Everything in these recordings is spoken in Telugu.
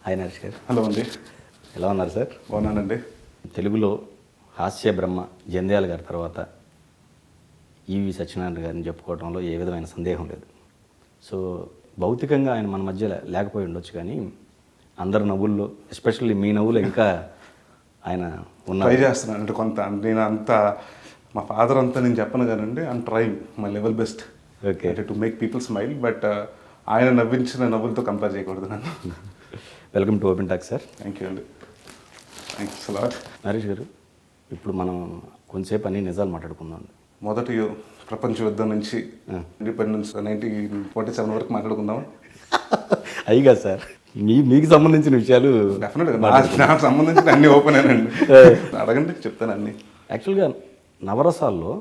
హాయ్ నరేష్ గారు. హలో అండి. ఎలా ఉన్నారు సార్? బాగున్నానండి. తెలుగులో హాస్య బ్రహ్మ జంధ్యాల గారి తర్వాత ఈవి సత్యనారాయణ గారిని చెప్పుకోవడంలో ఏ విధమైన సందేహం లేదు. సో భౌతికంగా ఆయన మన మధ్య లేకపోయి ఉండొచ్చు, కానీ అందరు నవ్వుల్లో, ఎస్పెషల్లీ మీ నవ్వులో ఇంకా ఆయన ట్రై చేస్తున్నాను అంటే కొంత. నేను అంత మా ఫాదర్ అంతా నేను చెప్పను కానండి, I'm trying my level best okay అంటే to make people smile. But ఆయన నవ్వించిన నవ్వులతో కంపేర్ చేయకూడదు నన్ను. Welcome to Open Talk sir. Thank you అండి. Thanks a lot. నరేష్ గారు, ఇప్పుడు మనం కొంతసేపు అన్ని నిజాలు మాట్లాడుకుందాం. మొదటి ప్రపంచ యుద్ధం నుంచి ఇండిపెండెన్స్ 1947 వరకు మాట్లాడుకుందాం. అయ్యిగా సార్, మీకు సంబంధించిన విషయాలు డెఫినెట్గా నాకు సంబంధించిన అన్ని ఓపెన్ అయినండి. అడగండి, చెప్తాను అన్ని. యాక్చువల్గా నవరసాల్లో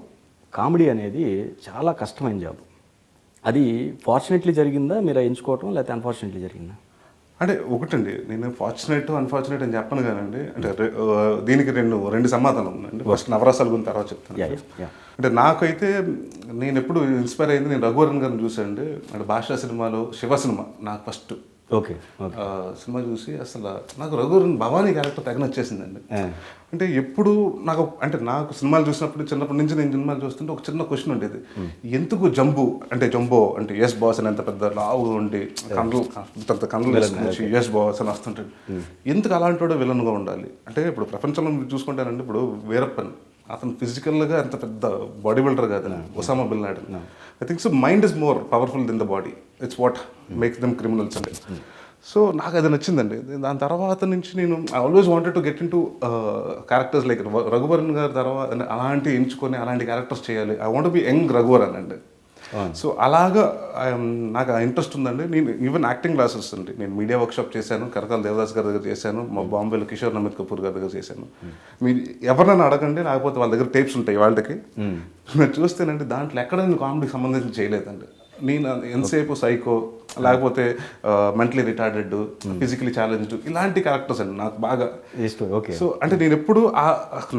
కామెడీ అనేది చాలా కష్టమైన జాబ్. అది ఫార్చునేట్లీ జరిగిందా మీరు ఎంచుకోవటం, లేకపోతే అన్ఫార్చునేట్లీ జరిగిందా? అంటే ఒకటండి, నేను ఫార్చునేట్ అన్ఫార్చునేట్ అని చెప్పను కానండి. అంటే దీనికి రెండు సమాధానం ఉందండి. ఫస్ట్ నవరసాల గురించి తర్వాత చెప్తాను. అంటే నాకైతే నేను ఎప్పుడు ఇన్స్పైర్ అయింది, నేను రఘువరన్ గారిని చూసానండి. అంటే భాషా సినిమాలో శివ సినిమా నాకు ఫస్ట్ ఓకే సినిమా చూసి అసలు నాకు రఘువరన్ భవానీ క్యారెక్టర్ తెగ నచ్చేసిందండి. అంటే ఎప్పుడు నాకు సినిమాలు చూసినప్పుడు చిన్నప్పటి నుంచి నేను సినిమాలు చూస్తుంటే ఒక చిన్న క్వశ్చన్ ఉండేది, ఎందుకు జంబో అంటే ఎస్ బాస్ అని ఎంత పెద్ద లావు ఉండి కండ్లు ఎస్ బాస్ అని వస్తుంటాడు, ఎందుకు అలాంటి వాడు విలన్గా ఉండాలి? అంటే ఇప్పుడు ప్రపంచంలో మీరు చూసుకుంటానండి, ఇప్పుడు వీరప్పన్ అతను ఫిజికల్గా అంత పెద్ద బాడీ బిల్డర్ కాదు, Osama bin Laden. I think so mind is more powerful than the body. It's what makes them criminals అండి. సో నాకు అది నచ్చిందండి. దాని తర్వాత నుంచి నేను I always wanted to get in to characters like Raghuvaran గారి తర్వాత అలాంటి ఎంచుకొని అలాంటి క్యారెక్టర్స్ చేయాలి. I want be young Raghuvaran అండి. సో అలాగా నాకు ఇంట్రెస్ట్ ఉందండి. నేను ఈవెన్ యాక్టింగ్ క్లాసెస్ అండి, నేను మీడియా వర్క్షాప్ చేశాను, కరకాల దేవదాస్ గారి దగ్గర చేశాను, మా బాంబేలో కిషోర్ నమిత్ కపూర్ గారి దగ్గర చేశాను. మీరు ఎవరినైనా అడగండి, లేకపోతే వాళ్ళ దగ్గర టేప్స్ ఉంటాయి వాళ్ళకి, మీరు చూస్తేనండి దాంట్లో ఎక్కడ నేను కామెడీకి సంబంధించి చేయలేదండి. నేను ఎంతసేపు సైకో, లేకపోతే మెంటలీ రిటార్డెడ్, ఫిజికలీ ఛాలెంజ్డ్, ఇలాంటి క్యారెక్టర్స్ అండి నాకు బాగా ఇష్టం. సో అంటే నేను ఎప్పుడు ఆ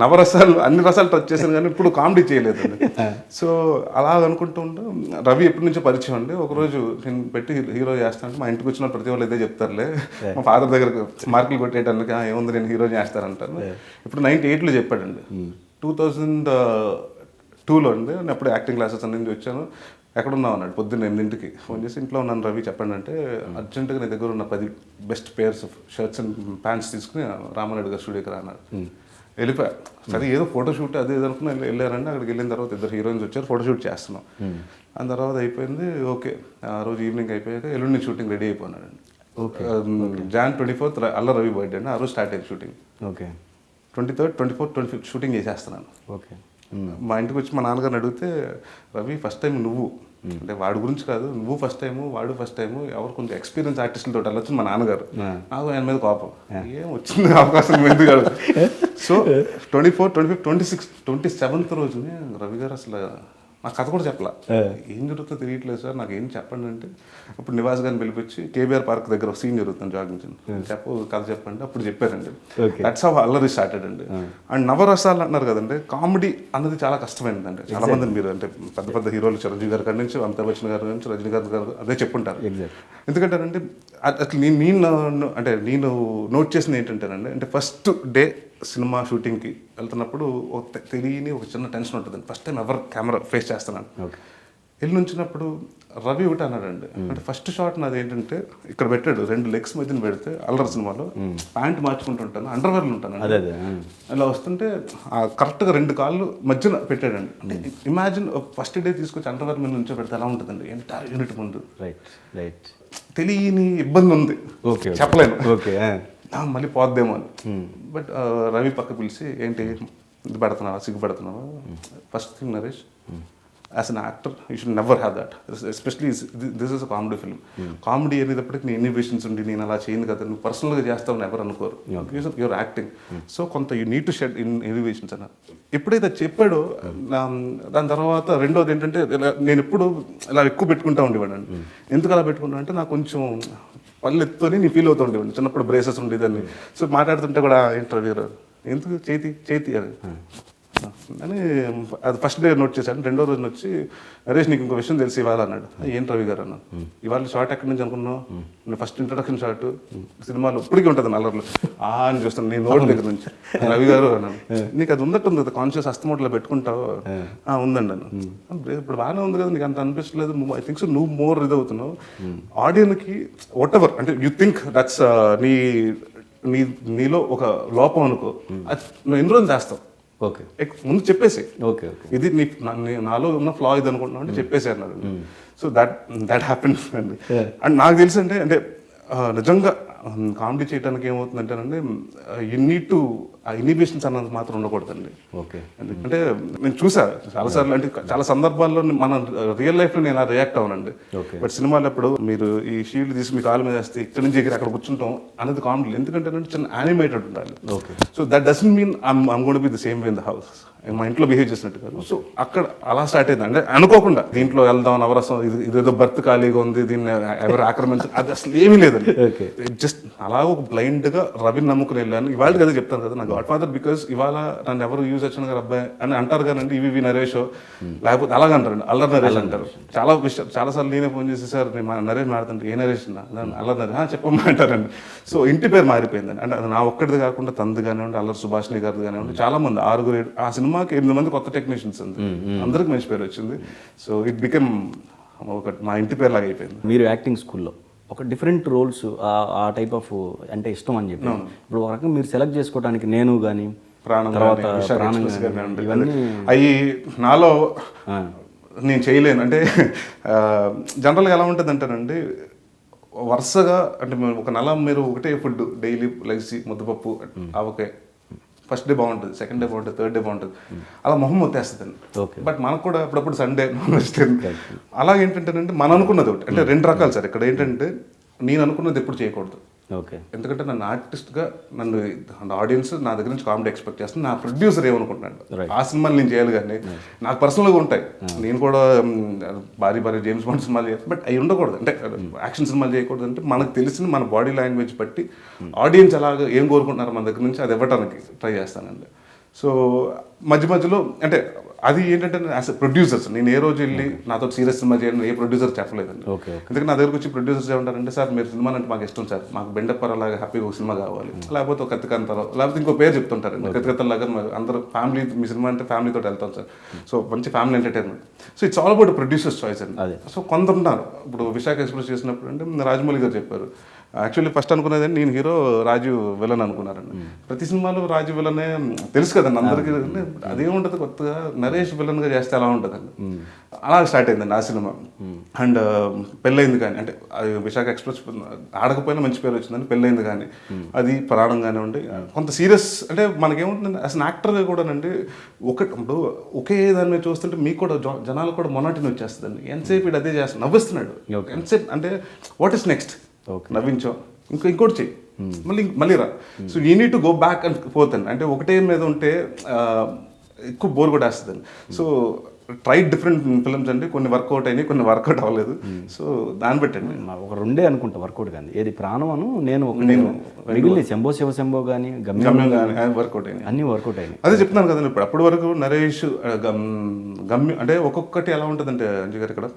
నవరసాలు అన్ని రసాలు టచ్ చేశాను, కానీ ఇప్పుడు కామెడీ చేయలేదండి. సో అలా అనుకుంటూ ఉంటాం. రవి ఎప్పటి నుంచో పరిచయం అండి. ఒకరోజు నేను పెట్టి హీరో చేస్తానంటే మా ఇంటికి వచ్చిన ప్రతి వాళ్ళు ఇదే చెప్తారులే, మా ఫాదర్ దగ్గర మార్కులు కొట్టేయడానికి ఏముంది నేను హీరో చేస్తానంటాను. ఇప్పుడు 98లో చెప్పాడండి. 2002లో అండి నేను అప్పుడు యాక్టింగ్ క్లాసెస్ అనేది వచ్చాను. ఎక్కడున్నావు అన్నాడు. పొద్దున్న 8కి ఫోన్ చేసి, ఇంట్లో ఉన్నాను రవి చెప్పండి అంటే, అర్జెంటుగా నీ దగ్గర ఉన్న 10 best pairs of shirts and pants తీసుకుని రామారెడ్డి గారు స్టూడియోకి రాన్నాడు. వెళ్ళిపోయా. సరే ఏదో ఫోటోషూట్ అది ఇది అనుకుని వెళ్ళారండి. అక్కడికి వెళ్ళిన తర్వాత 2 హీరోయిన్స్ వచ్చారు, ఫోటోషూట్ చేస్తున్నాం. దాని తర్వాత అయిపోయింది. ఓకే, ఆ రోజు ఈవినింగ్ అయిపోయాక ఎల్లుండి షూటింగ్ రెడీ అయిపోయినాడండి. Jan 24th అల్ల రవి బర్త్డే అండి. ఆ రోజు స్టార్ట్ అయింది shooting. Okay, 23rd, 24th, 25th shooting చేసేస్తున్నాను. ఓకే, మా ఇంటికి వచ్చి మా నాన్నగారిని అడిగితే, రవి ఫస్ట్ టైం నువ్వు అంటే వాడి గురించి కాదు, నువ్వు ఫస్ట్ టైము, వాడు ఫస్ట్ టైము, ఎవరు కొంచెం ఎక్స్పీరియన్స్ ఆర్టిస్టులతో వెళ్ళొచ్చు మా నాన్నగారు. నాకు ఆయన మీద కోపం, ఏం వచ్చింది అవకాశం ఎందుకు కాదు. సో 24, 25, 26, 27th రోజుని రవి గారు అసలు నాకు కథ కూడా చెప్పలా, ఏం జరుగుతుందో తెలియట్లేదు సార్, నాకు ఏం చెప్పండి అంటే, అప్పుడు నివాస్ గారిని పిలిపించి కేబీఆర్ పార్క్ దగ్గర ఒక సీన్ జరుగుతుంది జాగింగ్, కథ చెప్పండి. అప్పుడు చెప్పారండి. దట్స్ హౌ అల్లరి స్టార్టెడ్ అండి. అండ్ నవరసాలు అంటున్నారు కదండి, కామెడీ అన్నది చాలా కష్టమైనదండి. చాలా మందిని మీరు అంటే పెద్ద పెద్ద హీరోలు చిరంజీవి గారి కాడి నుంచి, అమితాబ్ బచ్చన్ గారి నుంచి, రజనీ గారు అదే చెప్పుంటారు. ఎందుకంటేనంటే అట్లా నేను నోట్ చేసింది ఏంటంటేనండి, అంటే ఫస్ట్ డే సినిమా షూటింగ్కి వెళ్తున్నప్పుడు తెలియని ఒక చిన్న టెన్షన్ ఉంటుందండి. ఫస్ట్ టైం ఎవరు కెమెరా ఫేస్ చేస్తున్నాను. వెళ్ళి నుంచినప్పుడు రవి ఒకటి అన్నాడండి, అంటే ఫస్ట్ షాట్ నాది ఏంటంటే ఇక్కడ పెట్టాడు, 2 లెగ్స్ మధ్యన పెడితే అల్లరి సినిమాలో ప్యాంట్ మార్చుకుంటుంటాను, అండర్వేర్లు ఉంటాను. అలా వస్తుంటే కరెక్ట్గా 2 కాళ్ళు మధ్యన పెట్టాడండి. అంటే ఇమాజిన్ ఫస్ట్ డే తీసుకొచ్చి అండర్వేర్ మీద నుంచో పెడితే ఎలా ఉంటుందండి ఎంటైర్ యూనిట్ ముందు. తెలియని ఇబ్బంది ఉంది, చెప్పలేను. మళ్ళీ పోద్దేమో అని. బట్ రవి పక్క పిలిచి, ఏంటి ఇది పెడుతున్నావా, సిగ్గుపడుతున్నావా? First thing Naresh, as an actor you should never have that, especially this is a comedy film. Comedy అనేటప్పటికి నీ ఇన్నివేషన్స్ ఉండి నేను అలా చేయను కదా, నువ్వు పర్సనల్గా చేస్తావని ఎవరు అనుకోరు, యువర్ యాక్టింగ్. సో కొంత యూ నీడ్ టు షెడ్ ఇన్నివేషన్స్ అన్న. ఎప్పుడైతే చెప్పాడో దాని తర్వాత రెండోది ఏంటంటే, నేను ఎప్పుడు ఇలా ఎక్కువ పెట్టుకుంటా ఉండేవాడండి. ఎందుకు అలా పెట్టుకుంటా అంటే, నాకు కొంచెం పళ్ళు ఎత్తుకొని నేను ఫీల్ అవుతూ ఉండేవాడిని. చిన్నప్పుడు బ్రేసెస్ ఉండేదాన్ని. సో మాట్లాడుతుంటే కూడా ఏంటో ఎందుకు చేతి అని అని అది ఫస్ట్ డే నోట్ చేశాను. రెండో రోజు వచ్చి నరేష్ నీకు ఇంకో విషయం తెలిసి ఇవాళ అన్నాడు. ఏంటి రవి గారు అన్నాను. ఇవాళ షార్ట్ ఎక్కడి నుంచి అనుకున్నావు? నేను ఫస్ట్ ఇంట్రొడక్షన్ షార్ట్ సినిమాలో ఇప్పటికీ ఉంటుంది నల్లర్లో అని చూస్తాను నేను నోటి దగ్గర నుంచి. రవి గారు అన్నాను, నీకు అది ఉన్నట్టుంది కదా కాన్షియస్ అస్తమోట్లో పెట్టుకుంటావు? ఉందండి అన్నాను. ఇప్పుడు బాగానే ఉంది కదా, నీకు అంత అనిపించలేదు? ఐ థింక్ సో నువ్వు మోర్ ఇది అవుతున్నావు ఆడియన్కి వాట్ ఎవర్ అంటే యూ థింక్ దట్స్ నీలో ఒక లోపం అనుకో, అది నువ్వు ఎన్ని రోజులు చేస్తావు. ఓకే, ముందు చెప్పేసి ఓకే ఓకే ఇది నాలో ఉన్న ఫ్లా ఇది అనుకుంటున్నావు అంటే చెప్పేసి అన్నాడు. సో దట్ హ్యాపెన్స్ అండి. అండ్ నాకు తెలిసి అంటే నిజంగా కామెడీ చేయడానికి ఏమవుతుందంటేనండి యూ నీడ్ టు ఆ ఇన్హిబిషన్స్ అన్నది మాత్రం ఉండకూడదండి. ఓకే, అంటే నేను చూసా చాలాసార్లు, అంటే చాలా సందర్భాల్లో మన రియల్ లైఫ్లో నేను అలా రియాక్ట్ అవునండి. బట్ సినిమాలో అప్పుడు మీరు ఈ షీల్డ్ తీసి మీ కాలు మీద వేస్తే ఇక్కడి నుంచి ఎగిరి అక్కడ కూర్చుంటాం అనేది కామెడీ. ఎందుకంటే చిన్న యానిమేటెడ్ ఉండాలి. So that doesn't mean I'm gonna be the same way in the house. మా ఇంట్లో బిహేవ్ చేసినట్టు కాదు. సో అక్కడ అలా స్టార్ట్ అయింది. అంటే అనుకోకుండా దీంట్లో వెళ్దాం నవరసం ఇదేదో బర్త్ ఖాళీగా ఉంది దీన్ని ఎవరు ఆక్రమించారు అది అసలు ఏమీ లేదండి. జస్ట్ అలా ఒక బ్లైండ్ గా రవిని నమ్ముకుని వెళ్ళాను. ఇవాళ కదా చెప్తాను కదా నా గాడ్ ఫాదర్ బికాస్ ఇవాళ నన్ను ఎవరు యూజ్ వచ్చిన గారు అబ్బాయి అని అంటారు కానండి. ఇవి నరేష్ లేకపోతే అలాగ అంటారండి, అల్లరి నరేష్ అంటారు. చాలా విషయాలు చాలాసార్లు నేనే ఫోన్ చేసి సార్ నేను నరేష్ మాట్లాడుతుంటే ఏ నరేష్ అల్లరి నరేష్ చెప్పమ్మా అంటారండి. సో ఇంటి పేరు మారిపోయిందండి. అంటే అది నా ఒక్కడిది కాకుండా తంది కానివ్వండి, అల్లరి సుభాష్ని గారిది కానివ్వండి, చాలా మంది 6 ఆ సినిమాకి 8 మంది కొత్త టెక్నీషియన్స్ ఉంది. అందరికి మంచి పేరు వచ్చింది. సో ఇట్ బికమ్ ఒక మా ఇంటి పేరు లాగా అయిపోయింది. మీరు యాక్టింగ్ స్కూల్లో ఒక డిఫరెంట్ రోల్స్ ఆ టైప్ ఆఫ్ అంటే ఇష్టం అని చెప్పి ఇప్పుడు ఒక రకంగా మీరు సెలెక్ట్ చేసుకోవడానికి నేను కానీ తర్వాత అవి నాలో నేను చేయలేను. అంటే జనరల్గా ఎలా ఉంటుంది అంటేనండి వరుసగా అంటే ఒక నెల మీరు ఒకటే ఫుడ్ డైలీ లైసి ముద్దపప్పు ఆవకాయ ఫస్ట్ డే బాగుంటుంది, సెకండ్ డే బాగుంటుంది, థర్డ్ డే బాగుంటుంది, అలా మొహం వచ్చేస్తుందండి. బట్ మనకు కూడా అప్పుడప్పుడు సండే నాన్ వెజిటేరియన్ అలా ఏంటంటేనంటే మనం అనుకున్నది ఒకటి అంటే 2 రకాలు సార్. ఇక్కడ ఏంటంటే నేను అనుకున్నది ఎప్పుడు చేయకూడదు. ఓకే, ఎందుకంటే నన్ను ఆర్టిస్ట్గా నన్ను ఆడియన్స్ నా దగ్గర నుంచి కామెడీ ఎక్స్పెక్ట్ చేస్తాను. నా ప్రొడ్యూసర్ ఏమనుకుంటున్నాడు ఆ సినిమాలు నేను చేయాలి కానీ నాకు పర్సనల్గా ఉంటాయి. నేను కూడా భారీ జేమ్స్ బాండ్ సినిమాలు చేయాలి బట్ అవి ఉండకూడదు. అంటే యాక్షన్ సినిమాలు చేయకూడదు. అంటే మనకు తెలిసిన మన బాడీ లాంగ్వేజ్ బట్టి ఆడియన్స్ అలాగా ఏం కోరుకుంటున్నారో మన దగ్గర నుంచి అది ఇవ్వడానికి ట్రై చేస్తానండి. సో మధ్యలో అంటే అది ఏంటంటే యాజ్ ప్రొడ్యూసర్స్ నేను ఏ రోజు వెళ్ళి నాతో సీరియస్ సినిమా చేయండి ఏ ప్రొడ్యూసర్ చెప్పలేదండి. ఎందుకంటే నా దగ్గరకు వచ్చి ప్రొడ్యూసర్స్ ఏమంటారంటే సార్ మీరు సినిమా అంటే మాకు ఇష్టం సార్, మాకు బెండప్పర్ అలాగా హ్యాపీగా ఒక సినిమా కావాలి, లేకపోతే ఒక కత్తికంతలో లేకపోతే ఇంకో పేరు చెప్తుంటారండి కత్తికత్తలాగా అందరూ ఫ్యామిలీ మీ సినిమా అంటే ఫ్యామిలీతో వెళ్తాం సార్. సో మంచి family entertainment. So it's all about producers choice అండి. సో కొంత ఉన్నారు ఇప్పుడు విశాఖ ఎక్స్ప్రెస్ చేసినప్పుడు అంటే రాజమౌళి గారు చెప్పారు యాక్చువల్లీ ఫస్ట్ అనుకునేది నేను హీరో రాజు విలన్ అనుకున్నారండి. ప్రతి సినిమాలో రాజు విలనే తెలుసు కదండి అందరికీ. అదేముంటుంది కొత్తగా నరేష్ విలన్గా చేస్తే ఎలా ఉంటుందండి. అలా స్టార్ట్ అయిందండి ఆ సినిమా. అండ్ పెళ్ళయింది కానీ అంటే విశాఖ ఎక్స్ప్రెస్ ఆడకపోయినా మంచి పేరు వచ్చిందని పెళ్ళయింది కానీ అది ప్రాణం కానివ్వండి కొంత సీరియస్ అంటే మనకేముంటుందండి అసలు యాక్టర్గా కూడానండి ఇప్పుడు ఒకే దాని మీద చూస్తుంటే మీకు కూడా జనాలు కూడా మొనాటిని వచ్చేస్తుందండి. ఎంతసేపు ఇటు అదే చేస్తాడు నవ్విస్తున్నాడు ఎంతసేపు అంటే వాట్ ఇస్ నెక్స్ట్ నవ్వించో ఇంకోటి చెయ్యి మళ్ళీ రా. So you need to go back అని పోతాను. అంటే ఒకటే మీద ఉంటే ఎక్కువ బోర్ కూడా వేస్తుందండి. సో ట్రై డిఫరెంట్ ఫిల్మ్స్ అండి, కొన్ని వర్కౌట్ అయినాయి కొన్ని వర్కౌట్ అవ్వలేదు. సో దాన్ని పెట్టండి ఒక 2 అనుకుంటా వర్కౌట్ కానీ ఏది ప్రాణమను నేను మిగిలిన శంభో శివ శంభో కానీ గమ్యం కానీ వర్కౌట్ అయినాయి అన్నీ వర్కౌట్ అయినాయి. అదే చెప్తున్నాను కదండి. ఇప్పుడు అప్పటి వరకు నరేష్ గమ్యం అంటే ఒక్కొక్కటి ఎలా ఉంటుందంటే అంజీ గారు ఇక్కడ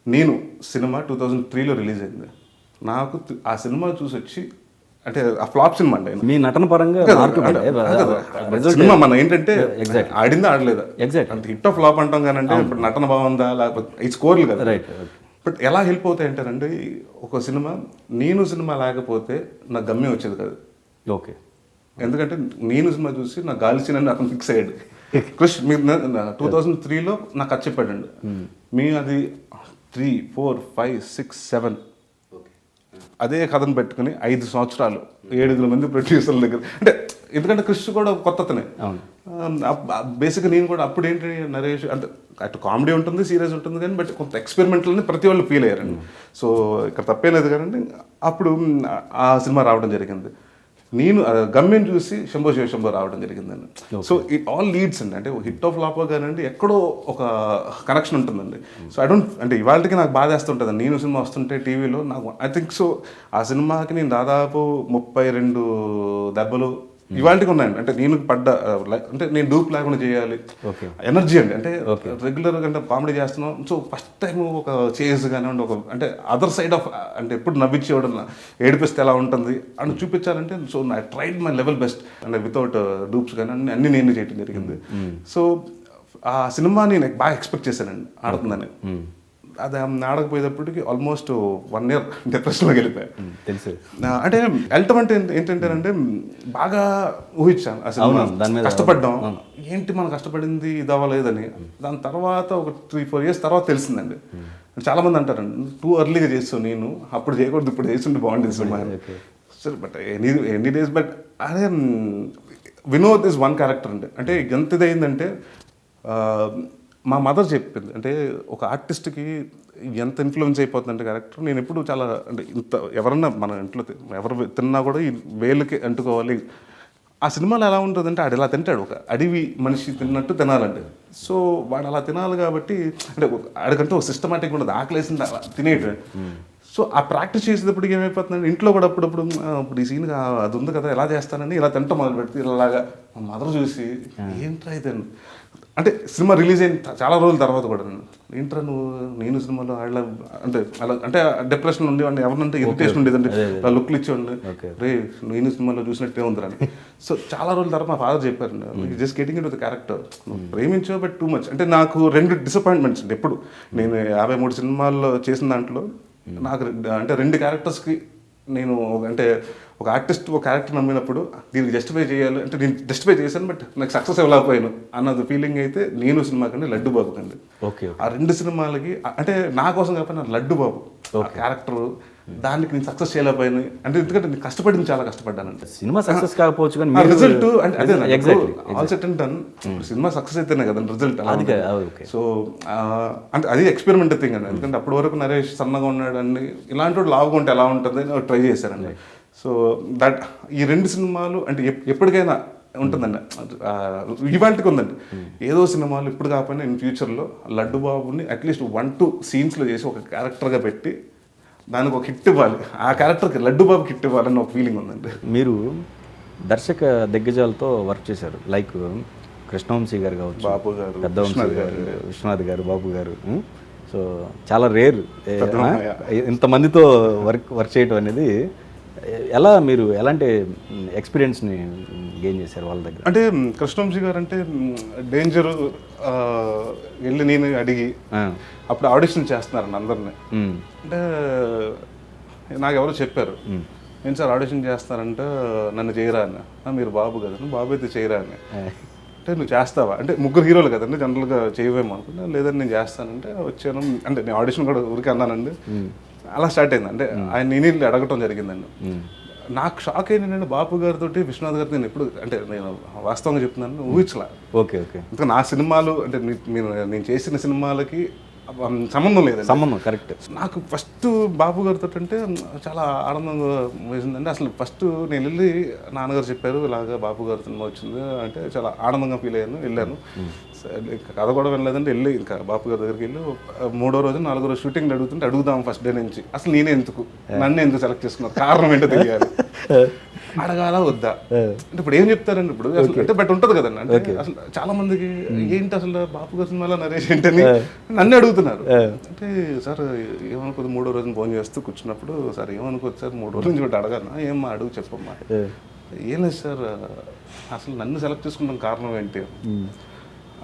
నేను సినిమా 2003లో రిలీజ్ అయింది. నాకు ఆ సినిమా చూసి వచ్చి అంటే ఆ ఫ్లాప్ సినిమా అండి మీ నటన పరంగా సినిమా మన ఏంటంటే ఆడిందా ఆడలేదా ఎగ్జాక్ట్ అంటే హిట్ ఆఫ్ ఫ్లాప్ అంటాం కానీ అంటే ఇప్పుడు నటన బాగుందా లేకపోతే ఈ స్కోర్లు కదా రైట్. బట్ ఎలా హెల్ప్ అవుతాయి అంటారండి ఒక సినిమా నేను సినిమా లేకపోతే నాకు గమ్యం వచ్చేది కాదు. ఓకే, ఎందుకంటే నేను సినిమా చూసి నాకు గాలిసిన అతను ఫిక్స్ అయ్యాడు. క్రిష్ మీరు 2003లో నాకు అది చెప్పాడండి. మీ అది 3, 4, 5, 6, 7 అదే కథను పెట్టుకుని 5 సంవత్సరాలు 7 మంది ప్రొడ్యూసర్ల దగ్గర అంటే ఎందుకంటే క్రిష్ కూడా కొత్తనే బేసిక్గా నేను కూడా అప్పుడు ఏంటి నరేష్ అంటే అటు కామెడీ ఉంటుంది సీరియస్ ఉంటుంది కానీ బట్ కొంత ఎక్స్పెరిమెంటల్ని ప్రతి వాళ్ళు ఫీల్ అయ్యారండి. సో ఇక్కడ తప్పే లేదు కానీ అప్పుడు ఆ సినిమా రావడం జరిగింది. నేను గమ్యం చూసి శంభో శివ శంభో రావడం జరిగిందండి. సో ఇట్ ఆల్ లీడ్స్ అండి అంటే హిట్ ఆఫ్ ఫ్లాప్ కానివ్వండి ఎక్కడో ఒక కనెక్షన్ ఉంటుందండి. సో ఐ డోంట్ అంటే ఇవాళకి నాకు బాధ వేస్తుంటుంది నేను సినిమా వస్తుంటే టీవీలో నాకు ఐ థింక్ సో ఆ సినిమాకి నేను దాదాపు 32 దెబ్బలు ఇవాళకి ఉన్నాయండి. అంటే నేను పడ్డ అంటే నేను డూప్ లేకుండా చేయాలి ఓకే ఎనర్జీ అండి. అంటే రెగ్యులర్గా అంటే కామెడీ చేస్తున్నాం. సో ఫస్ట్ టైం ఒక చేజ్ కానివ్వండి, ఒక అంటే అదర్ సైడ్ ఆఫ్ అంటే ఎప్పుడు నవ్వించేవాడు ఏడిపిస్తే ఎలా ఉంటుంది అని చూపించాలంటే so I tried my level best అంటే వితౌట్ డూప్స్ కానీ అన్ని నేను చేయడం జరిగింది. సో ఆ సినిమా నేను బాగా ఎక్స్పెక్ట్ చేశానండి ఆడుతుందని. అది ఆడకపోయేటప్పటికి ఆల్మోస్ట్ 1 year డిప్రెషన్లోకి వెళ్ళిపోయాయి. తెలుసు. అంటే వెళ్ళటం అంటే ఏంటంటే బాగా ఊహించాను అసలు కష్టపడ్డాం ఏంటి మనం కష్టపడింది ఇది అవ్వలేదని. దాని తర్వాత ఒక 3-4 years తర్వాత తెలిసిందండి. చాలా మంది అంటారండి టూ ఎర్లీగా చేస్తావు, నేను అప్పుడు చేయకూడదు ఇప్పుడు చేస్తుంటే బాగుండేది సినిమా. సరే బట్ ఎనీ డేస్ బట్ అదే వినోద్ ఇస్ వన్ క్యారెక్టర్ అండి. అంటే ఎంత ఇదైందంటే మా మదర్ చెప్పింది అంటే ఒక ఆర్టిస్ట్కి ఎంత ఇన్ఫ్లుయెన్స్ అయిపోతుందంటే క్యారెక్టర్. నేను ఎప్పుడు చాలా అంటే ఇంత ఎవరన్నా మన ఇంట్లో ఎవరు తిన్నా కూడా ఈ వేలుకి అంటుకోవాలి. ఆ సినిమాలో ఎలా ఉంటుందంటే ఆడు ఎలా తింటాడు, ఒక అడవి మనిషి తిన్నట్టు తినాలండి. సో వాడు అలా తినాలి కాబట్టి అంటే ఆడికంటూ ఒక సిస్టమేటిక్ ఉండదు, ఆకలేసింది అలా తినేయటం. సో ఆ ప్రాక్టీస్ చేసేటప్పటికి ఏమైపోతుందంటే ఇంట్లో కూడా అప్పుడప్పుడు ఇప్పుడు ఈ సీన్ అది ఉంది కదా ఎలా చేస్తానని ఇలా తింటాం మొదలు పెడితే ఇలాగా మా మదర్ చూసి ఏంట్రా అయితే అంటే సినిమా రిలీజ్ అయిన చాలా రోజుల తర్వాత కూడా ఏంట్రా నువ్వు నేను సినిమాలో ఆడలా అంటే అలా అంటే డిప్రెషన్ ఉండేవాడిని, ఎవరినంటే ఇరిటేషన్ ఉండేదండి, అలా లుక్లు ఇచ్చేవాడిని, రే నేను సినిమాలో చూసినట్టే ఉందిరా. సో చాలా రోజుల తర్వాత మా ఫాదర్ చెప్పారండి just getting it with character, నువ్వు ప్రేమించావు బట్ టూ మచ్. అంటే నాకు 2 డిసప్పాయింట్మెంట్స్ అండి ఎప్పుడు నేను 53 సినిమాల్లో చేసిన దాంట్లో నాకు అంటే 2 క్యారెక్టర్స్కి నేను అంటే ఒక ఆర్టిస్ట్ ఒక క్యారెక్టర్ నమ్మినప్పుడు దీనికి జస్టిఫై చేయాలి అంటే నేను జస్టిఫై చేశాను బట్ నాకు సక్సెస్ ఇవ్వలేకపోయాను అన్నది ఫీలింగ్ అయితే నేను సినిమా కండి లడ్డు బాబు కండి. ఓకే ఆ 2 సినిమాలకి అంటే నా కోసం కాకపోయినా లడ్డు బాబు క్యారెక్టర్ దానికి నేను సక్సెస్ చేయలేకపోయాను అంటే ఎందుకంటే నేను కష్టపడింది చాలా కష్టపడ్డానంటే. సినిమా సక్సెస్ కాకపోవచ్చు కానీ రిజల్ట్ అంటే అదే all set and done cinema success అయితేనే కదండి రిజల్ట్. సో అంటే అది ఎక్స్పెరిమెంట్ థింగ్ అండి. ఎందుకంటే అప్పటి వరకు నరేష్ సన్నగా ఉన్నాడు అండి, ఇలాంటి వాడు లావుగా ఉంటే ఎలా ఉంటుంది అని ట్రై చేశారండి. సో దట్ ఈ 2 సినిమాలు అంటే ఎప్పటికైనా ఉంటుందండి, ఇవాళకి ఉందండి. ఏదో సినిమాలు ఇప్పుడు కాకపోయినా ఇన్ ఫ్యూచర్లో లడ్డు బాబుని అట్లీస్ట్ 1-2 సీన్స్లో చేసి ఒక క్యారెక్టర్గా పెట్టి దానికి ఒక హిట్ ఇవ్వాలి, ఆ క్యారెక్టర్కి లడ్డు బాబుకి హిట్ ఇవ్వాలని ఒక ఫీలింగ్ ఉందండి. మీరు దర్శక దిగ్గజాలతో వర్క్ చేశారు, లైక్ కృష్ణవంశీ గారు కావచ్చు, బాబు గారు, పెద్ద వంశీ గారు, విశ్వనాథ్ గారు, బాబు గారు. సో చాలా రేర్ ఇంతమందితో వర్క్ చేయటం అనేది. ఎలా మీరు ఎలాంటి ఎక్స్పీరియన్స్ని గెయిన్ చేశారు వాళ్ళ దగ్గర? అంటే కృష్ణవంశీ గారు అంటే డేంజర్ వెళ్ళి నేను అడిగి అప్పుడు ఆడిషన్ చేస్తున్నారండి అందరినీ. అంటే నాకు ఎవరో చెప్పారు ఏం సార్ ఆడిషన్ చేస్తారంటే నన్ను చేయరా అని. మీరు బాబు కదండి, బాబు అయితే చేయరా అని. అంటే నువ్వు చేస్తావా అంటే 3 హీరోలు కదండి జనరల్గా చేయవేమో అనుకుంటా. లేదని నేను చేస్తానంటే వచ్చాను అంటే నేను ఆడిషన్ కూడా ఊరికే అన్నానండి. అలా స్టార్ట్ అయింది అంటే ఆయన నేను అడగటం జరిగిందండి. నాకు షాక్ ఏంటంటే బాపు గారితో విశ్వనాథ్ గారితో నేను ఎప్పుడు అంటే నేను వాస్తవంగా చెప్తున్నాను ఊహించలే. ఓకే ఓకే ఇంకా నా సినిమాలు అంటే నేను చేసిన సినిమాలకి సంబంధం లేదు, సంబంధం కరెక్ట్. నాకు ఫస్ట్ బాబు గారితో అంటే చాలా ఆనందంగా వేసిందండి. అసలు ఫస్ట్ నేను వెళ్ళి నాన్నగారు చెప్పారు ఇలాగా బాబు గారి సినిమా వచ్చింది అంటే చాలా ఆనందంగా ఫీల్ అయ్యాను. వెళ్ళాను, ఇంకా కథ కూడా వినలేదంటే వెళ్ళి ఇంకా బాబు గారి దగ్గరికి వెళ్ళి 3వ రోజు 4వ రోజు షూటింగ్ అడుగుతుంటే అడుగుదాం ఫస్ట్ డే నుంచి అసలు నేనే ఎందుకు నన్ను ఎందుకు సెలెక్ట్ చేసుకున్నారు, కారణం ఏంటో తెలియాలి, అడగాల వద్దా అంటే ఇప్పుడు ఏం చెప్తారండి ఇప్పుడు అసలు అంటే బట్ ఉంటుంది కదండి. అంటే అసలు చాలా మందికి ఏంటి అసలు బాపు గారి సినిమాలో నరేష్ ఏంటని నన్ను అడుగుతున్నారు. అంటే సార్ ఏమనుకోదు 3వ రోజున ఫోన్ చేస్తూ కూర్చున్నప్పుడు సార్ ఏమనుకోదు సార్ 3 రోజుల నుంచి కూడా అడగాను, ఏమ్మా అడుగు చెప్పమ్మా. ఏం లేదు సార్ అసలు నన్ను సెలెక్ట్ చేసుకున్న కారణం ఏంటి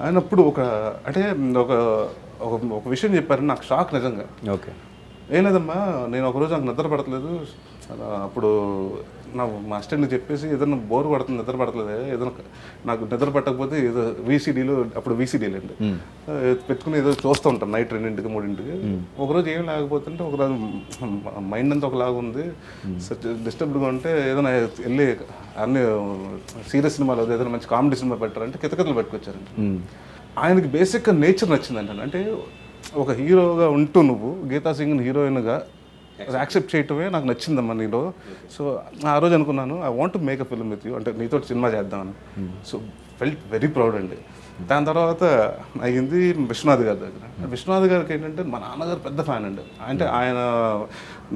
అయినప్పుడు ఒక అంటే ఒక విషయం చెప్పారు నాకు షాక్ నిజంగా. ఓకే ఏం లేదమ్మా నేను ఒకరోజు నాకు నిద్ర పడట్లేదు, అప్పుడు నా మా అసిస్టెంట్కి చెప్పేసి ఏదైనా బోర్ పడుతుంది నిద్ర పడట్లేదు, ఏదైనా నాకు నిద్ర పట్టకపోతే ఏదో వీసీడీలో అప్పుడు వీసీడీలు అండి పెట్టుకుని ఏదో చూస్తూ ఉంటాను నైట్ 2ంటికి 3ంటికి. ఒకరోజు ఏం లేకపోతుంటే ఒకరోజు మైండ్ అంతా ఒకలాగా ఉంది డిస్టర్బ్డ్గా ఉంటే ఏదైనా వెళ్ళి అన్ని సీరియస్ సినిమాలు ఏదైనా మంచి కామెడీ సినిమా పెట్టారంటే కితకితలు పెట్టుకొచ్చారండి. ఆయనకి బేసిక్గా నేచర్ నచ్చిందంట. అంటే ఒక హీరోగా ఉంటూ నువ్వు గీతా సింగ్ని హీరోయిన్గా యాక్సెప్ట్ చేయటమే నాకు నచ్చిందమ్మా నీలో. సో ఆ రోజు అనుకున్నాను I want to make a film with you అంటే నీతో సినిమా చేద్దామని. సో ఫెల్ట్ వెరీ ప్రౌడ్ అండి. దాని తర్వాత అయ్యింది విశ్వనాథ్ గారి దగ్గర. విశ్వనాథ్ గారికి ఏంటంటే మా నాన్నగారు పెద్ద ఫ్యాన్ అండి. అంటే ఆయన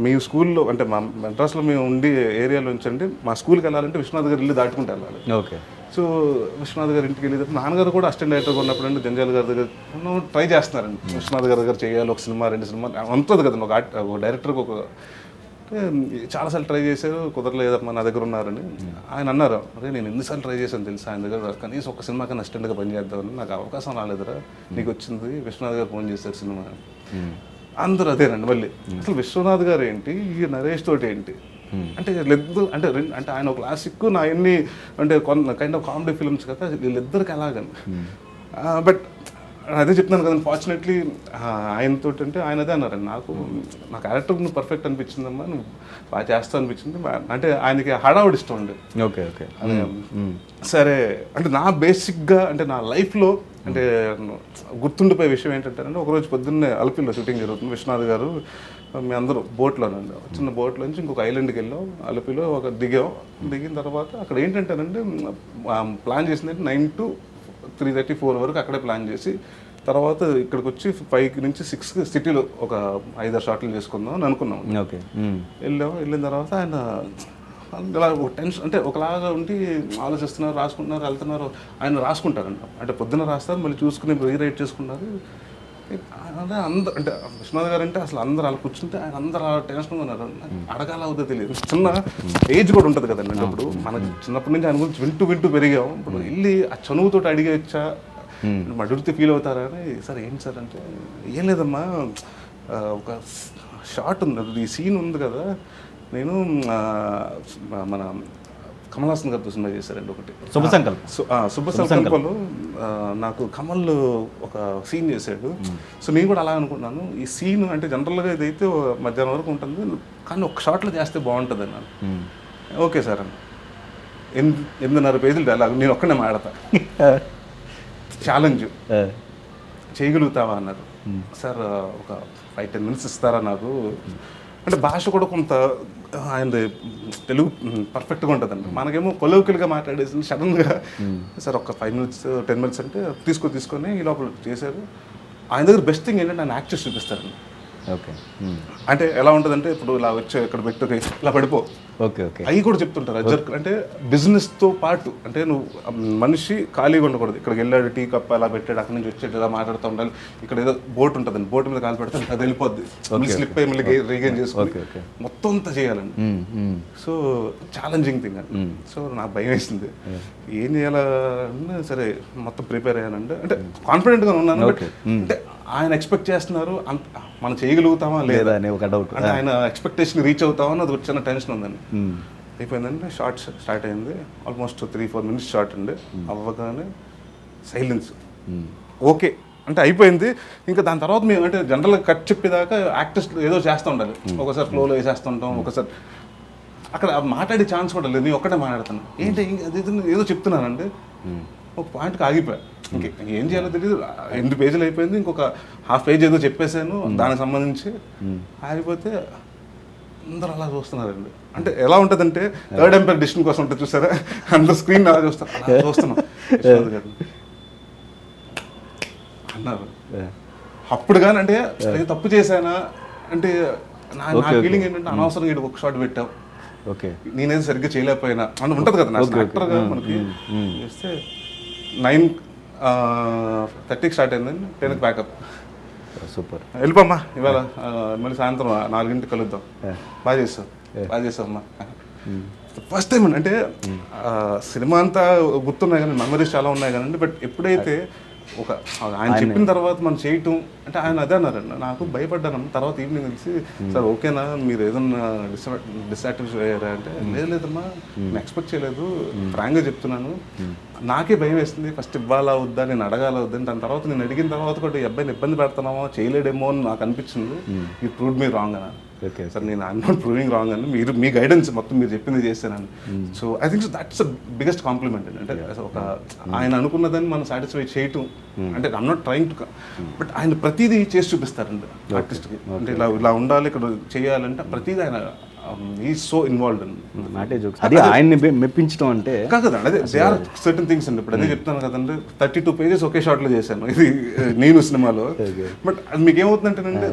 మీ స్కూల్లో అంటే మా మెడ్రాస్లో మేము ఉండి ఏరియాలో నుంచి అండి మా స్కూల్కి వెళ్ళాలంటే విశ్వనాథ్ గారు ఇల్లు దాటుకుంటూ వెళ్ళాలి. ఓకే. సో విశ్వనాథ్ గారి ఇంటికి వెళ్ళేటప్పుడు నాన్నగారు కూడా అసిస్టెంట్ డైరెక్టర్గా ఉన్నప్పుడు అండి జంజాల్ గారి దగ్గర ట్రై చేస్తున్నారండి. విశ్వనాథ్ గారి దగ్గర చేయాలి ఒక సినిమా 2 సినిమా ఉంటుంది కదండి ఒక డైరెక్టర్కి ఒక చాలాసార్లు ట్రై చేశారు, కుదరలేదమ్మా నా దగ్గర ఉన్నారని. ఆయన అన్నారు, అరే నేను ఎన్నిసార్లు ట్రై చేశాను తెలుసా ఆయన దగ్గర, కనీసం ఒక సినిమా కన్నా అసిస్టెంట్గా పనిచేద్దామని, నాకు అవకాశం రాలేదురా, నీకు వచ్చింది. విశ్వనాథ్ గారు ఫోన్ చేశారు సినిమా. అందరూ అదేనండి. మళ్ళీ అసలు విశ్వనాథ్ గారు ఏంటి, ఈ నరేష్ తోటి ఏంటి అంటే అంటే ఆయన ఒక క్లాసిక్, నా ఎన్ని అంటే కైండ్ ఆఫ్ కామెడీ ఫిల్మ్స్ కదా వీళ్ళిద్దరికి ఎలాగని. బట్ అదే చెప్తున్నాను కదండి, ఫార్చునేట్లీ ఆయనతో అంటే ఆయన అదే అన్నారండి, నా క్యారెక్టర్ నువ్వు పర్ఫెక్ట్ అనిపించిందమ్మా, నువ్వు బాగా చేస్తావు అనిపించింది. అంటే ఆయనకి హడావుడి ఇష్టం అండి. Okay okay. అదే సరే అంటే నా బేసిక్గా అంటే నా లైఫ్లో అంటే గుర్తుండిపోయే విషయం ఏంటంటే, ఒకరోజు పొద్దున్నే అలపిలో షూటింగ్ జరుగుతుంది. విశ్వనాథ్ గారు మీ అందరూ బోట్లోనండి, చిన్న బోట్లోంచి ఇంకొక ఐలాండ్కి వెళ్ళాం. అలపిలో దిగిన తర్వాత అక్కడ ఏంటంటేనండి ప్లాన్ చేసింది 9 to 3:30, 4 వరకు అక్కడే ప్లాన్ చేసి, తర్వాత ఇక్కడికి వచ్చి 5 నుంచి 6 సిటీలో ఒక 5-6 షాట్లు చేసుకుందాం అని అనుకున్నాం. ఓకే. వెళ్ళిన తర్వాత ఆయన ఇలా ఒక టెన్షన్ అంటే ఒకలాగా ఉండి ఆలోచిస్తున్నారు, రాసుకుంటున్నారు, వెళ్తున్నారు. ఆయన రాసుకుంటారంట, అంటే పొద్దున్న రాస్తారు, మళ్ళీ చూసుకుని రీరైట్ చేసుకున్నారు. అదే అంటే విశ్వనాథ్ గారు అంటే అసలు అందరూ అలా కూర్చుంటే ఆయన అందరూ అలా టెన్షన్గా ఉన్నారు. అడగాల అవుదో తెలియదు. చిన్న ఏజ్ కూడా ఉంటుంది కదండి. అంటే ఇప్పుడు మనకి చిన్నప్పటి నుంచి ఆయన గురించి వింటూ పెరిగాం. ఇప్పుడు వెళ్ళి ఆ చనువుతో అడిగేచ్చా, అడిగితే ఫీల్ అవుతారా అని. సార్ ఏంటి సార్ అంటే, ఏం లేదమ్మా, ఒక షార్ట్ ఉంది, ఈ సీన్ ఉంది కదా, నేను మన కమల్ హాసన్ గారితో సినిమా చేశారండి ఒకటి, శుభ సంకల్పంలో నాకు కమల్ ఒక సీన్ చేశాడు. సో నేను కూడా అలా అనుకున్నాను, ఈ సీన్ అంటే జనరల్గా ఇదైతే మధ్యాహ్నం వరకు ఉంటుంది, కానీ ఒక షాట్లో చేస్తే బాగుంటుంది అన్నాను. ఓకే సార్ అన్న, 8.5 పేజీలు డైలాగ్, నేను ఒక్కనే మాడతా, ఛాలెంజ్ చేయగలుగుతావా అన్నారు. సార్ ఒక 5-10 minutes ఇస్తారా నాకు, అంటే భాష కూడా కొంత ఆయన తెలుగు పర్ఫెక్ట్గా ఉంటుందండి. మనకేమో కొలోకిల్గా మాట్లాడేసి సడన్గా సార్ ఒక 5 minutes 10 minutes అంటే తీసుకొని ఈ లోపల చేశారు. ఆయన దగ్గర బెస్ట్ థింగ్ ఏంటంటే ఆయన యాక్ట్ చేసి చూపిస్తారండి. ఓకే. అంటే ఎలా ఉంటుందంటే, ఇప్పుడు ఇలా వచ్చి ఇక్కడ పెట్టు ఇలా పడిపో, ఓకే ఓకే, అవి కూడా చెప్తుంటారు. అజర్క్ అంటే బిజినెస్తో పాటు, అంటే నువ్వు మనిషి ఖాళీగా ఉండకూడదు. ఇక్కడికి వెళ్ళాడు, టీ కప్ అలా పెట్టాడు, అక్కడి నుంచి వచ్చేది ఇలా మాట్లాడుతూ ఉండాలి. ఇక్కడ ఏదో బోట్ ఉంటుందండి, బోట్ మీద కాలు పెడితే అది వెళ్ళిపోద్ది, స్లిప్ అయ్యి మళ్ళీ రీగైన్ చేసుకొని మొత్తం అంతా చేయాలండి. సో ఛాలెంజింగ్ థింగ్ అండి. సో నాకు భయం వేసింది, ఏం చేయాలన్నా సరే మొత్తం ప్రిపేర్ అయ్యానండి. అంటే కాన్ఫిడెంట్గా ఉన్నాను. అంటే ఆయన ఎక్స్పెక్ట్ చేస్తున్నారు, మనం చేయగలుగుతామా లేదా అని ఒక డౌట్, అంటే ఆయన ఎక్స్పెక్టేషన్ రీచ్ అవుతామా అని అది చిన్న టెన్షన్ ఉందండి. అయిపోయిందండి, షార్ట్ స్టార్ట్ అయింది. ఆల్మోస్ట్ 3-4 minutes షార్ట్ అండి. అవ్వగానే సైలెన్స్, ఓకే అంటే అయిపోయింది. ఇంకా దాని తర్వాత మేము అంటే జనరల్గా కట్ చెప్పేదాకా యాక్టర్స్ ఏదో చేస్తూ ఉండాలి. ఒకసారి ఫ్లోలో వేసేస్తుంటాం, ఒకసారి అక్కడ మాట్లాడే ఛాన్స్ కూడా లేదు. నేను ఒక్కటే మాట్లాడతాను, ఏంటి ఏదో చెప్తున్నానండి. ఒక పాయింట్కి ఆగిపోయా, ఏం చేయాలో తెలియదు. 8 పేజీలు అయిపోయింది, ఇంకొక ½ పేజ్ ఏదో చెప్పేశాను దానికి సంబంధించి. ఆగిపోతే అందరూ అలా చూస్తున్నారండి. అంటే ఎలా ఉంటుందంటే థర్డ్ ఎంపైర్ డిసిషన్ కోసం ఉంటుంది చూసారా, అందరు స్క్రీన్ అలా చూస్తున్నాం అన్నారు. అప్పుడు కానీ అంటే నేను తప్పు చేశానా అంటే నా ఫీలింగ్ ఏంటంటే, అనవసరంగా ఇటు ఒక షాట్ పెట్టావు, ఓకే నేనేది సరిగ్గా చేయలేకపోయినా అని ఉంటుంది కదా. నా యాక్టర్గా మనకి చేస్తే 9:30 స్టార్ట్ అయిందండి, 10కి ప్యాకప్. సూపర్, వెళ్ళిపోమ్మా ఇవాళ మళ్ళీ సాయంత్రం 4 కలుద్దాం. బాగా చేస్తావు అమ్మా. ఫస్ట్ టైం అండి. అంటే సినిమా అంతా గుర్తున్నాయి కానీ మెమరీస్ చాలా ఉన్నాయి కానీ, బట్ ఎప్పుడైతే ఒక ఆయన చెప్పిన తర్వాత మనం చేయటం అంటే, ఆయన అదే అన్నారండి, నాకు భయపడ్డాను. తర్వాత ఈవినింగ్ తెలిసి, సార్ ఓకేనా, మీరు ఏదన్నా డిస్సాటిస్ఫై అయ్యారా అంటే, లేదమ్మా నేను ఎక్స్పెక్ట్ చేయలేదు, ఫ్రాంక్గా చెప్తున్నాను, నాకే భయం వేస్తుంది, ఫస్ట్ ఇవ్వాలా వద్దా, నేను అడగాల వద్దని. దాని తర్వాత నేను అడిగిన తర్వాత కూడా ఈ అబ్బాయిని ఇబ్బంది పెడతామో చేయలేడేమో అని నాకు అనిపించింది. యూ ప్రూవ్డ్ మీ రాంగ్ అన్న. ఓకే సార్, నేను ఐఎమ్ నాట్ ప్రూవింగ్ రాంగ్ అని, మీరు మీ గైడెన్స్ మొత్తం మీరు చెప్పింది చేస్తానని. So I think so that's the biggest compliment అండి. అంటే ఒక ఆయన అనుకున్నదాన్ని మనం సాటిస్ఫై చేయటం అంటే, I'm not trying to, but ఆయన ప్రతిదీ చేసి చూపిస్తారండి ఆర్టిస్ట్కి. అంటే ఇలా ఉండాలి, ఇక్కడ చేయాలంటే ప్రతిదీ ఆయన ఈ సో ఇన్వాల్వ్డ్ అండి. నాటే జోక్స్ అది ఆయన్ని మెప్పించడం అంటే కాదండి, అదే దే ఆర్ సర్టన్ థింగ్స్ అండి. ఇప్పుడు అదే చెప్తాను కదండి, 32 pages ఒకే షాట్లో చేశాను ఇది నేను సినిమాలో. బట్ అది మీకు ఏమవుతుందంటేనండి,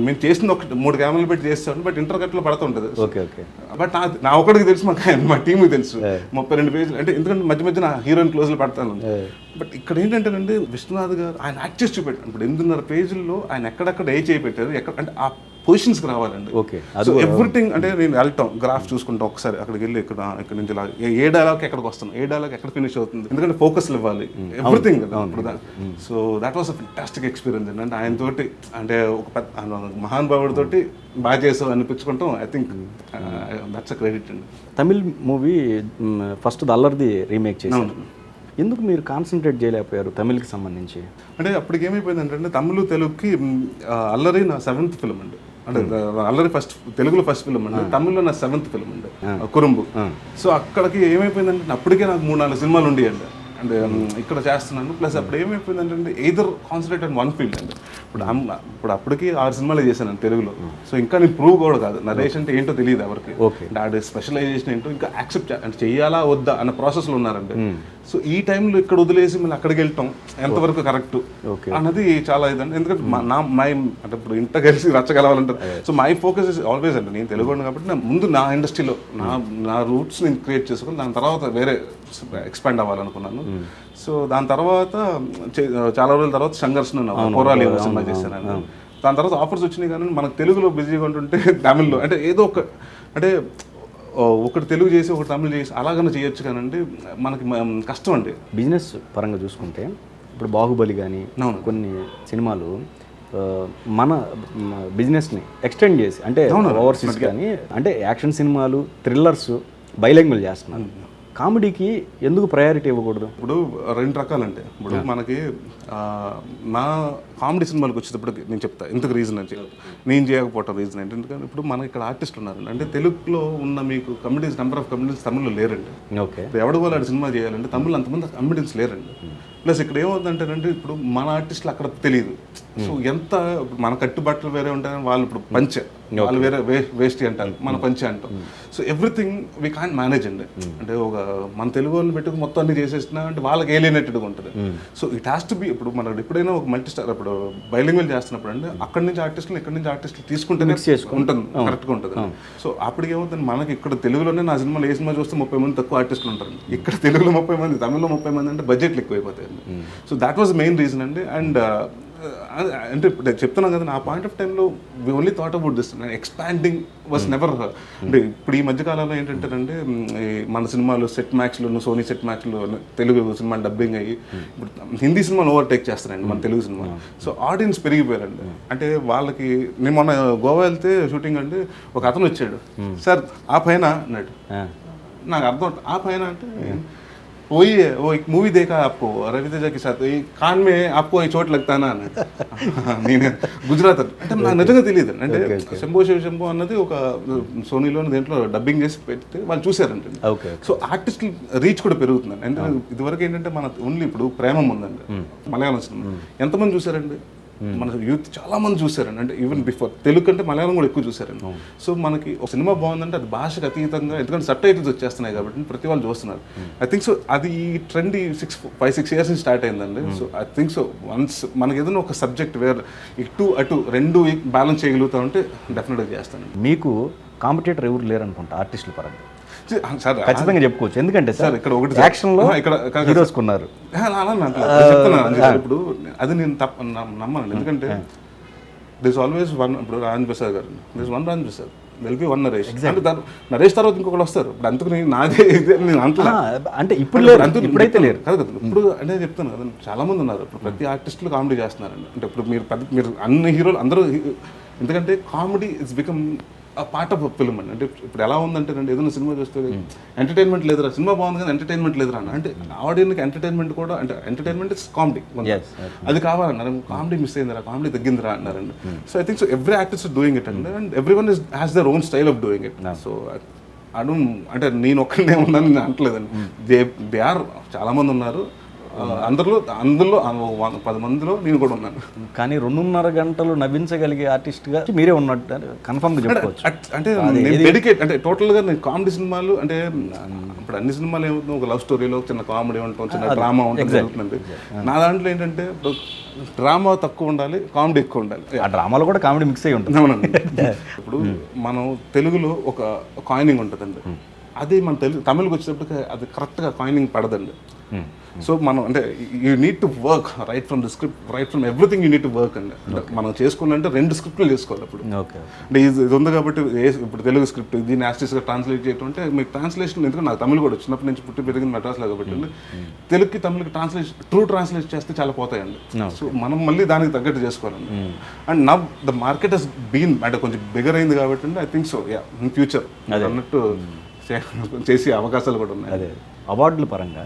మేము చేసింది ఒక 3 కెమెరాలు పెట్టి చేస్తాను, బట్ ఇంటర్కట్లో పడుతుంటుంది. Okay okay. బట్ నా ఒక్కడికి తెలుసు, మా టీంకి తెలుసు 32 pages అంటే, ఎందుకంటే మధ్య మధ్య నా హీరోయిన్ క్లోజ్లో పడతాను. బట్ ఇక్కడ ఏంటంటేనండి, విశ్వనాథ్ గారు ఆయన యాక్ట్ చేసి చూపెట్టారు. ఇప్పుడు 8.5 పేజీల్లో ఆయన ఎక్కడెక్కడ ఏ చేయి పెట్టారు, ఎక్కడ అంటే ఆ పొజిషన్స్కి రావాలండి. ఓకే. సో ఎవ్రీథింగ్ అంటే నేను వెళ్తాం, గ్రాఫ్ చూసుకుంటాం ఒకసారి, అక్కడికి వెళ్ళి ఇక్కడ నుంచి ఇలా ఏ డైలాగ్ ఎక్కడికి వస్తాను, ఏ డైలాగ్ ఎక్కడ ఫినిష్ అవుతుంది, ఎందుకంటే ఫోకస్లు ఇవ్వాలి everything. So that was a fantastic experience అండి. అంటే ఆయనతోటి అంటే ఒక మహానుభావుడితోటి బాగా చేసావు అనిపించుకుంటాం. I think that's a credit అండి. తమిళ్ మూవీ ఫస్ట్ అల్లరిది రీమేక్ చేశారు, ఎందుకు మీరు కాన్సన్ట్రేట్ చేయలేకపోయారు తమిళ్కి సంబంధించి? అంటే అప్పటికి ఏమైపోయిందంటే తమిళ తెలుగుకి అల్లరి నా 7th ఫిల్మ్ అండి. అంటే అల్లరి తెలుగులో ఫస్ట్ ఫిల్మ్ అండి, తమిళ్లో నా 7th ఫిల్మ్ అండి, కురుంబు. సో అక్కడికి ఏమైపోయిందంటే అప్పటికే నాకు 3-4 సినిమాలు ఉండేయండి. అంటే ఇక్కడ చేస్తున్నాను, ప్లస్ అప్పుడు ఏమైపోయిందంటే either concentrate on one field అండి. ఇప్పుడు అప్పటికి 6 సినిమాలు చేశాను తెలుగులో. సో ఇంకా నేను ప్రూవ్ కూడా కాదు, నరేష్ అంటే ఏంటో తెలియదు ఎవరికి, ఆడ స్పెషలైజేషన్ ఏంటో ఇంకా యాక్సెప్ట్ అంటే చెయ్యాలా వద్దా అన్న ప్రాసెస్లో ఉన్నారండి. సో ఈ టైంలో ఇక్కడ వదిలేసి మళ్ళీ అక్కడికి వెళ్ళటం ఎంతవరకు కరెక్ట్ అన్నది చాలా ఇదండి. ఎందుకంటే అంటే ఇప్పుడు ఇంట కలిసి రచ్చగలవాలంటారు. So my focus is always అంటే నేను తెలుగు కాబట్టి ముందు నా ఇండస్ట్రీలో నా రూట్స్ నేను క్రియేట్ చేసుకుని దాని తర్వాత వేరే ఎక్స్పాండ్ అవ్వాలనుకున్నాను. సో దాని తర్వాత చాలా రోజుల తర్వాత సంఘర్షణ పోరాలి సినిమా చేశాను. దాని తర్వాత ఆఫర్స్ వచ్చినాయి, కానీ మనకు తెలుగులో బిజీగా ఉంటుంటే తమిళ్లో అంటే ఏదో ఒక అంటే ఒకటి తెలుగు చేసి ఒకటి తమిళ్ చేసి అలాగనే చేయొచ్చు, కానండి మనకి కష్టం అండి. బిజినెస్ పరంగా చూసుకుంటే ఇప్పుడు బాహుబలి కానీ కొన్ని సినిమాలు మన బిజినెస్ని ఎక్స్టెండ్ చేసి అంటే ఓవర్సీస్ కానీ అంటే యాక్షన్ సినిమాలు, థ్రిల్లర్స్ బైలాంగ్వేజ్ చేస్తున్నారు. కామెడీకి ఎందుకు ప్రయారిటీ ఇవ్వకూడదు? ఇప్పుడు 2 రకాలంటే, ఇప్పుడు మనకి నా కామెడీ సినిమాలకు వచ్చేటప్పటికి నేను చెప్తా ఎందుకు రీజన్ అని చెప్పి, నేను చేయకపోవటం రీజన్ ఏంటి, ఎందుకంటే ఇప్పుడు మనకి ఇక్కడ ఆర్టిస్టులు ఉన్నారండి. అంటే తెలుగులో ఉన్న మీకు కమెడీస్ నెంబర్ ఆఫ్ కమెడీస్ తమిళ్లో లేరండి. ఓకే. ఇప్పుడు ఎవడు వాళ్ళు సినిమా చేయాలంటే తమిళ్ అంతమంది కమెడీస్ లేరండి. ప్లస్ ఇక్కడ ఏమవుతుందంటేనంటే ఇప్పుడు మన ఆర్టిస్టులు అక్కడ తెలియదు. సో ఎంత మన కట్టుబట్టలు వేరే ఉంటాయని వాళ్ళు ఇప్పుడు పంచె, వాళ్ళు వేరే వేస్ట్ అంటారు, మన పంచె అంటాం. So everything we can't manage అండి. అంటే ఒక మన తెలుగు వాళ్ళని పెట్టుకుని మొత్తం అన్ని చేసేసినా అంటే వాళ్ళకి ఏలియనేటెడ్గా ఉంటుంది. So it has to be, ఇప్పుడు మనకు ఎప్పుడైనా ఒక మల్టీ స్టార్ ఇప్పుడు బైలింగ్వల్ చేస్తున్నప్పుడు అంటే అక్కడి నుంచి ఆర్టిస్టులు ఇక్కడ నుంచి ఆర్టిస్టులు తీసుకుంటేనే ఉంటుంది, కరెక్ట్గా ఉంటుంది. సో అప్పటికి ఏమవుతుంది, మనకి ఇక్కడ తెలుగులోనే నా సినిమాలో ఏ సినిమా చూస్తే 30 మంది తక్కువ ఆర్టిస్టులు ఉంటారు. ఇక్కడ తెలుగులో 30 మంది, తమిళ్లో 30 మంది అంటే బడ్జెట్లు ఎక్కువైపోతాయి. So that was main reason అండి. అండ్ అంటే ఇప్పుడు చెప్తున్నాను కదా, నా పాయింట్ ఆఫ్ టైంలో we only thought about this, expanding was never. అంటే ఇప్పుడు ఈ మధ్యకాలంలో ఏంటంటే మన సినిమాలు సెట్ మ్యాక్స్లో, సోనీ సెట్ మ్యాక్స్లో తెలుగు సినిమా డబ్బింగ్ అయ్యి ఇప్పుడు హిందీ సినిమాలు ఓవర్టేక్ చేస్తారండి మన తెలుగు సినిమా. సో ఆడియన్స్ పెరిగిపోయారండి. అంటే వాళ్ళకి నేను మొన్న గోవా వెళ్తే షూటింగ్ అంటే ఒక అతను వచ్చాడు, సార్ ఆ పైన అన్నాడు. నాకు అర్థం ఆ పైన అంటే वही है, वो एक मूवी देखा आपको रवितेजा के साथ, कान में आपको ये चोट लगता ना నేను గుజరాత్ అంటే నాకు నిజంగా తెలియదు. అంటే శంభో శివ శంభో అన్నది ఒక సోనీలోని దేంట్లో డబ్బింగ్ చేసి పెడితే వాళ్ళు చూసారంటే. సో ఆర్టిస్టులు రీచ్ కూడా పెరుగుతుందండి. అంటే ఇదివరకు ఏంటంటే మన ఓన్లీ ఇప్పుడు ప్రేమం ఉందండి మలయాళం సినిమా, ఎంతమంది చూసారండి? మన యూత్ చాలా మంది చూసారండి. అంటే ఈవెన్ బిఫోర్ తెలుగు కంటే మలయాళం కూడా ఎక్కువ చూసారండి. సో మనకి ఒక సినిమా బాగుందంటే అది భాషకు అతీతంగా, ఎందుకంటే సబ్ టైటిల్స్ వచ్చేస్తున్నాయి కాబట్టి ప్రతి వాళ్ళు చూస్తున్నారు. ఐ థింక్ సో అది ఈ ట్రెండ్ 5-6 years నుంచి స్టార్ట్ అయిందండి. So I think so once మనకి ఏదైనా ఒక సబ్జెక్ట్ వేర్ ఇటు అటు రెండు బ్యాలెన్స్ చేయగలుగుతా ఉంటే డెఫినెట్గా చేస్తాను. మీకు కాంపిటేటర్ ఎవరు లేరు అనుకుంటా ఆర్టిస్టుల పరంగా? సార్ ఖచ్చితంగా చెప్పుకోవచ్చు, ఎందుకంటే సార్ ఇక్కడ ఒకటి యాక్షన్లో ఇక్కడ హీరోస్ కొన్నారు. చెప్తున్నాను ఇప్పుడు అది నేను నమ్మను, ఎందుకంటే దిస్ ఆల్వేస్ వన్. ఇప్పుడు రాజేంద్ర ప్రసాద్ గారు, this one Rajendra Prasad, will be one Naresh. Naresh తర్వాత ఇంకొకటి వస్తారు. ఇప్పుడు అందుకు నాదే నేను అంటున్నా, అంటే ఇప్పుడైతే లేరు కదా. ఇప్పుడు అంటే చెప్తాను కదా, చాలా మంది ఉన్నారు. ఇప్పుడు ప్రతి ఆర్టిస్టులు కామెడీ చేస్తున్నారండి. అంటే ఇప్పుడు మీరు అన్ని హీరోలు అందరూ, ఎందుకంటే comedy is become part of film అండి. అంటే ఇప్పుడు ఎలా ఉందంటే అండి, ఏదైనా సినిమా చూస్తే ఎంటర్టైన్మెంట్ లేదురా, సినిమా బాగుంది కానీ ఎంటర్టైన్మెంట్ లేదురా అన్న. అంటే ఆడియన్కి ఎంటర్టైన్మెంట్ కూడా, అంటే ఎంటర్టైన్మెంట్ ఇస్ కామెడీ, అది కావాలన్నారు. కామెడీ మిస్ అయిందిరా, కామెడీ తగ్గిందిరా అన్నారండి. So I think so every actors doing it అండి, and every one has their own style of doing it. So అంటే నేను ఒక్కనే ఉన్నాను నేను అంటలేదండి, దే ఆర్ చాలా మంది ఉన్నారు. అందులో 10 మందిలో నేను కూడా ఉన్నాను. కానీ 2.5 గంటలు నవ్వించగలిగే ఆర్టిస్ట్గా మీరే ఉన్నట్టు కన్ఫర్మ్గా చెప్పుకోవచ్చు. అంటే నేను డెడికేట్ అంటే టోటల్గా నేను కామెడీ సినిమాలు అంటే ఇప్పుడు అన్ని సినిమాలు ఏమవుతుంది, ఒక లవ్ స్టోరీలో చిన్న కామెడీ ఉంటుంది, చిన్న డ్రామా ఉంటుంది జరుగుతుంది. నా దాంట్లో ఏంటంటే డ్రామా తక్కువ ఉండాలి, కామెడీ ఎక్కువ ఉండాలి. ఆ డ్రామాలో కూడా కామెడీ మిక్స్ అయ్యి ఉంటుంది. అవునండి. ఇప్పుడు మనం తెలుగులో ఒక కాయినింగ్ ఉంటుందండి, అదే మన తమిళకి వచ్చేటప్పటికి అది కరెక్ట్గా కాయినింగ్ పడదండి. సో మనం అంటే you need to work right from the script, right from everything you need to work అండి. మనం చేసుకోవాలంటే 2 స్క్రిప్ట్లు చేసుకోవాలి. అప్పుడు అంటే ఇది ఉంది కాబట్టి ఇప్పుడు తెలుగు స్క్రిప్ట్ దీన్ని యాస్టిస్గా ట్రాన్స్లేట్ చేయడం అంటే మీకు ట్రాన్స్లేషన్, ఎందుకంటే నాకు తమిళ కూడా చిన్నప్పటి నుంచి పుట్టి పెరిగింది మెడ్రాస్లో కాబట్టి తెలుగుకి తమిళకి ట్రాన్స్లేట్ చేస్తే చాలా పోతాయండి. సో మనం మళ్ళీ దానికి తగ్గట్టు చేసుకోవాలండి. And now the market has been అంటే కొంచెం బిగర్ అయింది కాబట్టి I think so yeah in future అన్నట్టు చేసే అవకాశాలు కూడా ఉన్నాయి. అదే అవార్డుల పరంగా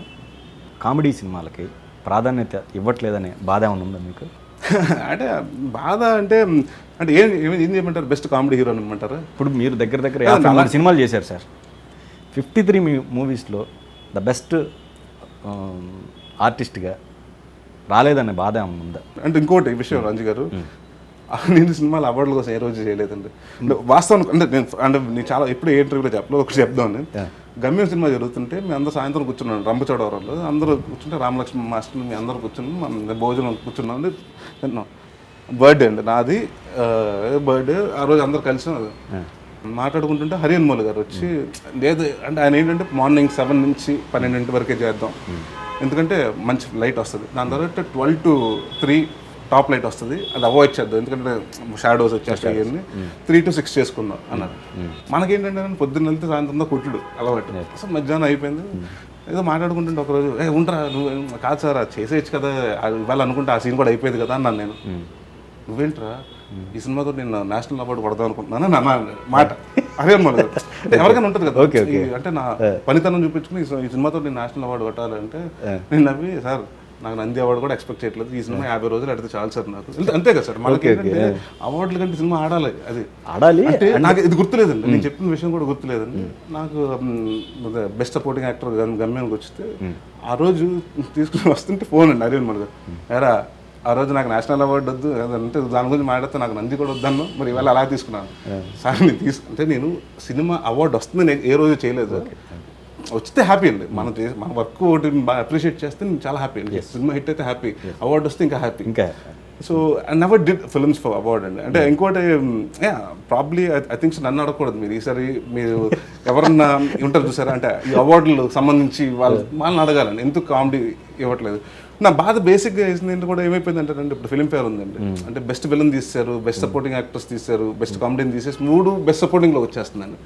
కామెడీ సినిమాలకి ప్రాధాన్యత ఇవ్వట్లేదనే బాధ ఏమైనా ఉందా మీకు? అంటే బాధ అంటే అంటే ఏం చేయమంటారు, బెస్ట్ కామెడీ హీరో అనమంటారా? ఇప్పుడు మీరు దగ్గర 53 సినిమాలు చేశారు సార్. 53 మూవీస్లో ద బెస్ట్ ఆర్టిస్ట్గా రాలేదనే బాధ ఏమైనా ఉందా? అంటే ఇంకోటి విషయం రంజీ గారు, నేను సినిమాలు అవార్డుల కోసం ఏ రోజు చేయలేదండి. వాస్తవం అంటే నేను చాలా ఎప్పుడు ఏ ఇంటర్వ్యూలో చెప్పలేదు, ఒకటి చెప్దామని. గమ్యం సినిమా జరుగుతుంటే మేము అందరూ సాయంత్రం కూర్చున్నాం రంపచోడవరంలో, అందరూ కూర్చుంటే రామలక్ష్మి మాస్టర్ మేము అందరూ కూర్చున్నాం, మనం భోజనం కూర్చున్నాం, తిన్నాం. బర్త్డే అండి నాది, బర్త్డే ఆ రోజు అందరూ కలిసి మాట్లాడుకుంటుంటే హరియన్ మౌలి గారు వచ్చి, లేదు అంటే ఆయన ఏంటంటే మార్నింగ్ 7 నుంచి 12 వరకే చేద్దాం, ఎందుకంటే మంచి లైట్ వస్తుంది, దాని తర్వాత 12 to 3 టాప్ లైట్ వస్తుంది, అది అవాయిడ్ చేద్దాం ఎందుకంటే షాడోస్ వచ్చేస్తాయి, అవన్నీ 3 to 6 చేసుకుందాం అన్నారు. మనకేంటంటే పొద్దున్న వెళ్తే సాయంత్రం కొట్టుడు అలవాటు. అసలు మధ్యాహ్నం అయిపోయింది, ఏదో మాట్లాడుకుంటుంటే ఒకరోజు ఉంటారా నువ్వు, కాదు సార్ అది చేసేయచ్చు కదా ఇవాళ అనుకుంటే ఆ సీన్ కూడా అయిపోయింది కదా అన్నాను నేను. నువ్వేంట్రా ఈ సినిమాతో నేను నేషనల్ అవార్డు కొడదాం అనుకుంటున్నాను అన్న మాట. అదే మన ఎవరికైనా ఉంటుంది కదా, అంటే నా పనితనం చూపించుకుని ఈ సినిమాతో నేను నేషనల్ అవార్డు కొట్టాలంటే నేను నవ్వి, సార్ నాకు నంది అవార్డు కూడా ఎక్స్పెక్ట్ చేయట్లేదు, ఈ సినిమా 50 రోజులు అడిగితే చాలు సార్ నాకు, అంతే కదా సార్. మనకి అవార్డుల కంటే సినిమా ఆడాలి, అది ఆడాలి. అంటే నాకు ఇది గుర్తులేదండి, నేను చెప్పిన విషయం కూడా గుర్తులేదండి నాకు. బెస్ట్ సపోర్టింగ్ యాక్టర్ గమ్యానికి వచ్చితే ఆ రోజు తీసుకుని వస్తుంటే ఫోన్ అండి అరియన్ మౌలి గారు, ఎరా ఆ రోజు నాకు నేషనల్ అవార్డు వద్దు అంటే దాని గురించి మాట్లాడితే నాకు నంది కూడా వద్దను, మరి ఇవాళ అలా తీసుకున్నాను సార్. నేను అంటే నేను సినిమా అవార్డు వస్తుంది నేను ఏ రోజు చేయలేదు, వచ్చితే హ్యాపీ అండి. మన వర్క్ ఒకటి బాగా అప్రిషియేట్ చేస్తే నేను చాలా హ్యాపీ అండి. సినిమా హిట్ అయితే హ్యాపీ, అవార్డు వస్తే ఇంకా హ్యాపీ. ఇంకా so I never did films for award అండి. అంటే ఇంకోటి ప్రాబ్లీ ఐ థింక్ నన్ను అడగకూడదు మీరు, ఈసారి మీరు ఎవరన్నా ఉంటారు చూసారా అంటే ఈ అవార్డులు సంబంధించి వాళ్ళని అడగాలండి, ఎందుకు కామెడీ ఇవ్వట్లేదు. నా బాధ బేసిక్గా వేసింది కూడా ఏమైపోయిందంటే ఇప్పుడు ఫిల్మ్ఫేర్ ఉందండి, అంటే బెస్ట్ విలన్ తీశారు, బెస్ట్ సపోర్టింగ్ యాక్టర్స్ తీశారు, బెస్ట్ కామెడీని తీసేసి 3 బెస్ట్ సపోర్టింగ్లో వచ్చేస్తుందండి.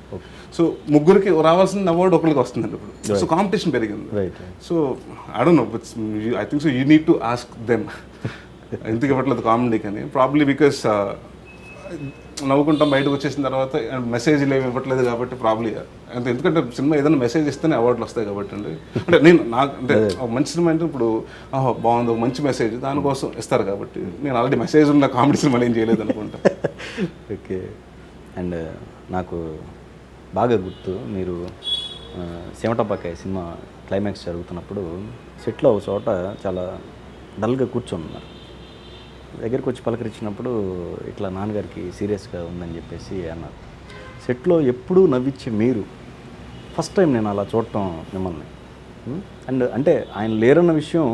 సో ముగ్గురికి రావాల్సిన అవార్డు ఒకరికి వస్తుందండి ఇప్పుడు. సో కాంపిటీషన్ పెరిగింది. So I don't no, I think so you need to ask them ఎందుకు ఇవ్వట్లేదు కామెడీ కానీ. ప్రాబ్లీ బికాస్ నవ్వుకుంటాం బయటకు వచ్చేసిన తర్వాత మెసేజ్లు ఏమి ఇవ్వట్లేదు కాబట్టి ప్రాబ్లీ అంటే, ఎందుకంటే సినిమా ఏదైనా మెసేజ్ ఇస్తేనే అవార్డులు వస్తాయి కాబట్టి అండి. అంటే నేను నాకు అంటే మంచి సినిమా అంటే ఇప్పుడు బాగుంది ఒక మంచి మెసేజ్ దానికోసం ఇస్తారు కాబట్టి, నేను ఆల్రెడీ మెసేజ్ ఉన్న కామెడీ సినిమాలు ఏం చేయలేదు అనుకుంటా. ఓకే. అండ్ నాకు బాగా గుర్తు, మీరు చెమటపక్కాయ సినిమా క్లైమాక్స్ జరుగుతున్నప్పుడు సెట్లో ఒక చోట చాలా డల్గా కూర్చొని ఉన్నారు. దగ్గరికి వచ్చి పలకరించినప్పుడు ఇట్లా నాన్నగారికి సీరియస్గా ఉందని చెప్పేసి అన్నారు. సెట్లో ఎప్పుడూ నవ్వించే మీరు ఫస్ట్ టైం నేను అలా చూడటం మిమ్మల్ని. అండ్ అంటే ఆయన లేరన్న విషయం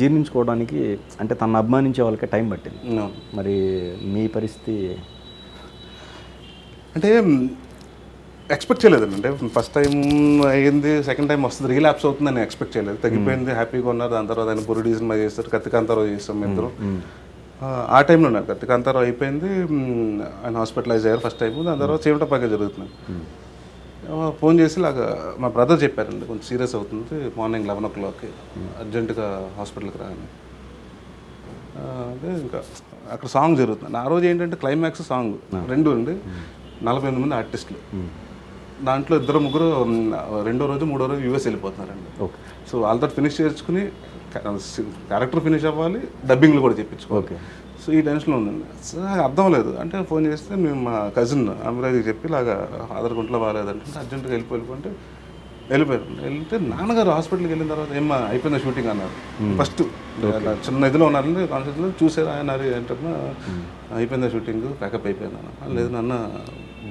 జీర్ణించుకోవడానికి అంటే తను అభిమానించే వాళ్ళకే టైం పట్టింది. మరి మీ పరిస్థితి అంటే ఎక్స్పెక్ట్ చేయలేదండి. అంటే ఫస్ట్ టైం అయ్యింది, సెకండ్ టైం వస్తుంది, రీలాప్స్ అవుతుందని నేను ఎక్స్పెక్ట్ చేయలేదు. తగ్గిపోయింది, హ్యాపీగా ఉన్నారు. దాని తర్వాత ఆయన పురుడి సినిమా చేస్తారు, కత్తికాంతారావు చేస్తాం మేము ఇద్దరు. ఆ టైంలో ఉన్నారు, కత్తికాంతారావు అయిపోయింది, ఆయన హాస్పిటలైజ్ అయ్యారు ఫస్ట్ టైం. దాని తర్వాత చెమటపక్కాయ జరుగుతున్నాయి. ఫోన్ చేసి ఇలాగా మా బ్రదర్ చెప్పారండి, కొంచెం సీరియస్ అవుతుంది, మార్నింగ్ 11 o'clock అర్జెంటుగా హాస్పిటల్కి రాని. అదే ఇంకా అక్కడ సాంగ్ జరుగుతుంది. ఆ రోజు ఏంటంటే క్లైమాక్స్ సాంగ్ 2 అండి, 48 మంది ఆర్టిస్టులు. దాంట్లో 2-3 రెండో రోజు 3వ రోజు యూఎస్ వెళ్ళిపోతున్నారండి. సో వాళ్ళతో ఫినిష్ చేసుకుని క్యారెక్టర్ ఫినిష్ అవ్వాలి, డబ్బింగ్లు కూడా చెప్పించుకోవాలి. సో ఈ టెన్షన్లో ఉందండి. సో నాకు అర్థం లేదు. అంటే ఫోన్ చేస్తే మేము మా కజిన్ అమరాజీకి చెప్పి ఇలాగా ఆధార్ గుంట్లో బాగాలేదంటే అర్జెంటుగా వెళ్ళిపోతే వెళ్ళిపోయారు. వెళ్తే నాన్నగారు హాస్పిటల్కి వెళ్ళిన తర్వాత ఏమన్నా అయిపోయిందా షూటింగ్ అన్నారు. ఫస్ట్ చిన్న ఇదిలో ఉన్నారని కాన్సెప్ట్లో చూసారు ఆయన ఏంటన్నా అయిపోయిందా షూటింగ్, ప్యాకప్ అయిపోయింది అన్న. లేదు నాన్న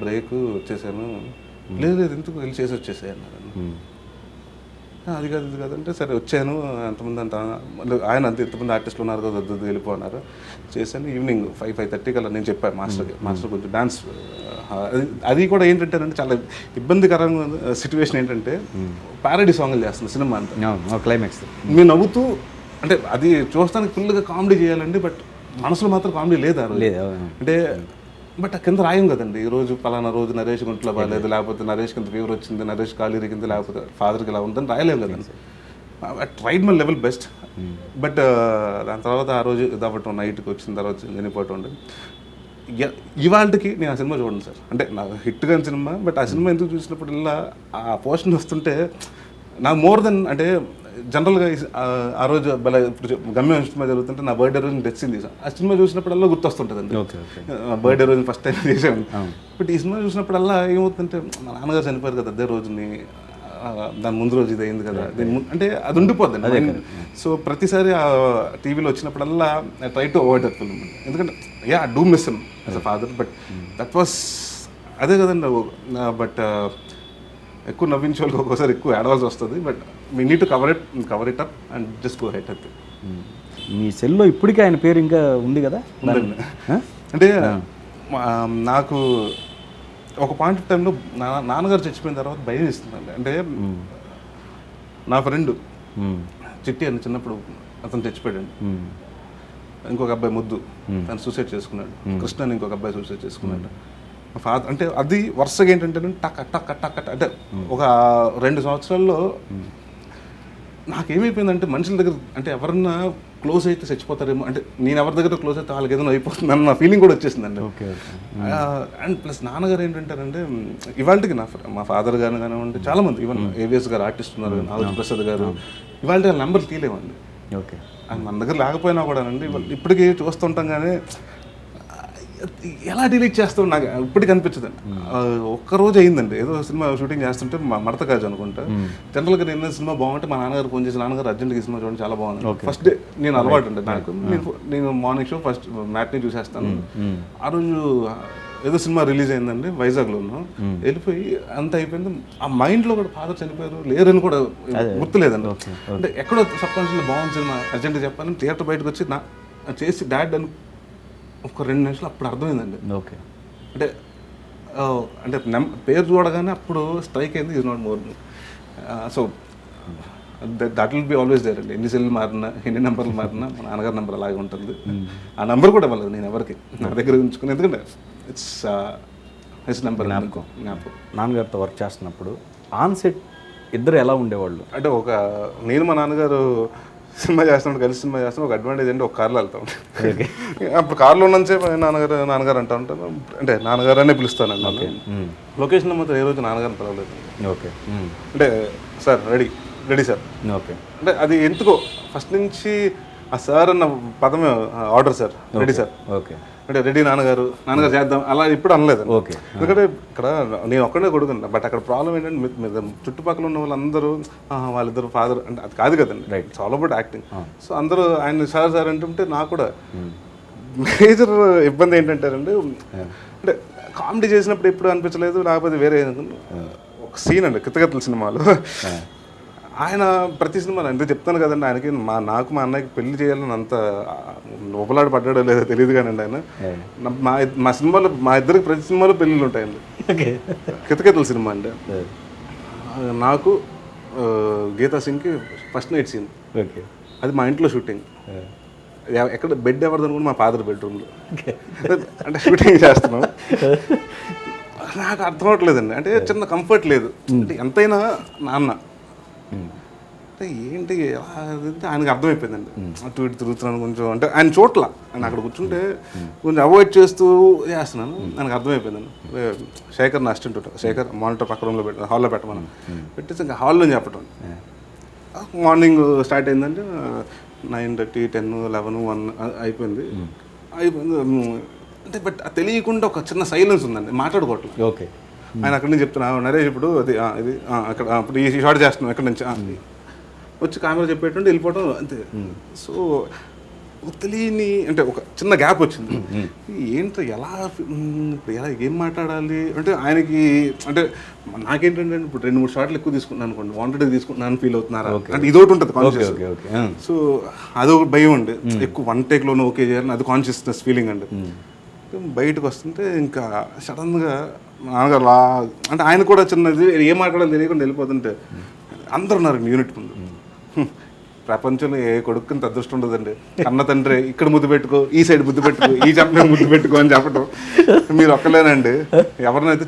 బ్రేక్ వచ్చేసాను. లేదు లేదు ఎందుకు వెళ్ళి చేసి వచ్చేసాయి అన్నారు. అది కాదు ఇది కాదంటే సరే వచ్చాను, ఎంతమంది అంత ఆయన అంత ఎంతమంది ఆర్టిస్టులు ఉన్నారు కదా వద్దు వెళ్ళిపోన్నారు. చేశాను. ఈవినింగ్ 5:30 కల్లా నేను చెప్పాను మాస్టర్కి, మాస్టర్ కొంచెం డాన్స్ అది కూడా ఏంటంటే చాలా ఇబ్బందికరంగా సిచ్యువేషన్ ఏంటంటే ప్యారడీ సాంగ్లు చేస్తుంది సినిమా అంతా క్లైమాక్స్. మీరు నవ్వుతూ అంటే అది చూస్తానికి ఫుల్గా కామెడీ చేయాలండి, బట్ మనసులో మాత్రం కామెడీ లేదు. అంటే బట్ కింద రాయం కదండి, ఈరోజు పలానా రోజు నరేష్ గుంట్లో బాగాలేదు, లేకపోతే నరేష్ కింద ఫీవర్ వచ్చింది, నరేష్ కాలు ఇరిగింది, లేకపోతే ఫాదర్కి ఇలా ఉందని రాయలేము కదండి. Tried my level best. But దాని తర్వాత ఆ రోజు ఇదవ్వటం, నైట్కి వచ్చిన తర్వాత చనిపోవటం ఉండే. ఇవాళకి నేను ఆ సినిమా చూడండి సార్, అంటే నాకు హిట్ కాని సినిమా, బట్ ఆ సినిమా ఎందుకు చూసినప్పుడల్లా ఆ పోర్షన్ వస్తుంటే నాకు మోర్ దెన్ అంటే జనరల్గా ఆ రోజు ఇప్పుడు గమ్యం సినిమా జరుగుతుంటే నా బర్త్డే రోజు డెత్ సీన్ తీసాను. ఆ సినిమా చూసినప్పుడల్లా గుర్తొస్తుంటుంది. బర్త్డే రోజు ఫస్ట్ టైం చేసాను. బట్ ఈ సినిమా చూసినప్పుడల్లా ఏమవుతుందంటే మా నాన్నగారు చనిపోయారు కదా అదే రోజుని, దాని ముందు రోజు ఇది అయింది కదా, అంటే అది ఉండిపోద్ది. సో ప్రతిసారి ఆ టీవీలో వచ్చినప్పుడల్లా I try to avoid that film. ఎందుకంటే I do miss him as a father, but that was అదే కదండి. బట్ ఎక్కువ నవ్వించే వాళ్ళకి ఒక్కోసారి ఎక్కువ ఏడవాల్సి వస్తుంది. But we need to cover it up and just go head అంతే. మీ సెల్లో ఇప్పటికీ ఆయన పేరు ఇంకా ఉంది కదా? అంటే నాకు ఒక పాయింట్ ఆఫ్ టైంలో నాన్నగారు చచ్చిపోయిన తర్వాత భయం ఇస్తుందండి. అంటే నా ఫ్రెండ్ చిట్టి అని చిన్నప్పుడు అతను చచ్చిపోయాడండి. ఇంకొక అబ్బాయి ముద్దు తను సూసైడ్ చేసుకున్నాడు. కృష్ణ అని ఇంకొక అబ్బాయి సూసైడ్ చేసుకున్నాడు. ఫాదర్ అంటే అది వరుసగా ఏంటంటే టక్ టక్ టక్ అంటే ఒక 2 సంవత్సరాల్లో నాకేమైపోయిందంటే మనుషుల దగ్గర అంటే ఎవరన్నా క్లోజ్ అయితే చచ్చిపోతారేమో, అంటే నేను ఎవరి దగ్గర క్లోజ్ అయితే వాళ్ళకి ఏదైనా అయిపోతుంది అన్న ఫీలింగ్ కూడా వచ్చేసిందండి. అండ్ ప్లస్ నాన్నగారు ఏంటంటారంటే ఇవాళకి మా ఫాదర్ గారు కానివ్వండి, చాలామంది ఈవెన్ ఏవిఎస్ గారు ఆర్టిస్ట్ ఉన్నారు, నాగేశ్వర ప్రసాద్ గారు, ఇవాళ వాళ్ళ నెంబర్ తీయలేమండి. ఓకే, మన దగ్గర లేకపోయినా కూడా అండి ఇప్పటికీ చూస్తుంటాం. కానీ ఎలా డిలీట్ చేస్తాం నాకు ఇప్పటికి అనిపించదండి. ఒక్కరోజు అయిందండి, ఏదో సినిమా షూటింగ్ చేస్తుంటే మా మడత కాజు అనుకుంటా. జనరల్గా నేను సినిమా బాగుంటే మా నాన్నగారు ఫోన్ చేసి, నాన్నగారు అర్జెంట్గా సినిమా చూడండి చాలా బాగుంది. ఫస్ట్ డే నేను అలవాటు అండి నాకు, నేను మార్నింగ్ షో ఫస్ట్ మ్యాట్ని చూసేస్తాను. ఆ రోజు ఏదో సినిమా రిలీజ్ అయిందండి వైజాగ్లోను, వెళ్ళిపోయి అంత అయిపోయింది. ఆ మైండ్లో కూడా ఫాదర్ చనిపోయారు లేరని కూడా గుర్తులేదండి. అంటే ఎక్కడో సబ్కాన్షియస్లో బాగుంది సినిమా అర్జెంట్గా చెప్పాలని థియేటర్ బయటకు వచ్చి చేసి డాడ్ అని ఒక 2 నిమిషాలు అప్పుడు అర్థమైందండి. ఓకే, అంటే అంటే పేరు చూడగానే అప్పుడు స్ట్రైక్ అయింది, is not more. So that will be always there అండి. ఎన్ని సెల్లు మారినా, ఎన్ని నెంబర్లు మారినా మా నాన్నగారి నెంబర్ అలాగే ఉంటుంది. ఆ నెంబర్ కూడా ఇవ్వలేదు నేను ఎవరికి, నా దగ్గర ఉంచుకుని, ఎందుకంటే ఇట్స్ హిస్ నెంబర్. జ్ఞాపకం. నాన్నగారితో వర్క్ చేస్తున్నప్పుడు ఆన్ సెట్ ఇద్దరు ఎలా ఉండేవాళ్ళు? అంటే నేను మా నాన్నగారు సినిమా చేస్తున్నాడు, కలిసి సినిమా చేస్తున్నాం. ఒక అడ్వాంటేజ్ అంటే ఒక కార్లో వెళ్తాం. అప్పుడు కార్లో ఉన్నంతసేపు నాన్నగారు అంటూ ఉంటాను, అంటే నాన్నగారు అనే పిలుస్తానండి నన్ను. లొకేషన్లో మాత్రం ఏ రోజు నాన్నగారిని పిలవలేదు. ఓకే, అంటే సార్ రెడీ సార్. ఓకే, అంటే అది ఎందుకో ఫస్ట్ నుంచి ఆ సార్ అన్న పదమే order sir, ready sir. Okay, అంటే రెడీ నాన్నగారు చేద్దాం అలా ఇప్పుడు అనలేదు. ఓకే, ఎందుకంటే ఇక్కడ నేను ఒక్కడే కొడుకున్నా. బట్ అక్కడ ప్రాబ్లం ఏంటంటే చుట్టుపక్కల ఉన్న వాళ్ళందరూ వాళ్ళిద్దరు ఫాదర్ అంటే అది కాదు కదండి, it's all about acting. So అందరూ ఆయన సార్ అంటుంటే నాకు కూడా మేజర్ ఇబ్బంది ఏంటంటారండి, అంటే కామెడీ చేసినప్పుడు ఎప్పుడు అనిపించలేదు, లేకపోతే వేరే ఒక సీన్ అండి కితకితల సినిమాలో ఆయన ప్రతి సినిమాలో అంటే చెప్తాను కదండి, ఆయనకి నాకు మా అన్నయ్యకి పెళ్లి చేయాలని అంత ఉపలాడు పడ్డాడో లేదో తెలియదు కానండి. ఆయన మా సినిమాలో మా ఇద్దరికి ప్రతి సినిమాలో పెళ్ళిళ్ళు ఉంటాయండి. కితకితల సినిమా అండి. నాకు గీతా సింగ్కి ఫస్ట్ నైట్ సీన్, అది మా ఇంట్లో షూటింగ్. ఎక్కడ బెడ్ ఎవరిది అనుకుంటే మా ఫాదర్ బెడ్రూమ్లో, అంటే షూటింగ్ చేస్తున్నాం. నాకు అర్థం అవట్లేదండి, అంటే చిన్న కంఫర్ట్ లేదు. అంటే ఎంతైనా నాన్న అంటే ఏంటి ఆయనకు అర్థమైపోయిందండి. అటు ఇటు తిరుగుతున్నాను కొంచెం, అంటే ఆయన చోట్ల ఆయన అక్కడ కూర్చుంటే కొంచెం అవాయిడ్ చేస్తూ చేస్తున్నాను. ఆయనకు అర్థమైపోయిందండి. శేఖర్ నా అసిస్టెంట్ ఉంటాడు, శేఖర్ మానిటర్ పక్క రూమ్లో హాల్లో పెట్టమని పెట్టేసి ఇంకా హాల్లో చెప్పటం. మార్నింగ్ స్టార్ట్ అయిందంటే 9:30, 10, 11, 1 అయిపోయింది. అంటే బట్ తెలియకుండా ఒక చిన్న సైలెన్స్ ఉందండి, మాట్లాడుకోవట్లేదు. ఓకే, ఆయన అక్కడి నుంచి చెప్తున్నా నరేష్ ఇప్పుడు అది ఇది అక్కడ అప్పుడు ఈ షార్ట్ చేస్తున్నాం ఎక్కడి నుంచి వచ్చి కెమెరా చెప్పేటంటే వెళ్ళిపోవడం అంతే. సో తెలియని అంటే ఒక చిన్న గ్యాప్ వచ్చింది. ఏంటో ఇప్పుడు ఎలా ఏం మాట్లాడాలి అంటే ఆయనకి అంటే నాకేంటంటే ఇప్పుడు 2-3 షాట్లు ఎక్కువ తీసుకున్నాను అనుకోండి, వాంటెడ్గా తీసుకుంటున్నాను ఫీల్ అవుతున్నారా అంటే ఇదొకటి ఉంటుంది కాన్షియస్. సో అదొక భయం అండి, ఎక్కువ 1 టేక్లోనే ఓకే చేయాలని అది కాన్షియస్నెస్ ఫీలింగ్ అండి. బయటకు వస్తుంటే ఇంకా సడన్గా నాన్నగారు అంటే ఆయన కూడా చిన్నది ఏం మాట్లాడాలి తెలియకుండా వెళ్ళిపోతుంటే అందరు ఉన్నారు యూనిట్ ముందు. ప్రపంచంలో ఏ కొడుకుని అదృష్టం ఉండదండి, కన్న తండ్రి ఇక్కడ ముద్దు పెట్టుకో, ఈ సైడ్ ముద్దు పెట్టుకో, ఈ చంపలు ముద్దు పెట్టుకో అని చెప్పడం. మీరు ఒక్కలేనండి, ఎవరినైతే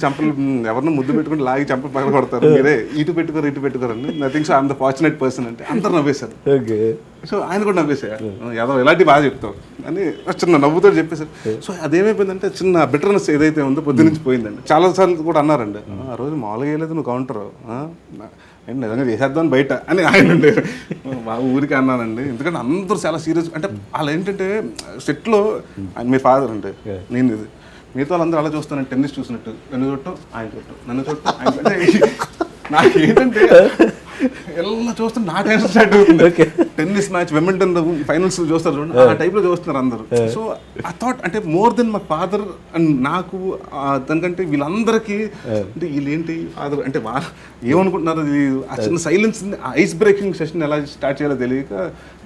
ఎవరిని ముద్దు పెట్టుకుని లాగి చంపలు పగల కొడతారు, మీరే ఇటు పెట్టుకోరండి. Nothing. So I'm the fortunate person అంటే అందరు నవ్వేశారు. సో ఆయన కూడా నవ్వేశారు, ఏదో ఇలాంటి బాగా చెప్తావు అని చిన్న నవ్వుతో చెప్పేశారు. సో అదేమైపోయిందంటే చిన్న బిటర్నెస్ ఏదైతే ఉందో పొద్దు నుంచి పోయిందండి. చాలాసార్లు కూడా అన్నారండి, ఆ రోజు మామూలుగా వేయలేదు నువ్వు కౌంటర్ ఏంటి నిజంగా చేసేద్దాం బయట అని ఆయన మా ఊరికి అన్నానండి. ఎందుకంటే అందరూ చాలా సీరియస్ అంటే వాళ్ళు ఏంటంటే సెట్లో ఆయన మీ ఫాదర్ అంటే నేను ఇది మిగతా వాళ్ళందరూ అలా చూస్తాను, టెన్నిస్ చూసినట్టు నన్ను చుట్టూ ఆయన చుట్టూ నన్ను చుట్టూ ఆయన అంటే నాకు ఏంటంటే ఎలా చూస్తుంటే నా టెన్షన్ స్టార్ట్ అవుతుంది. టెన్నిస్ మ్యాచ్ వింబల్డన్ ఫైనల్స్ చూస్తారు చూడండి, ఆ టైప్లో చూస్తున్నారు అందరూ. సో ఐ థాట్ అంటే more than my father and నాకు దానికంటే వీళ్ళందరికీ అంటే వీళ్ళేంటి ఫాదర్ అంటే వాళ్ళు ఏమనుకుంటున్నారు, ఆ చిన్న సైలెన్స్ ఐస్ బ్రేకింగ్ సెషన్ ఎలా స్టార్ట్ చేయాలో తెలియక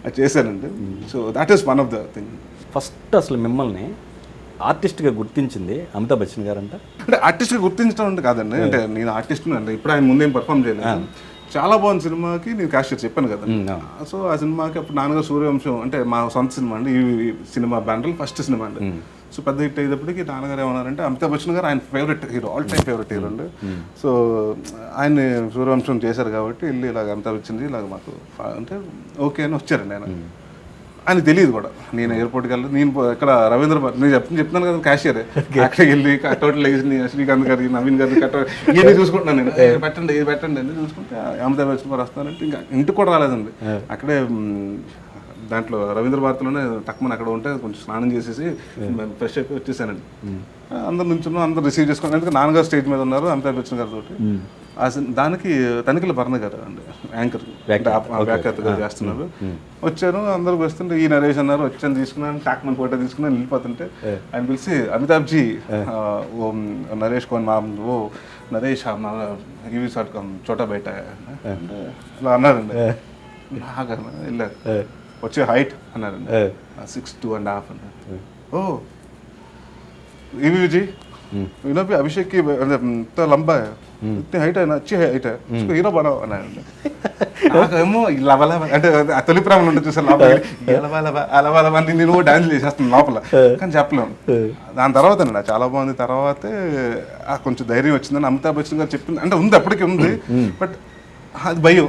అది చేశానండి. So that is one of the thing. First అసలు మిమ్మల్ని ఆర్టిస్ట్గా గుర్తించింది అమితాబ్ బచ్చన్ గారు అంటే ఆర్టిస్ట్గా గుర్తించడం అంటే కాదండి, అంటే నేను ఆర్టిస్ట్ అంటే ఇప్పుడు ఆయన ముందేం పర్ఫామ్ చేయలేదు. చాలా బాగుంది సినిమాకి నేను క్యాషియర్ చెప్పాను కదా. సో ఆ సినిమాకి అప్పుడు నాన్నగారు సూర్యవంశం అంటే మా సొంత సినిమా అండి, ఈ సినిమా బ్యానర్ ఫస్ట్ సినిమా అండి. సో పెద్ద హిట్ అయ్యేటప్పటికి నాన్నగారు ఏమన్నారంటే అమితాబ్ బచ్చన్ గారు ఆయన favourite hero, all time favourite hero అండి. సో ఆయన్ని సూర్యవంశం చేశారు కాబట్టి వెళ్ళి ఇలాగ అమితాబ్ వచ్చింది ఇలాగ మాకు అంటే ఓకే అని వచ్చారండి. ఆయన తెలియదు కూడా నేను ఎయిర్పోర్ట్కి వెళ్ళి నేను ఇక్కడ రవీంద్ర నేను చెప్తున్నాను కదా క్యాషియర్ అక్కడికి వెళ్ళి కట్అవుట్ లేచి శ్రీకాంత్ గారికి నవీన్ గారికి కట్అవుట్ ఇవన్నీ చూసుకుంటున్నాను నేను, పెట్టండి అని చూసుకుంటే అమితాబ్ బచ్చన్ గారు వస్తానంటే ఇంకా ఇంటికి కూడా రాలేదండి. అక్కడే దాంట్లో రవీంద్ర భారతిలోనే తక్కువ అక్కడ ఉంటే కొంచెం స్నానం చేసేసి ఫ్రెష్ అయిపోయి వచ్చేసానండి. అందరు నుంచున్నాం, అందరు రిసీవ్ చేసుకోండి. ఎందుకంటే నాన్నగారు స్టేజ్ మీద ఉన్నారు అమితాబ్ బచ్చన్ గారితో. దానికి తనిఖీల భరణ గారు అండి యాంకర్ వ్యాఖ్యాతగా చేస్తున్నారు. వచ్చాను, అందరూ వస్తుంటే ఈ నరేష్ అన్నారు, వచ్చాను తీసుకున్నాను, టాక్మన్ ఫోటో తీసుకున్నాను, వెళ్ళిపోతుంటే ఆయన పిలిచి అమితాబ్జీ ఓ నరేష్ కోన్ మా ఓ నరేష్ ఇవి చోటా బయట అలా అన్నారండి. బాగా వెళ్ళారు, వచ్చే హైట్ అన్నారండి 6'2.5" అన్నారు. ఓ ఈవీజీ వినోబి అభిషేక్కి లంబా ఇతని హైట్ అయినా అచ్చి హైట్ హీరో బనావు అన్నారండి. నాకేమో లవలవ అంటే తొలి ప్రేమలు ఉంటుంది చూసారు లోపల అలవలవ అని నేను డాన్స్ చేసేస్తాను లోపల, కానీ చెప్పలేము. దాని తర్వాత అండి చాలా బాగుంది. తర్వాతే కొంచెం ధైర్యం వచ్చిందని అమితాబ్ బచ్చన్ గారు చెప్పింది అంటే ఉంది, అప్పటికి ఉంది. బట్ అది భయం,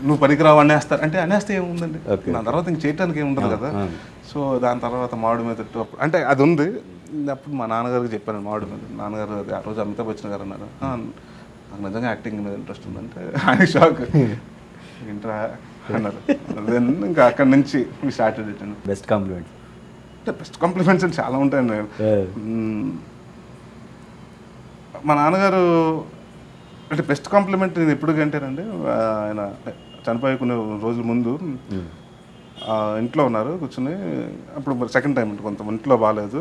నువ్వు పనికిరావు అనేస్తారు అంటే అనేస్తే ఏముందండి, దాని తర్వాత ఇంక చేయటానికి ఏముండదు కదా. సో దాని తర్వాత మామిడి మీద అంటే అది ఉంది. అప్పుడు మా నాన్నగారికి చెప్పాను మామిడి మీద. నాన్నగారు ఆ రోజు అమితాబ్ బచ్చన్ గారు అన్నారు, నాకు నిజంగా యాక్టింగ్ మీద ఇంట్రెస్ట్ ఉందంటే ఆయన షాక్ ఏంట్రా అన్నారు. ఇంకా అక్కడి నుంచి మీ స్టార్టెడ్ ఇట్ అండి. బెస్ట్ కాంప్లిమెంట్ అంటే బెస్ట్ కాంప్లిమెంట్స్ అని చాలా ఉంటాయండి. మా నాన్నగారు అంటే బెస్ట్ కాంప్లిమెంట్ నేను ఎప్పుడు అంటేనండి, ఆయన చనిపోయే కొన్ని రోజుల ముందు ఇంట్లో ఉన్నారు కూర్చొని, అప్పుడు సెకండ్ టైం అంటే కొంత ఇంట్లో బాగాలేదు,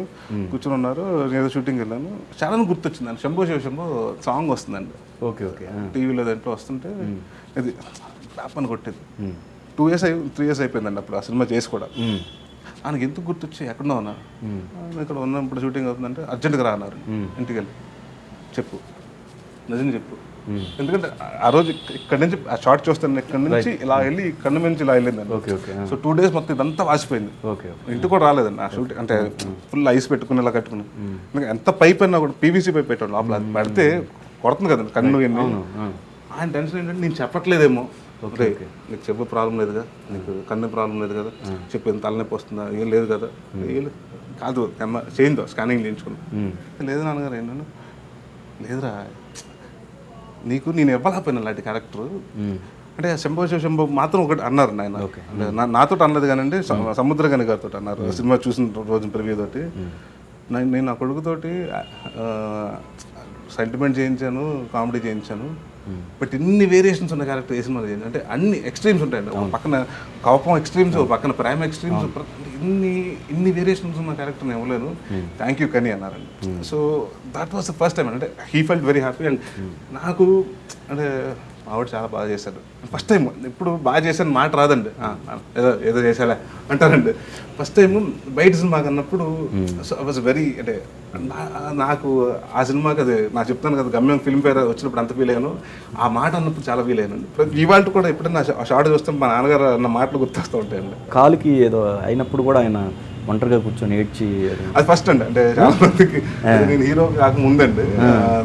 కూర్చొని ఉన్నారు. ఏదో షూటింగ్కి వెళ్ళాను, చాలా గుర్తొచ్చిందండి శంభో శివ శంభో సాంగ్ వస్తుందండి. ఓకే ఓకే టీవీలో దాంట్లో వస్తుంటే ఇది పాపని కొట్టేది. 3 years అయిపోయిందండి అప్పుడు ఆ సినిమా చేసి కూడా. ఆయనకి ఎందుకు గుర్తొచ్చి ఎక్కడో ఉన్నారు, ఇక్కడ ఉన్నప్పుడు షూటింగ్ అవుతుందంటే అర్జెంట్గా రా అన్నారు. ఇంటికి వెళ్ళి చెప్పు, నిజం చెప్పు, ఎందుకంటే ఆ రోజు ఇక్కడ నుంచి ఆ షార్ట్ చూస్తాను, ఇక్కడ నుంచి ఇలా వెళ్ళి ఇక్కడ నుంచి ఇలా వెళ్ళిందండి. సో 2 days మొత్తం ఇదంతా వాసిపోయింది. ఇంటికి కూడా రాలేదండి ఆ షూటింగ్ అంటే ఫుల్ ఐస్ పెట్టుకుని ఇలా కట్టుకుని. ఎంత పైప్ అయినా కూడా పీవీసీ పైప్ పెట్టాడు లోపల, అది పెడితే కొడుతుంది కదండి కన్ను ఎన్ని. ఆయన టెన్షన్ ఏంటంటే నేను చెప్పట్లేదేమో, నీకు చెప్పే ప్రాబ్లం లేదు కదా, నీకు కన్ను ప్రాబ్లం లేదు కదా, చెప్పు తలనొప్పి వస్తుందా, ఏం లేదు కదా, కాదు చేయిందో స్కానింగ్ చేయించుకున్నాను. లేదు నాన్నగారు ఏంటన్నా, లేదురా నీకు నేను ఇవ్వలేకపోయినా అలాంటి క్యారెక్టర్ అంటే శంభో శివ శంభో మాత్రం ఒకటి అన్నారు ఆయన. నాతో అనలేదు కానండి, సముద్రగని గారితో అన్నారు సినిమా చూసిన రోజు ప్రివ్యూ తోటి. నేను నా కొడుకుతోటి సెంటిమెంట్ చేయించాను, కామెడీ చేయించాను. బట్ ఇన్ని వేరియేషన్స్ ఉన్న క్యారెక్టర్ ఏ సినిమా చేయండి అంటే అన్ని ఎక్స్ట్రీమ్స్ ఉంటాయండి. ఒక పక్కన కోపం ఎక్స్ట్రీమ్స్, ఒక పక్కన ప్రేమ ఎక్స్ట్రీమ్స్, ఇన్ని వేరియేషన్స్ ఉన్న క్యారెక్టర్ని ఇవ్వలేను. థ్యాంక్ యూ కని అన్నారండి. So that was the first time అంటే he felt very happy. And నాకు అంటే ఆవిడ చాలా బాగా చేశారు. ఫస్ట్ టైం ఇప్పుడు బాగా చేశాను మాట రాదండి, ఏదో ఏదో చేసేలా అంటారండి. ఫస్ట్ టైం బయట సినిమాకి అన్నప్పుడు సో ఐ వాజ్ వెరీ అంటే నాకు ఆ సినిమాకి అది నాకు చెప్తాను కదా, గమ్యం ఫిల్మ్ఫేర్ వచ్చినప్పుడు అంత ఫీల్ అయ్యాను. ఆ మాట అన్నప్పుడు చాలా ఫీల్ అయ్యానండి. ఇవాళ కూడా ఎప్పుడైనా ఆ షార్ట్ చూస్తే మా నాన్నగారు అన్న మాటలు గుర్తొస్తూ ఉంటాయండి. కాలుకి ఏదో అయినప్పుడు కూడా ఆయన ఒంటరిగా కూర్చొని ఏడ్చి, అది ఫస్ట్ అండి. అంటే చాలా మందికి నేను హీరో కాకముందండి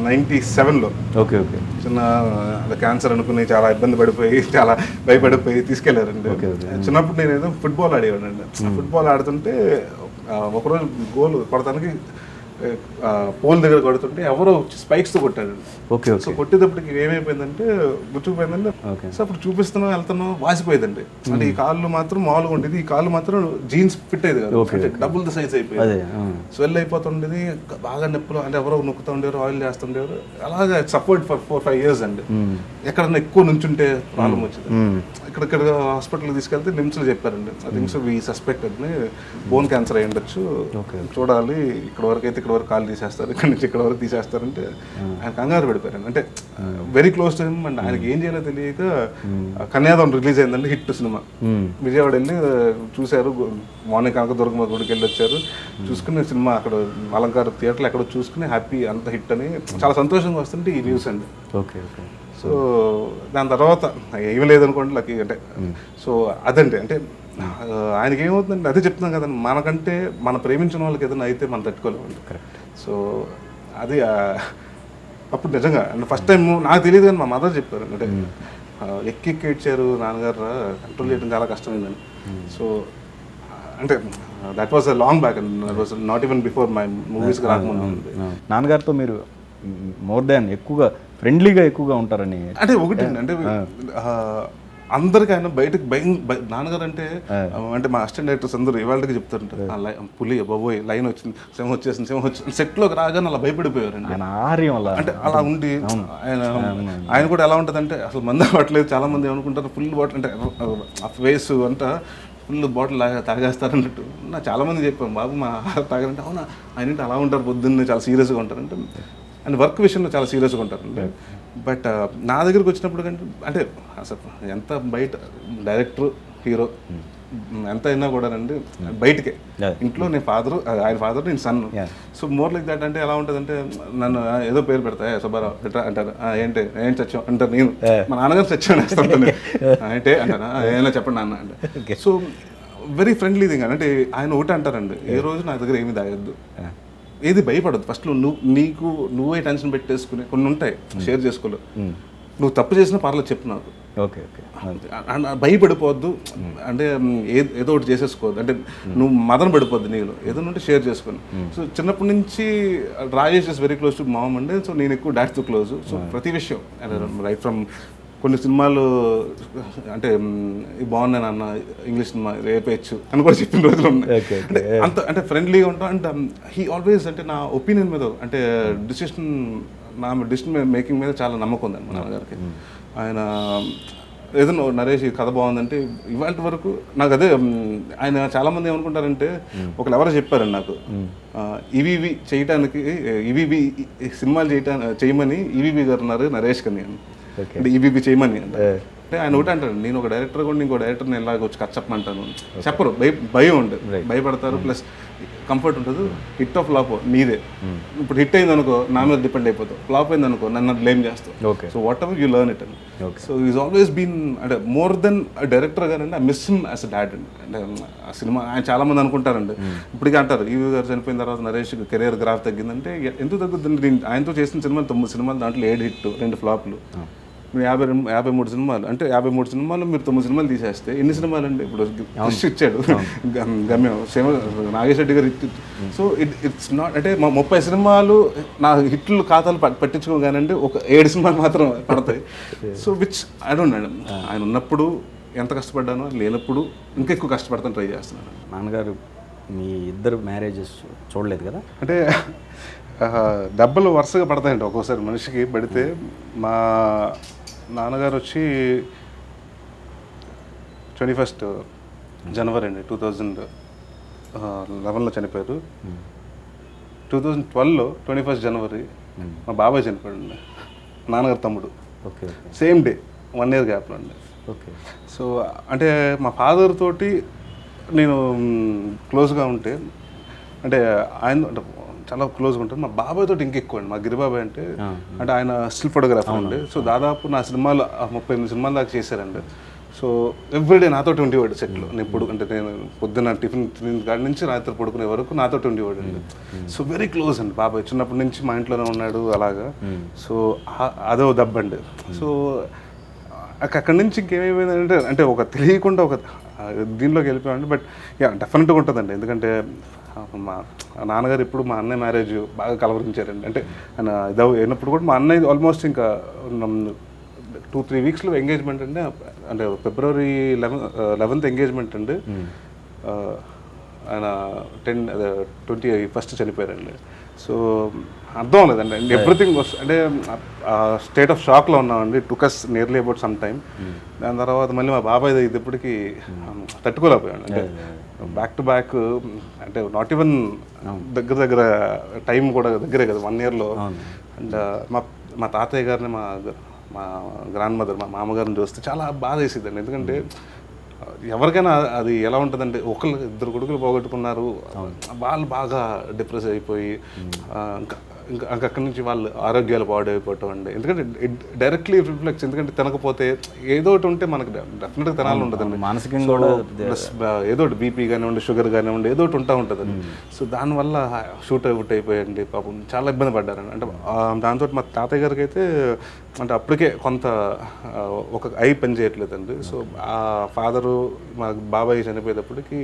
97లో ఓకే ఓకే చిన్న క్యాన్సర్ అనుకుని చాలా ఇబ్బంది పడిపోయి చాలా భయపడిపోయి తీసుకెళ్లారండి. చిన్నప్పుడు నేను ఏదో ఫుట్బాల్ ఆడేవాడండి. ఫుట్బాల్ ఆడుతుంటే ఒకరోజు గోల్ కొడతానికి పోల్ దగ్గర కొడుతుంటే ఎవరో స్పైక్స్తో కొట్టాడు. ఓకే సో కొట్టేటప్పటికి ఏమైపోయిందంటే గుచ్చుకుపోయిందండి. సో అప్పుడు చూపిస్తున్నాం వెళ్తున్నాం వాసిపోయిందండి. అంటే ఈ కాళ్ళు మాత్రం మామూలుగా ఉండేది, ఈ కాళ్ళు మాత్రం జీన్స్ ఫిట్ అయ్యేది కాదు, అంటే డబుల్ ద సైజ్ అయిపోయింది. స్వెల్ అయిపోతుండేది, బాగా నొప్పులు అంటే ఎవరో నొక్కుతూ ఉండేవారు, ఆయిల్ చేస్తుండేవారు. అలాగే సపోర్ట్ ఫర్ 4-5 years అండి. ఎక్కడన్నా ఎక్కువ నుంచుంటే ప్రాబ్లం వచ్చింది. ఇక్కడ హాస్పిటల్కి తీసుకెళ్తే నిమ్స్లో చెప్పారండి, NIMS we suspected bone cancer అయ్యి ఉండొచ్చు, చూడాలి, ఇక్కడ వరకు అయితే ఇక్కడ వరకు కాలు తీసేస్తారు, ఇక్కడ నుంచి ఇక్కడ వరకు తీసేస్తారంటే ఆయన కంగారు పడిపోయారండి. అంటే very close to him. And ఆయనకి ఏం చేయాలో తెలియక కన్యాదానం రిలీజ్ అయిందండి, హిట్ సినిమా. విజయవాడ వెళ్ళి చూశారు, మార్నింగ్ కనకదుర్గమ్మ గుడికి వెళ్ళి వచ్చారు, చూసుకుని సినిమా అక్కడ అలంకార థియేటర్లో ఎక్కడో చూసుకుని హ్యాపీ అంత హిట్ అని చాలా సంతోషంగా వస్తుంటే ఈ న్యూస్ అండి. Okay okay. సో దాని తర్వాత ఏమీ లేదనుకోండి లక్కీ అంటే. సో అదండి అంటే ఆయనకి ఏమవుతుందండి, అదే చెప్తున్నాం కదండి, మనకంటే మన ప్రేమించిన వాళ్ళకి ఏదైనా అయితే మనం తట్టుకోలేమండి. కరెక్ట్. సో అది అప్పుడు నిజంగా అంటే ఫస్ట్ టైం నాకు తెలియదు కానీ మా మదర్ చెప్పారు అంటే ఎక్కి ఏడ్చారు నాన్నగారు, కంట్రోల్ చేయడం చాలా కష్టమైందని. సో అంటే that was a long back and that was not even before my మూవీస్కి రాకముందు. నాన్నగారితో మీరు మోర్ దాన్ ఎక్కువగా ఫ్రెండ్లీగా ఎక్కువగా ఉంటారని అంటే ఒకటి అంటే అందరికీ ఆయన బయటకు నాన్నగారు అంటే అంటే మా అసిస్టెంట్ డైరెక్టర్స్ అందరూ ఇవాళకి చెప్తారంటారు, పులి బాబోయ్ లైన్ వచ్చింది, సింహం వచ్చేసింది సెట్లోకి రాగానే అలా భయపడిపోయారండి. అంటే అలా ఉండి ఆయన కూడా ఎలా ఉంటుంది అంటే అసలు మంది అవ్వట్లేదు, చాలా మంది ఏమనుకుంటారు ఫుల్ బాటిల్ అంటే ఆ ఫేస్ అంతా ఫుల్ బాటిల్ తాగేస్తారన్నట్టు. నాకు చాలామంది చెప్పాను, బాబు మా తాగారంటే అవునా ఆయన అలా ఉంటారు, పొద్దున్నే చాలా సీరియస్గా ఉంటారంటే అండ్ వర్క్ విషయంలో చాలా సీరియస్గా ఉంటారండి. బట్ నా దగ్గరికి వచ్చినప్పుడు అంటే అసలు ఎంత బయట డైరెక్టర్ హీరో ఎంత అయినా కూడా అండి బయటకే, ఇంట్లో నేను ఫాదరు ఆయన ఫాదర్ నేను son. So more like that. అంటే ఎలా ఉంటుంది అంటే నన్ను ఏదో పేరు పెడతా సుబ్బారావు ఎట్లా అంటారు, ఏంటి చచ్చాం అంటారు, నేను మా నాన్నగారు చచ్చాను వేస్తాను అంటే అంటారా ఏమైనా చెప్పండి నాన్న అంటే. సో వెరీ ఫ్రెండ్లీ థింగ్ అంటే ఆయన ఒకటి అంటారండి, ఏ రోజు నా దగ్గర ఏమి దాగద్దు, ఏది భయపడదు. ఫస్ట్లో నువ్వే టెన్షన్ పెట్టేసుకుని కొన్ని ఉంటాయి షేర్ చేసుకోలేదు, నువ్వు తప్పు చేసినా పర్లేదు చెప్పు నాకు, ఓకే ఓకే భయపడిపోవద్దు అంటే ఏదో ఒకటి చేసేసుకోవద్దు అంటే నువ్వు మదన పడిపోద్దు, నీలో ఏదైనా ఉంటే షేర్ చేసుకుని. సో చిన్నప్పటి నుంచి Rajesh is very close to mom అండి. సో నేను ఎక్కువ డాడ్తో క్లోజ్. సో ప్రతి విషయం రైట్ ఫ్రమ్ కొన్ని సినిమాలు అంటే బాగున్నాయి నాన్న ఇంగ్లీష్ సినిమా రేపేయచ్చు అని కూడా చెప్పిన రోజులు ఉన్నాయి. అంటే అంత అంటే ఫ్రెండ్లీగా ఉంటాం. అండ్ హీ ఆల్వేస్ అంటే నా ఒపీనియన్ మీద అంటే డిసిషన్ మేకింగ్ మీద చాలా నమ్మకం ఉందండి మా నాన్నగారికి. ఆయన ఏదైనా నరేష్ కథ బాగుందంటే ఇవాళ వరకు నాకు అదే ఆయన చాలామంది ఏమనుకుంటారంటే ఒకళ్ళు ఎవరో చెప్పారండి నాకు ఇవి చేయటానికి ఇవి సినిమాలు చేయమని ఈవీవి గారు ఉన్నారు నరేష్ కని అంటే ఈవీవి చేయమని అంటే ఆయన ఒకటి అంటారు, నేను ఒక డైరెక్టర్ కూడా ఇంకో డైరెక్టర్ని ఎలాగ వచ్చి కథ చెప్పమంటాను చెప్పరు, భయం ఉంటుంది, భయపడతారు. ప్లస్ కంఫర్ట్ ఉంటుంది. హిట్ ఆఫ్ ఫ్లాప్ నీదే, ఇప్పుడు హిట్ అయింది అనుకో నా మీద డిపెండ్ అయిపోతావు, ఫ్లాప్ అయింది అనుకో నన్ను బ్లేమ్ చేస్తావు. So what ever you learn it అని. సో ఈజ్ ఆల్వేస్ బీన్ అంటే మోర్ దెన్ డైరెక్టర్ గారు అండి, I miss him as a dad అండి. అంటే ఆ సినిమా ఆయన చాలా మంది అనుకుంటారండి ఇప్పటికీ అంటారు ఈవీ గారు చనిపోయిన తర్వాత నరేష్ కెరీర్ గ్రాఫ్ తగ్గిందంటే ఎందుకు తగ్గుతుంది, ఆయనతో చేసిన సినిమాలు 9 సినిమాలు దాంట్లో 7 హిట్ 2 ఫ్లాప్లు, 53 సినిమాలు అంటే 53 సినిమాలు మీరు 9 సినిమాలు తీసేస్తే ఎన్ని సినిమాలు అండి. ఇప్పుడు ఇచ్చాడు గమ్యం నాగేష్ రెడ్డి గారు హిట్. సో ఇట్స్ నాట్ అంటే 30 సినిమాలు నా హిట్లు ఖాతాలు పట్టించుకోగానండి ఒక 7 సినిమాలు మాత్రం పడతాయి. So which I don't no ఆయన ఉన్నప్పుడు ఎంత కష్టపడ్డానో లేనప్పుడు ఇంకా ఎక్కువ కష్టపడతాను ట్రై చేస్తున్నాను. నాన్నగారు మీ ఇద్దరు మ్యారేజెస్ చూడలేదు కదా? అంటే దెబ్బలు వరుసగా పడతాయండి ఒక్కోసారి మనిషికి పడితే. మా నాన్నగారు వచ్చి 21st జనవరి అండి 2011లో చనిపోయారు. 2012లో 21st జనవరి మా బాబాయ్ చనిపోయాడు, నాన్నగారు తమ్ముడు. ఓకే. సేమ్ డే, 1 year గ్యాప్లో అండి. ఓకే. సో అంటే మా ఫాదర్ తోటి నేను క్లోజ్గా ఉంటే, అంటే ఆయన అంటే చాలా క్లోజ్గా ఉంటాను. మా బాబాయ్ తోటి ఇంకెక్కువ అండి. మా గిరిబాబాయ్ అంటే ఆయన స్టిల్ ఫోటోగ్రాఫర్ అండి. సో దాదాపు నా సినిమాలు 38 సినిమాలు దాకా చేశారండి. సో ఎవ్రీడే నాతోటి ఉండేవాడు సెట్లో. నేను ఇప్పుడు అంటే నేను పొద్దున్న టిఫిన్ తిని కాడి నుంచి రాత్రి పడుకునే వరకు నాతోటి ఉండేవాడు అండి. సో వెరీ క్లోజ్ అండి బాబాయ్. చిన్నప్పటి నుంచి మా ఇంట్లోనే ఉన్నాడు అలాగా. సో అదో దబ్బండి. సో అక్కడి నుంచి ఇంకేమైపోయిందంటే, అంటే ఒక తెలియకుండా ఒక దీనిలోకి వెళ్ళిపోయామండి. బట్ యా డెఫినెట్గా ఉంటుందండి. ఎందుకంటే మా నాన్నగారు ఇప్పుడు మా అన్నయ్య మ్యారేజ్ బాగా కలవరించారండి. అంటే ఆయన ఇదో అయినప్పుడు కూడా మా అన్నయ్య ఆల్మోస్ట్ ఇంకా 2-3 వీక్స్లో ఎంగేజ్మెంట్ అండి. అంటే February 11th ఎంగేజ్మెంట్ అండి. ఆయన 21st చనిపోయారండి. సో అర్థం అవ్వలేదండి. ఎవ్రీథింగ్ అంటే స్టేట్ ఆఫ్ షాక్లో ఉన్నామండి. Took us nearly about some time. దాని తర్వాత మళ్ళీ మా బాబాయ్ ఇది ఇప్పటికీ తట్టుకోలేకపోయాడు. అంటే బ్యాక్ టు బ్యాక్, అంటే నాట్ ఈవెన్ దగ్గర టైం కూడా దగ్గరే కదా, 1 yearలో. అండ్ మా తాతయ్య గారిని మా గ్రాండ్ మదర్, మా మామగారిని చూస్తే చాలా బాధ వేసేదండి. ఎందుకంటే ఎవరికైనా అది ఎలా ఉంటుందంటే, ఇద్దరు కొడుకులు పోగొట్టుకున్నారు, వాళ్ళు బాగా డిప్రెస్ అయిపోయి ఇంకా అక్కడి నుంచి వాళ్ళు ఆరోగ్యాలు పాడైపోవటం అండి. ఎందుకంటే డైరెక్ట్లీ రిఫ్లెక్ట్స్. ఎందుకంటే తినకపోతే ఏదో ఒకటి ఉంటే మనకు డెఫినెట్గా తినాలని ఉంటుందండి. మానసికంగా కూడా ప్లస్ ఏదో ఒకటి బీపీ కానివ్వండి, షుగర్ కానివ్వండి, ఏదో ఒకటి ఉంటుందండి. సో దానివల్ల షూట్ అవుట్ అయిపోయండి. పాపం చాలా ఇబ్బంది పడ్డారండి. అంటే దాంతో మా తాతయ్య గారికి అయితే అంటే అప్పటికే కొంత ఒక ఐ పని చేయట్లేదండి. సో ఆ ఫాదరు మా బాబాయ్ చనిపోయేటప్పటికి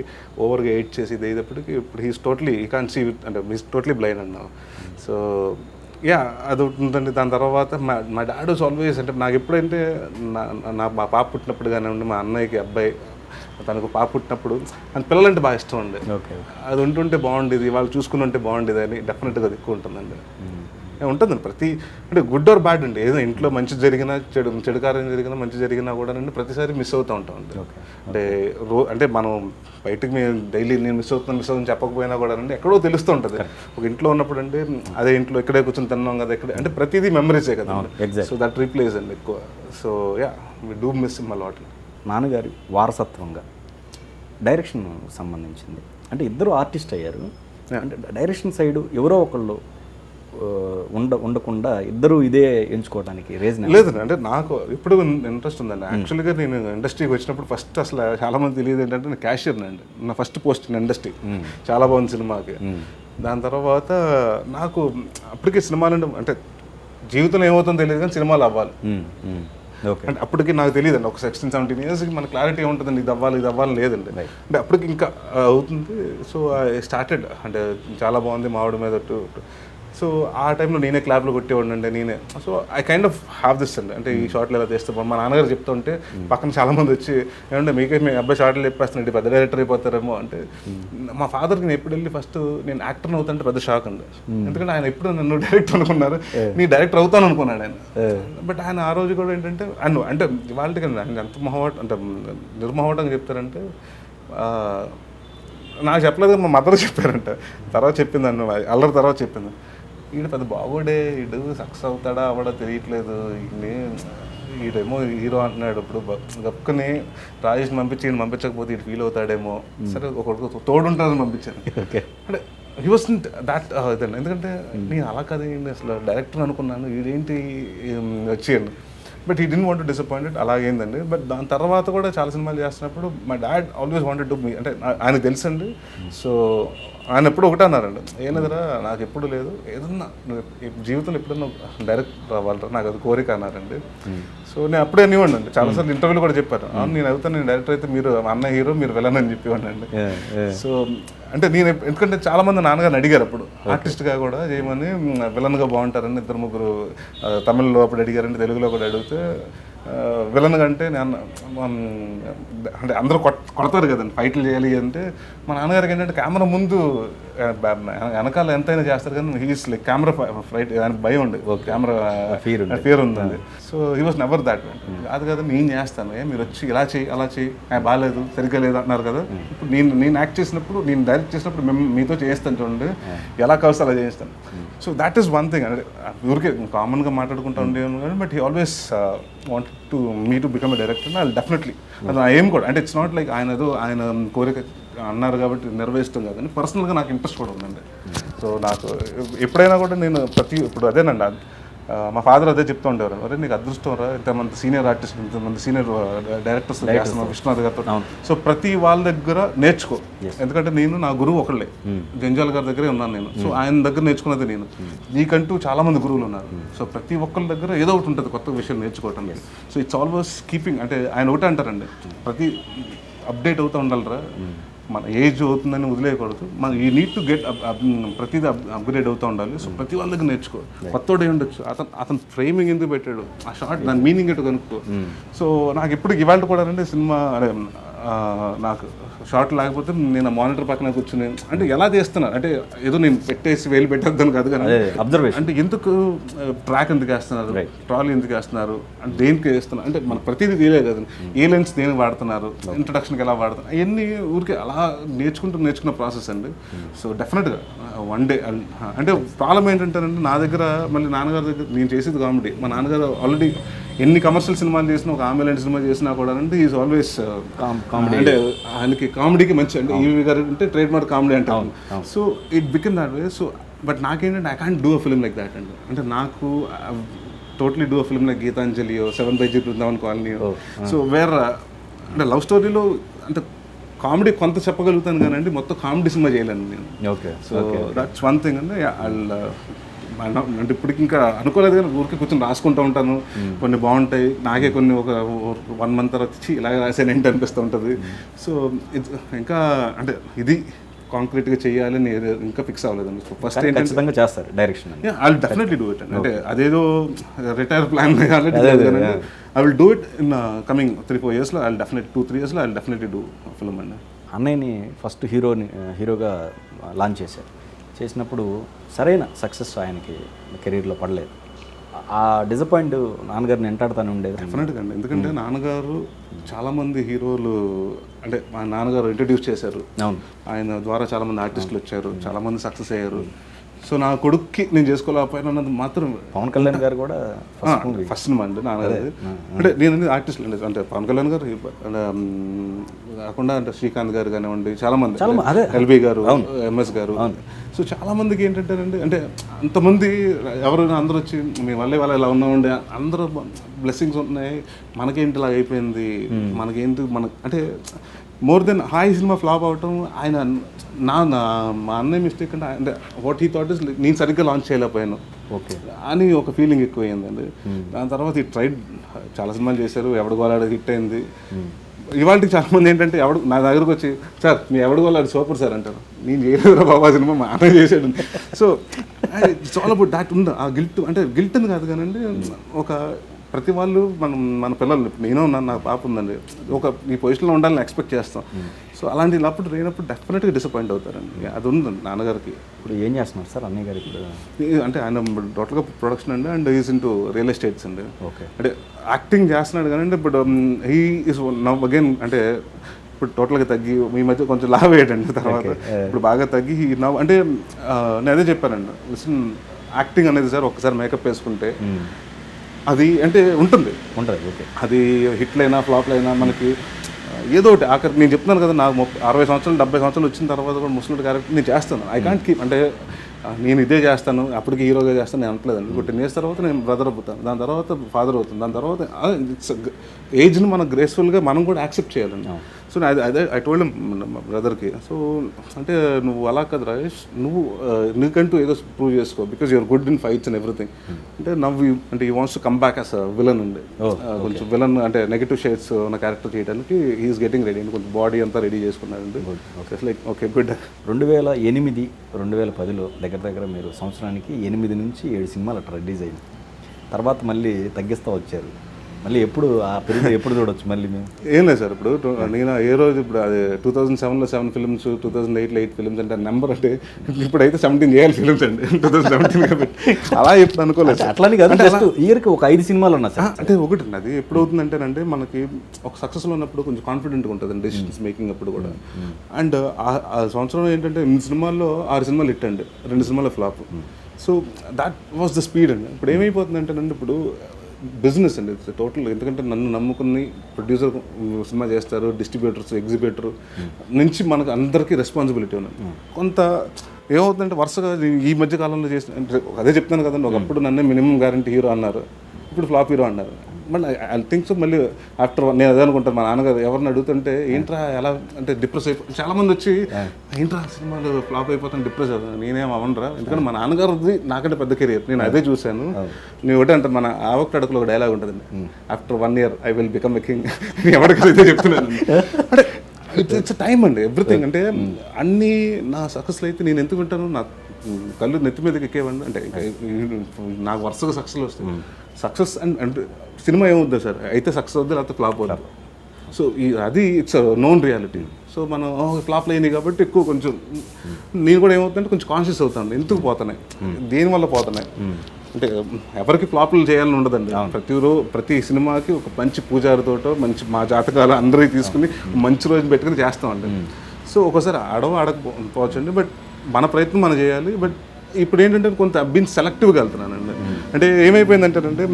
ఓవర్గా ఎయిట్ చేసి ఇది అయ్యేటప్పటికి ఇప్పుడు he's totally he can't see with, అంటే హీస్ టోటలీ బ్లైండ్ అన్నా. సో యా అది ఉంటుందండి. దాని తర్వాత మా డాడ్ వాజ్ ఆల్వేస్, అంటే నాకు ఎప్పుడంటే మా పాప పుట్టినప్పుడు కానివ్వండి, మా అన్నయ్యకి అబ్బాయి తనకు పాప పుట్టినప్పుడు అని పిల్లలంటే బాగా ఇష్టం అండి. అది ఉంటుంటే బాగుండేది, వాళ్ళు చూసుకుని ఉంటే బాగుండేది అని డెఫినెట్గా అది ఎక్కువ ఉంటుందండి. ఉంటుందండి ప్రతి, అంటే గుడ్ ఆర్ బ్యాడ్ అండి. ఏదో ఇంట్లో మంచి జరిగినా చెడు కార్యం జరిగినా మంచి జరిగినా కూడా అండి ప్రతిసారి మిస్ అవుతూ ఉంటాం అండి. అంటే అంటే మనం బయటకు మేము డైలీ నేను మిస్ అవుతాను చెప్పకపోయినా కూడా అండి ఎక్కడో తెలుస్తూ ఉంటుంది. ఒక ఇంట్లో ఉన్నప్పుడు అంటే అదే ఇంట్లో ఇక్కడే కూర్చొని తిన్నాం కదా, ఇక్కడ అంటే ప్రతిదీ మెమరీసే కదా. సో దట్ రీప్లేస్ అండి ఎక్కువ. So yeah we do miss him a lot. నాన్నగారి వారసత్వంగా డైరెక్షన్ సంబంధించింది, అంటే ఇద్దరు ఆర్టిస్ట్ అయ్యారు. అంటే డైరెక్షన్ సైడ్ ఎవరో ఒకళ్ళు ఉండకుండా ఇద్దరు ఇదే ఎంచుకోవడానికి రీజన్ లేదండి. అంటే నాకు ఇప్పుడు ఇంట్రెస్ట్ ఉందండి. యాక్చువల్గా నేను ఇండస్ట్రీకి వచ్చినప్పుడు ఫస్ట్ అసలు చాలా మంది తెలియదు ఏంటంటే నేను క్యాషియర్ అండి. నా ఫస్ట్ పోస్ట్ ఇండస్ట్రీ చాలా బాగుంది సినిమాకి. దాని తర్వాత నాకు అప్పటికే సినిమాలు అంటే జీవితంలో ఏమవుతుందో తెలియదు కానీ సినిమాలు అవ్వాలి అంటే అప్పటికి నాకు తెలియదు అండి. ఒక 16-17 yearsకి మన క్లారిటీ ఏముంటుందండి, ఇది అవ్వాలి లేదండి. అంటే అప్పటికి ఇంకా అవుతుంది. సో ఐ స్టార్టెడ్, అంటే చాలా బాగుంది మావిడి మీద. సో ఆ టైంలో నేనే క్లాప్లో కొట్టేవాడిని అండి నేనే. So I kind of have this అండి. అంటే ఈ షార్ట్లు ఎలా చేస్తే మా నాన్నగారు చెప్తూ ఉంటే పక్కన చాలామంది వచ్చి ఏమంటే మీకే మీ అబ్బాయి షార్ట్లు చెప్పేస్తున్నాడు, పెద్ద డైరెక్టర్ అయిపోతారేమో అంటే. మా ఫాదర్కి నేను ఎప్పుడు వెళ్ళి ఫస్ట్ నేను యాక్టర్ని అవుతానంటే పెద్ద షాక్ అండి. ఎందుకంటే ఆయన ఎప్పుడు నన్ను డైరెక్టర్ అనుకున్నారు, నీ డైరెక్టర్ అవుతాను అనుకున్నాడు ఆయన. బట్ ఆయన ఆ రోజు కూడా ఏంటంటే అంటే వాళ్ళకి ఆయన ఎంత అంటే నిర్మోహటంగా చెప్తారంటే, నాకు చెప్పలేదు మా మదర్ చెప్పారంట. తర్వాత చెప్పింది అల్లరి తర్వాత చెప్పింది, ఈడు పెద్ద బాగోడే, ఈడు సక్సెస్ అవుతాడా అవ్వడా తెలియట్లేదు, ఈడేమో హీరో అంటున్నాడు. ఇప్పుడు గప్పుని రాజేష్ని పంపించకపోతే ఈడు ఫీల్ అవుతాడేమో, సరే ఒక తోడుంటారని పంపించాను. అంటే హీ వాస్ దాట్ ఇదండి. ఎందుకంటే నేను అలా కదండి అసలు డైరెక్టర్ అనుకున్నాను, ఇదేంటి వచ్చేయండి. But he didn't want to disappointed, అలాగైందండి. బట్ దాని తర్వాత కూడా చాలా సినిమాలు చేస్తున్నప్పుడు my dad always wanted to me, అంటే ఆయనకు తెలుసండి. సో ఆయన ఎప్పుడు ఒకటే అన్నారండి, ఏనదిరా నాకు ఎప్పుడు లేదు, ఏదన్నా జీవితంలో ఎప్పుడన్నా డైరెక్ట్ రావాలరా నాకు అది కోరిక అన్నారండి. సో నేను అప్పుడే అనేవాడిని అండి, చాలాసార్లు ఇంటర్వ్యూలో కూడా చెప్పారు, నేను అవుతాను, నేను డైరెక్టర్ అయితే మీరు అన్న హీరో మీరు విలన్ అని చెప్పేవాడిని అండి. సో అంటే నేను ఎందుకంటే చాలామంది నాన్నగారిని అడిగారు అప్పుడు ఆర్టిస్ట్గా కూడా చేయమని, విలన్గా బాగుంటారని 2-3 తమిళ్లో అప్పుడు అడిగారండి, తెలుగులో కూడా అడిగితే విలన్ కంటే నేను అంటే అందరూ కొడతారు కదండి ఫైట్లు చేయాలి అంటే, మా నాన్నగారికి ఏంటంటే కెమెరా ముందు వెనకాల ఎంతైనా చేస్తారు కానీ హీస్ లైక్ కెమెరా ఫైట్ ఆయనకు భయం ఉండే కెమెరా ఫియర్ ఉంది. So he was never that. అది కదా నేను చేస్తాను, మీరు వచ్చి ఇలా చేయి అలా చేయి, బాగాలేదు సరిగ్గా లేదు అంటున్నారు కదా, ఇప్పుడు నేను యాక్ట్ చేసినప్పుడు, నేను డైరెక్ట్ చేసినప్పుడు మేము మీతో చేస్తాను చూడండి, ఎలా కావస్తే అలా చేస్తాను. So that is one thing. అంటే ఊరికే కామన్గా మాట్లాడుకుంటూ ఉండేవాను కానీ, but he always want to me to become a director. అది డెఫినెట్లీ అది నా ఏం కూడా. అంటే ఇట్స్ నాట్ లైక్ ఆయన కోరిక అన్నారు కాబట్టి నెరవేర్చడం కాదని, పర్సనల్గా నాకు ఇంట్రెస్ట్ కూడా ఉందండి. సో నాకు ఎప్పుడైనా కూడా నేను ఇప్పుడు అదేనండి, మా ఫాదర్ అదే చెప్తూ ఉండేవారు, అరే నీకు అదృష్టం రా, ఇంతమంది సీనియర్ ఆర్టిస్ట్, ఇంతమంది సీనియర్ డైరెక్టర్స్ చేస్తున్నాం విశ్వనాథ్ గారితో. సో ప్రతి వాళ్ళ దగ్గర నేర్చుకో, ఎందుకంటే నా గురువు ఒకళ్ళే, జంజాల్ గారి దగ్గరే ఉన్నాను నేను. సో ఆయన దగ్గర నేర్చుకున్నది నేను. నీకంటూ చాలా మంది గురువులు ఉన్నారు. సో ప్రతి ఒక్కరి దగ్గర ఏదో ఒకటి ఉంటుంది కొత్త విషయం నేర్చుకోవటం. సో ఇట్స్ ఆల్వేస్ కీపింగ్, అంటే ఆయన ఒకటే అంటారండి, ప్రతి అప్డేట్ అవుతూ ఉండాలిరా, మన ఏజ్ అవుతుందని వదిలేయకూడదు, మన ఈ నీడ్ టు గెట్ ప్రతిదీ అప్గ్రేడ్ అవుతూ ఉండాలి. సో ప్రతి వాళ్ళ దగ్గర నేర్చుకో, కొత్తోడే ఉండొచ్చు, అతను ఫ్రేమింగ్ ఎందుకు పెట్టాడు, ఆ షార్ట్ దాని మీనింగ్ ఏంటో కనుక్కో. సో నాకు ఇప్పుడు ఇవాళ కూడా అంటే సినిమా నాకు షార్ట్ లేకపోతే నేను ఆ మానిటర్ పక్కన కూర్చుని అంటే ఎలా చేస్తున్నాను అంటే, ఏదో నేను పెట్టేసి వేలు పెట్టేద్దాను కాదు కానీ అబ్జర్వేషన్, అంటే ఎందుకు ట్రాక్ ఎందుకు వేస్తున్నారు, ట్రాలీ ఎందుకు వేస్తున్నారు, అంటే దేనికి వేస్తున్నారు, అంటే మన ప్రతిదీ తెలియదు కదా, ఏ లెన్స్ దేనికి వాడుతున్నారు, ఇంట్రడక్షన్కి ఎలా వాడుతున్నారు, అవన్నీ ఊరికే అలా నేర్చుకున్న ప్రాసెస్ అండి. సో డెఫినెట్గా వన్ డే. అంటే ప్రాబ్లం ఏంటంటేనండి, నా దగ్గర మళ్ళీ నాన్నగారి దగ్గర నేను చేసేది కామెడీ, మా నాన్నగారు ఆల్రెడీ ఎన్ని కమర్షియల్ సినిమాలు చేసినా, ఒక ఆమె లాంటి సినిమా చేసినా కూడా అంటే ఈజ్ ఆల్వేస్ కామెడీ, అంటే ఆయనకి కామెడీకి మంచి, అంటే ఈవి గారు అంటే ట్రేడ్ మార్క్ కామెడీ అంటారు. So it become that way. So but నాకేంటంటే I can't do a film like that అండి. అంటే నాకు totally do a film like గీతాంజలియో, 7/G బృందావన్ కాలనీయో. సో అంటే లవ్ స్టోరీలో అంటే కామెడీ కొంత చెప్పగలుగుతాను కానీ అండి, మొత్తం కామెడీ సినిమా చేయలేను నేను. Okay. So that's one thing అండి. అంటే ఇప్పటికి ఇంకా అనుకోలేదు కానీ ఊరికి కూర్చొని రాసుకుంటూ ఉంటాను, కొన్ని బాగుంటాయి నాకే, కొన్ని ఒక 1 month తర్వాత వచ్చి ఇలాగ రాసాను ఏంటి అనిపిస్తూ ఉంటుంది. సో ఇంకా అంటే ఇది కాంక్రీట్గా చేయాలి ఇంకా ఫిక్స్ అవ్వలేదండి. సో ఫస్ట్ ఏంటంటే చేస్తారు direction, I will definitely do it. అంటే అదేదో retire plan I will do it in coming 3-4 yearsలో. ఐ విల్ డెఫినెట్ 2-3 yearsలో I will definitely do film అండి. అన్నయ్యని ఫస్ట్ హీరోగా లాంచ్ చేసినప్పుడు సరైన సక్సెస్ ఆయనకి కెరీర్లో పడలేదు. ఆ డిసప్పాయింట్ నాన్నగారిని వెంటాడుతూనే ఉండేది. డెఫినెట్గా అండి, ఎందుకంటే నాన్నగారు చాలామంది హీరోలు అంటే మా నాన్నగారు ఇంట్రడ్యూస్ చేశారు, ఆయన ద్వారా చాలామంది ఆర్టిస్టులు వచ్చారు, చాలామంది సక్సెస్ అయ్యారు. సో నా కొడుక్కి నేను చేసుకోలేకపోయినా అన్నది మాత్రం. పవన్ కళ్యాణ్ గారు కూడా ఫస్ట్ సినిమా అండి నాన్నగారు. అంటే నేను ఆర్టిస్టులు అండి, అంటే పవన్ కళ్యాణ్ గారు కాకుండా అంటే శ్రీకాంత్ గారు కానివ్వండి, చాలామంది, ఎల్బీ గారు, ఎంఎస్ గారు. సో చాలామందికి ఏంటంటేనండి, అంటే అంతమంది ఎవరైనా అందరూ వచ్చి మీ వల్లే వాళ్ళ ఇలా ఉన్నామండి, అందరూ బ్లెస్సింగ్స్ ఉంటున్నాయి, మనకేంటి ఇలా అయిపోయింది, మనకేంటి అంటే more than hi cinema flop అవటం ఆయన మా అన్నయ్య మిస్టేక్ అంటే వాట్ హీ థాట్ ఇస్ నేను సరిగ్గా లాంచ్ చేయలేకపోయాను అని ఒక ఫీలింగ్ ఎక్కువ అయ్యిందండి. దాని తర్వాత ఈ ట్రైడ్ చాలా సినిమాలు చేశారు, ఎవడుగోలాడు హిట్ అయింది. ఇవాళకి చాలామంది ఏంటంటే నా దగ్గరకు వచ్చి సార్ మీ ఎవడుగోలాడు సూపర్ సార్ అంటారు. నేను చేయలేదురా బాబా సినిమా మా అన్నయ్య చేశాడు. So it's all about that. ఉంది ఆ గిల్ట్, అంటే గిల్ట్ అని కాదు కానండి, ఒక ప్రతి వాళ్ళు మన పిల్లలు, నేను నా పాప ఉందండి, ఒక ఈ పొజిషన్లో ఉండాలని ఎక్స్పెక్ట్ చేస్తాం. సో అలాంటి అప్పుడు లేనప్పుడు డెఫినెట్గా డిసప్పాయింట్ అవుతారండి. అది ఉందండి నాన్నగారికి. ఇప్పుడు ఏం చేస్తున్నారు సార్ అన్నయ్య గారు ఇప్పుడు? అంటే ఆయన టోటల్గా ప్రొడక్షన్ అండి, and is in to real estates అండి. ఓకే. అంటే యాక్టింగ్ చేస్తున్నాడు కానీ but he is now again, అంటే ఇప్పుడు టోటల్గా తగ్గి మీ మధ్య కొంచెం లావ్ అయ్యాడండి, తర్వాత ఇప్పుడు బాగా తగ్గి నవ్. అంటే నేను అదే చెప్పానండి, లిసన్ యాక్టింగ్ అనేది సార్ ఒక్కసారి మేకప్ వేసుకుంటే అది అంటే ఉంటుంది. ఓకే. అది హిట్లైనా ఫ్లాప్లైనా మనకి ఏదో ఒకటి ఆఖరి నేను చెప్తున్నాను కదా, నాకు 60 సంవత్సరాలు 70 సంవత్సరాలు వచ్చిన తర్వాత కూడా ముస్లిం క్యారెక్టర్ నేను చేస్తాను. ఐ కాంట్ కీప్, అంటే నేను ఇదే చేస్తాను అప్పటికి హీరోగా చేస్తాను నేను అనట్లేదండి. ఇప్పుడు 10 years తర్వాత నేను బ్రదర్ అవుతాను, దాని తర్వాత ఫాదర్ అవుతాను, దాని తర్వాత ఏజ్ని మనం గ్రేస్ఫుల్గా మనం కూడా యాక్సెప్ట్ చేయాలండి. సో అదే ఐ టోల్డ్ మా బ్రదర్కి. సో అంటే నువ్వు అలా కదా రాజేష్, నువ్వు నీకంటూ ఏదో ప్రూవ్ చేసుకో, because you are good in fights and everything. అంటే అంటే ఈ wants to come back as villain అండి, కొంచెం విలన్ అంటే నెగిటివ్ షేడ్స్ ఉన్న క్యారెక్టర్ చేయడానికి హీఈస్ గెటింగ్ రెడీ అండి, కొంచెం బాడీ అంతా రెడీ చేసుకున్నాడండి. Like okay good. 2008, 2010లో దగ్గర మీరు సంవత్సరానికి 8 నుంచి 7 సినిమాలు అట్లా రిలీజ్ అయింది. తర్వాత మళ్ళీ తగ్గిస్తూ వచ్చారు. మళ్ళీ ఎప్పుడు ఆ పీరియడ్ ఎప్పుడు చూడొచ్చు మళ్ళీ మేము? ఏం లేదు సార్, ఇప్పుడు నేను ఏ రోజు ఇప్పుడు అది 2007లో 7 ఫిల్మ్స్, 2008లో 8 ఫిల్మ్స్ అంటే నెంబర్ అంటే ఇప్పుడైతే 17 చేయాలి ఫిల్మ్స్ అండి 2017 కాబట్టి అలా ఎప్పుడు అనుకోలేదు సార్. అట్లానే కాదు, జస్ట్ ఇయర్కి ఒక 5 సినిమాలు ఉన్నా సార్. అంటే ఒకటి అది ఎప్పుడు అవుతుందంటేనంటే మనకి ఒక సక్సెస్లో ఉన్నప్పుడు కొంచెం కాన్ఫిడెంట్గా ఉంటుంది డెసిషన్స్ మేకింగ్ అప్పుడు కూడా. అండ్ ఆ సంవత్సరం ఏంటంటే 8 సినిమాల్లో 6 సినిమాలు హిట్ అండి, 2 సినిమాలు flop. So that was the speed అండి. ఇప్పుడు ఏమైపోతుందంటేనండి, ఇప్పుడు బిజినెస్ అండి టోటల్. ఎందుకంటే నన్ను నమ్ముకుని ప్రొడ్యూసర్ సినిమా చేస్తారు, డిస్ట్రిబ్యూటర్స్, ఎగ్జిబ్యూటర్ నుంచి మనకు అందరికీ రెస్పాన్సిబిలిటీ ఉన్నది. కొంత ఏమవుతుందంటే వరుసగా ఈ మధ్య కాలంలో చేసిన, అంటే అదే చెప్తాను కదండి, ఒకప్పుడు నన్నే మినిమం గ్యారంటీ హీరో అన్నారు, ఇప్పుడు ఫ్లాప్ హీరో అన్నారు. బట్ ఐ థింక్ సో మళ్ళీ ఆఫ్టర్ నేను అదే అనుకుంటాను. మా నాన్నగారు ఎవరిని అడుగుతుంటే ఏంట్రా ఎలా అంటే డిప్రెస్ అయిపో చాలామంది వచ్చి ఏంట్రా సినిమాలు ఫ్లాప్ అయిపోతాను డిప్రెస్ అవుతాను. నేనేం అవనరా, ఎందుకంటే మా నాన్నగారిది నాకంటే పెద్ద కెరియర్, నేను అదే చూశాను. నేను ఒకటే అంటే మన ఆవక్త అడుగులో ఒక డైలాగ్ ఉంటుందండి, after 1 year I will become a king. ఎవరికైతే ఇదే చెప్తున్నాను. అంటే ఇట్స్ టైం అండి ఎవ్రీథింగ్. అంటే అన్నీ నా సక్సెస్లో అయితే నేను ఎందుకు వింటాను, నా కళ్ళు నెత్తి మీదకి ఎక్కేవాడిని. అంటే నాకు వరుసగా సక్సెస్లు వస్తాయి. సక్సెస్ అంటే సినిమా ఏమవుద్దా సార్, అయితే సక్సెస్ అవుద్ది లేకపోతే ఫ్లాప్ అవుతుంది. సో అది ఇట్స్ నోన్ రియాలిటీ. సో మనం ఫ్లాప్లు అయింది కాబట్టి ఎక్కువ కొంచెం నేను కూడా ఏమవుతుందంటే కొంచెం కాన్షియస్ అవుతాను, ఎందుకు పోతున్నాయి, దేనివల్ల పోతున్నాయి. అంటే ఎవరికి ఫ్లాప్లు చేయాలని ఉండదండి. ప్రతి సినిమాకి ఒక మంచి పూజారితోటో మంచి మా జాతకాలు అందరికీ తీసుకుని మంచి రోజు పెట్టుకుని చేస్తామండి. సో ఒకసారి ఆడకపోవచ్చండి, బట్ మన ప్రయత్నం మనం చేయాలి. బట్ ఇప్పుడు ఏంటంటే కొంత బీన్ సెలెక్టివ్గా వెళ్తున్నానండి. అంటే ఏమైపోయిందంటేనంటే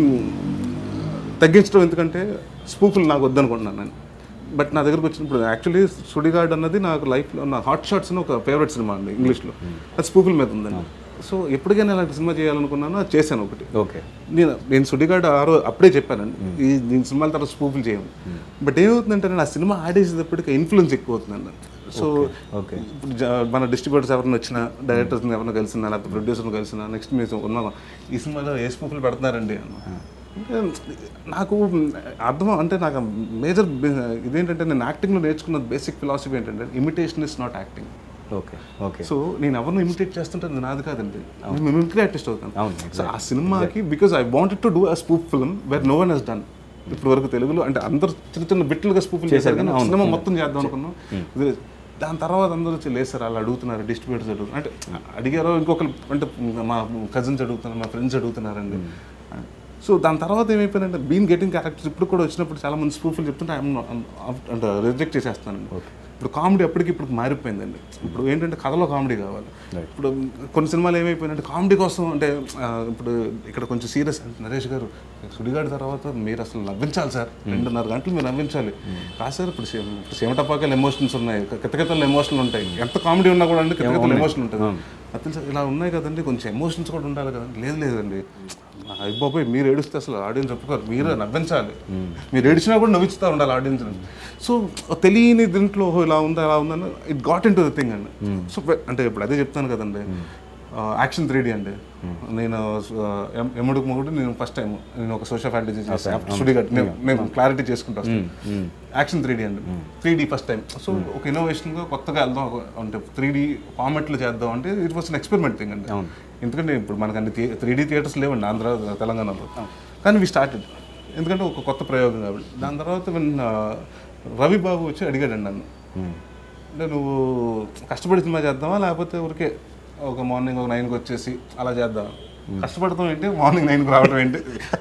తగ్గించడం, ఎందుకంటే స్పూఫులు నాకు వద్దనుకుంటున్నాను నేను. బట్ నా దగ్గరకు వచ్చినప్పుడు యాక్చువల్లీ సుడిగాడ్ అన్నది నాకు లైఫ్లో నా హాట్ షాట్స్ అని ఒక ఫేవరెట్ సినిమా అండి ఇంగ్లీష్లో, అది స్పూఫుల మీద ఉందండి. సో ఎప్పటికైనా అలాంటి సినిమా చేయాలనుకున్నాను, అది చేశాను ఒకటి. ఓకే, నేను సుడిగాడ్ అప్పుడే చెప్పానండి, దీని సినిమాల తర్వాత స్పూఫులు చేయను. బట్ ఏమవుతుందంటే నా సినిమా ఆడేసేటప్పటికి ఇన్ఫ్లుయెన్స్ ఎక్కువ అవుతుందండి. సో ఇప్పుడు మన డిస్ట్రిబ్యూటర్స్ ఎవరైనా వచ్చినా, డైరెక్టర్స్ని ఎవరైనా కలిసినా, లేకపోతే ప్రొడ్యూసర్ని కలిసినా, నెక్స్ట్ మీరు ఉన్నాను ఈ సినిమాలో ఏ స్పూఫులు పెడుతున్నారండి అన్న. అంటే నాకు అర్థం, అంటే నాకు మేజర్ ఇదేంటంటే నేను యాక్టింగ్లో నేర్చుకున్న బేసిక్ ఫిలాసఫీ ఏంటంటే imitation is not acting. Okay okay. So నేను ఎవరిని ఇమిటేట్ చేస్తుంటే నాది కాదండి, మిమిక్రీ ఆర్టిస్ట్ అవుతాను. సో ఆ సినిమాకి because I wanted to do a spoof film where no one has done. ఇప్పుడు వరకు తెలుగులో అంటే అందరు చిన్న చిన్న బిట్లుగా స్పూఫ్లు చేశారు, కానీ సినిమా మొత్తం చేద్దాం అనుకున్నాం. దాని తర్వాత అందరూ వచ్చి లేదు సార్ వాళ్ళు అడుగుతున్నారు, డిస్ట్రిబ్యూటర్స్ అడుగుతున్నారు, అంటే అడిగారో ఇంకొకరు, అంటే మా కజిన్స్ అడుగుతున్నారు, మా ఫ్రెండ్స్ అడుగుతున్నారండి. సో దాని తర్వాత ఏమైపోయిందంటే బీన్ గెటింగ్ క్యారెక్టర్స్ ఇప్పుడు కూడా వచ్చినప్పుడు చాలా మంది స్పూఫ్లు చెప్తుంటే అంటే రిజెక్ట్ చేసేస్తానండి. ఇప్పుడు కామెడీ అప్పటికి ఇప్పుడు మారిపోయిందండి. ఇప్పుడు ఏంటంటే కథలో కామెడీ కావాలి. ఇప్పుడు కొన్ని సినిమాలు ఏమైపోయిందంటే కామెడీ కోసం, అంటే ఇప్పుడు ఇక్కడ కొంచెం సీరియస్ అంటే నరేష్ గారు సుడిగాడి తర్వాత మీరు అసలు నవ్వించాలి సార్, 2.5 గంటలు మీరు నవ్వించాలి కాదు సార్. ఇప్పుడు సేమటపాకాయలు ఎమోషన్స్ ఉన్నాయి, కితకితలు ఎమోషన్లు ఉంటాయి, ఎంత కామెడీ ఉన్నా కూడా అండి కితకితలు ఎమోషన్ ఉంటుంది. అది తెలుసా, ఇలా ఉన్నాయి కదండి, కొంచెం ఎమోషన్స్ కూడా ఉండాలి కదండి. లేదండి అయిపోయి మీరు ఏడుస్తే అసలు ఆడియన్స్ ఒప్పుకోరు, మీరు నవ్వించాలి, మీరు ఏడిచినా కూడా నవ్విస్తూ ఉండాలి ఆడియన్స్. సో తెలియని దీంట్లో ఇలా ఉందా అలా ఉందని it got in to the thing అండి. సో అంటే ఇప్పుడు అదే చెప్తాను కదండి, యాక్షన్ 3D అండి. నేను ఎముడుకు మొగుడు నేను ఫస్ట్ టైం నేను ఒక సోషల్ ఫ్యాంటసీ చేస్తాను సుడిగాడ్, నేను క్లారిటీ చేసుకుంటా యాక్షన్ 3D అండి, 3D ఫస్ట్ టైం. సో ఒక ఇన్నోవేషన్గా కొత్తగా వెళ్దాం, అంటే 3D ఫార్మాట్లో చేద్దాం అంటే it was an experiment thing అండి. ఎందుకంటే ఇప్పుడు మనకు అన్ని 3D థియేటర్స్ లేవండి ఆంధ్ర తెలంగాణలో, కానీ వి స్టార్టెడ్, ఎందుకంటే ఒక కొత్త ప్రయోగం కాబట్టి. దాని తర్వాత రవి బాబు వచ్చి అడిగాడండి నన్ను, అంటే నువ్వు కష్టపడి సినిమా చేద్దామా లేకపోతే ఊరికే ఒక మార్నింగ్ ఒక 9కి వచ్చేసి అలా చేద్దాం. కష్టపడతాం ఏంటి, మార్నింగ్ 9కి రావడం ఏంటి,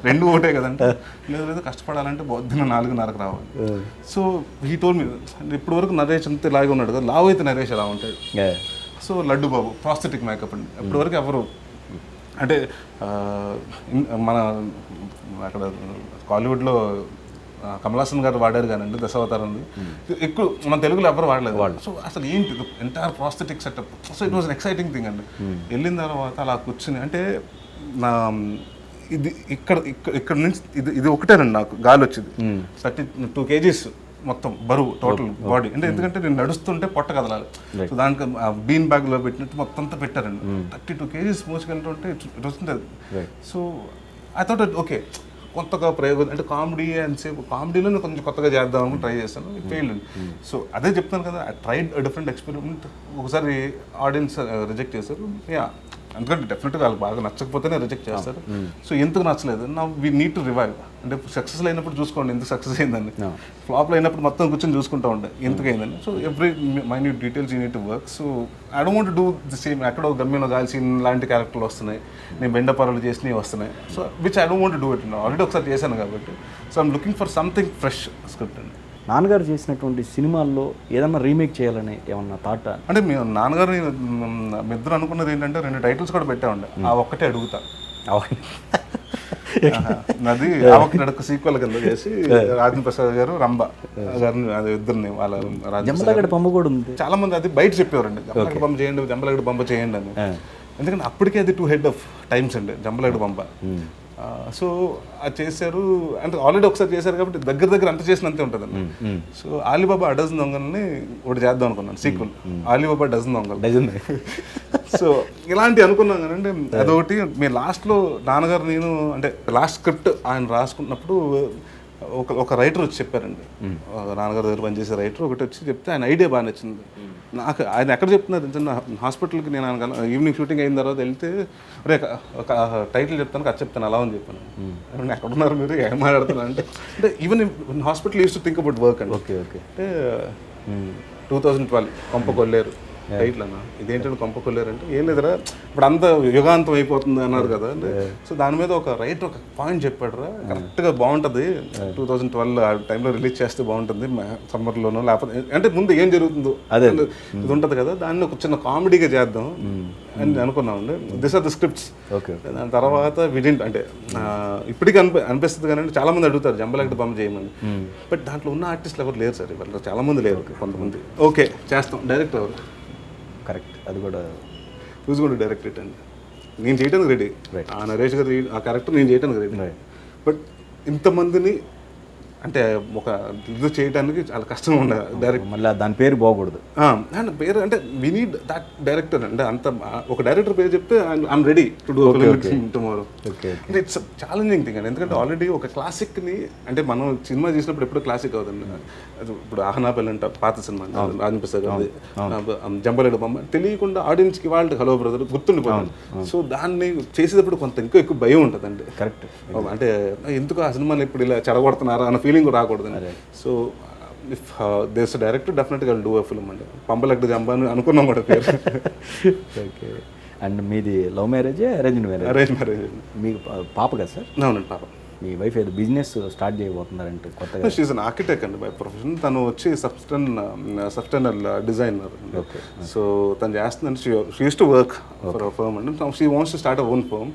రెండు ఒకటే కదంటే. లేదు కష్టపడాలంటే పొద్దున్న 4:30కి రావాలి. సో హీ టోల్డ్ మీ, ఇప్పటి వరకు నరేష్ అంతా ఇలాగే ఉన్నాడు కదా, లావు అయితే నరేష్ అలా ఉంటాడు. సో లడ్డు బాబు ప్రాస్థెటిక్ మేకప్ అండి, ఇప్పటి వరకు ఎవరు అంటే మన అక్కడ కాలీవుడ్లో కమల్ హాసన్ గారు వాడారు కానండి దశావతారంది, ఎక్కువ మన తెలుగులో ఎవరు వాడలేదు వాళ్ళు. సో అసలు ఏంటి entire prosthetic setup. So it was an exciting thing అండి. వెళ్ళిన తర్వాత అలా కూర్చుని, అంటే నా ఇది ఇక్కడ నుంచి ఇది ఒకటేనండి నాకు గాలి వచ్చింది, 32 kgs మొత్తం బరువు టోటల్ బాడీ. అంటే ఎందుకంటే నేను నడుస్తుంటే పొట్ట కదలాలి, సో దానికి బీన్ బ్యాగ్లో పెట్టినట్టు మొత్తం అంతా పెట్టారండి. 32 kgs మోసుకెళ్తుంటే ఇట్ వస్తుంది. సో ఐ థాట్ ఓకే కొత్తగా ప్రయోగం, అంటే కామెడీ అండ్ సేపు కామెడీలో కొంచెం కొత్తగా చేద్దామని ట్రై చేస్తాను, ఫెయిల్ అండి. సో అదే చెప్తాను కదా, ఐ ట్రైడ్ డిఫరెంట్ ఎక్స్పెరిమెంట్. ఒకసారి ఆడియన్స్ రిజెక్ట్ చేశారు, యా ఎందుకంటే డెఫినెట్గా వాళ్ళకి బాగా నచ్చకపోతేనే రిజెక్ట్ చేస్తారు. సో ఎందుకు నచ్చలేదు నా వీ నీడ్ టు రివైవ్. అంటే సక్సెస్ అయినప్పుడు చూసుకోండి ఎందుకు సక్సెస్ అయిందని, ఫ్లాప్లో అయినప్పుడు మొత్తం కూర్చొని చూసుకుంటూ ఉండే ఎందుకు అయిందని. So every minute details you need to work. So I don't want to do the same. ఎక్కడో గమ్యంలో గాల్సి లాంటి క్యారెక్టర్లు వస్తున్నాయి, నేను బెండపరలు చేసినవి వస్తున్నాయి. So which I don't want to do it. Already ఒకసారి చేశాను కాబట్టి. So I'm looking for something fresh script అండి. నాన్నగారు చేసినటువంటి సినిమాల్లో ఏదన్నా రీమేక్ చేయాలని ఏమన్నా థాట్? అంటే మీ నాన్నగారు మిద్దరు అనుకున్నది ఏంటంటే 2 టైటిల్స్ కూడా పెట్టామండి. ఆ ఒక్కటే అడుగుతా. అది ఆవకి నడక సీక్వెల్ కింద చేసి రాజేంద్ర ప్రసాద్ గారు రంభ గారిని అది ఇద్దరిని వాళ్ళ జంబలగడ్డ బొమ్మ కూడా ఉంది. చాలా మంది అది బయట చెప్పేవారండి, జంబలగడ్డ బొమ్మ చేయండి, జంబలగడ్డ బొమ్మ చేయండి అని. ఎందుకంటే అప్పటికే అది 2 హెడ్ ఆఫ్ టైమ్స్ అండి జంబలగడ్డ బొమ్మ. సో అది చేశారు అంటే ఆల్రెడీ ఒకసారి చేశారు కాబట్టి దగ్గర అంత చేసినంతే ఉంటుందండి. సో ఆలీబాబా డజన్ దొంగల్ని ఒకటి చేద్దాం అనుకున్నాను సీక్వెల్, ఆలీబాబా డజన్ దొంగలు. సో ఇలాంటి అనుకున్నాం కదండి. అదొకటి మీ లాస్ట్లో నాన్నగారు నేను అంటే లాస్ట్ స్క్రిప్ట్ ఆయన రాసుకున్నప్పుడు ఒక రైటర్ వచ్చి చెప్పారండి, నాన్నగారు దగ్గర పనిచేసే రైటర్ ఒకటి వచ్చి చెప్తే ఆయన ఐడియా బాగా నచ్చింది నాకు. ఆయన ఎక్కడ చెప్తున్నారు చిన్న హాస్పిటల్కి నేను ఈవినింగ్ షూటింగ్ అయిన తర్వాత వెళ్తే అరే ఒక టైటిల్ చెప్తాను అది చెప్తాను అలా అని చెప్పాను. ఎక్కడున్నారు మీరు ఏం మాట్లాడుతున్నారు అంటే even hospital use to think about work అండి. Okay okay. అంటే 2012 కొంప కొల్లేరు టైటిల్ అన్న, ఇదేంటంటే కొంప కొల్లేరు అంటే ఏం లేదురా ఇప్పుడు అంత యుగాంతం అయిపోతుంది అన్నారు కదా అంటే. సో దాని మీద ఒక రైటర్ ఒక పాయింట్ చెప్పాడు రా, కరెక్ట్గా బాగుంటుంది 2012 ఆ టైంలో రిలీజ్ చేస్తే బాగుంటుంది సమ్మర్లోనో, లేకపోతే అంటే ముందు ఏం జరుగుతుందో అదే ఇది ఉంటుంది కదా, దాన్ని ఒక చిన్న కామెడీగా చేద్దాం అని అనుకున్నామండి. This are the scripts. దాని తర్వాత విడింట్ అంటే ఇప్పటికీ అనిపిస్తుంది కానీ చాలా మంది అడుగుతారు జంబలగడ్డ బొమ్మ చేయమని, బట్ దాంట్లో ఉన్న ఆర్టిస్టులు ఎవరు లేరు సార్, ఇవాళ చాలా మంది లేరు, కొంతమంది. ఓకే చేస్తాం, డైరెక్టర్ ఎవరు? కరెక్ట్, అది కూడా who's going to direct it అండి. నేను చేయడానికి రెడీ, ఆ నరేష్ గారు ఆ క్యారెక్టర్ నేను చేయడానికి రెడీ. బట్ ఇంతమందిని అంటే ఒక ఇది చేయడానికి చాలా కష్టంగా ఉండదు డైరెక్ట్. మళ్ళీ దాని పేరు బాగూడదు అండ్ పేరు అంటే వి నీడ్ దట్ డైరెక్టర్ అంటే అంత ఒక డైరెక్టర్ పేరు చెప్తే I'm ready to do tomorrow. అంటే ఇట్స్ ఛాలెంజింగ్ థింగ్ అండి. ఎందుకంటే ఆల్రెడీ ఒక క్లాసిక్ని అంటే మనం సినిమా చేసినప్పుడు ఎప్పుడు క్లాసిక్ అవుతుంది. ఇప్పుడు ఆహనాపల్లి అంటే పాత సినిమా రాజేంద్ర ప్రసాద్ గారి జంబలగడ్డ బొమ్మ తెలియకుండా ఆడియన్స్కి వాళ్ళకి హలో బ్రదర్ గుర్తుండిపోతుంది. సో దాన్ని చేసేటప్పుడు కొంత ఎక్కువ భయం ఉంటుందండి. కరెక్ట్. అంటే ఎందుకు ఆ సినిమాని ఇప్పుడు ఇలా చెడగొడుతున్నారా అన్న ఫీలింగ్ రాకూడదు. సో ఇఫ్ దేస్ డైరెక్టర్ డెఫినెట్గా డూ అ ఫిల్మ్ అండి. పంపలగడ్డ జంబ అని అనుకున్నాం కూడా పేరు. ఓకే. అండ్ మీది love marriage arranged marriage? Arrange marriage. మీకు పాప కదా సార్? అవునండి పాప. మీ వైఫ్ ఏదో బిజినెస్ స్టార్ట్ చేయబోతున్నారంటే కొత్తగా? షీఈస్ అన్ ఆర్కిటెక్ట్ అండి బై ప్రొఫెషన్. తను వచ్చి సబ్స్టైనల్ డిజైనర్. ఓకే. సో తను చేస్తుందండి. She use to work for a firm అండి. She wants to start a own firm.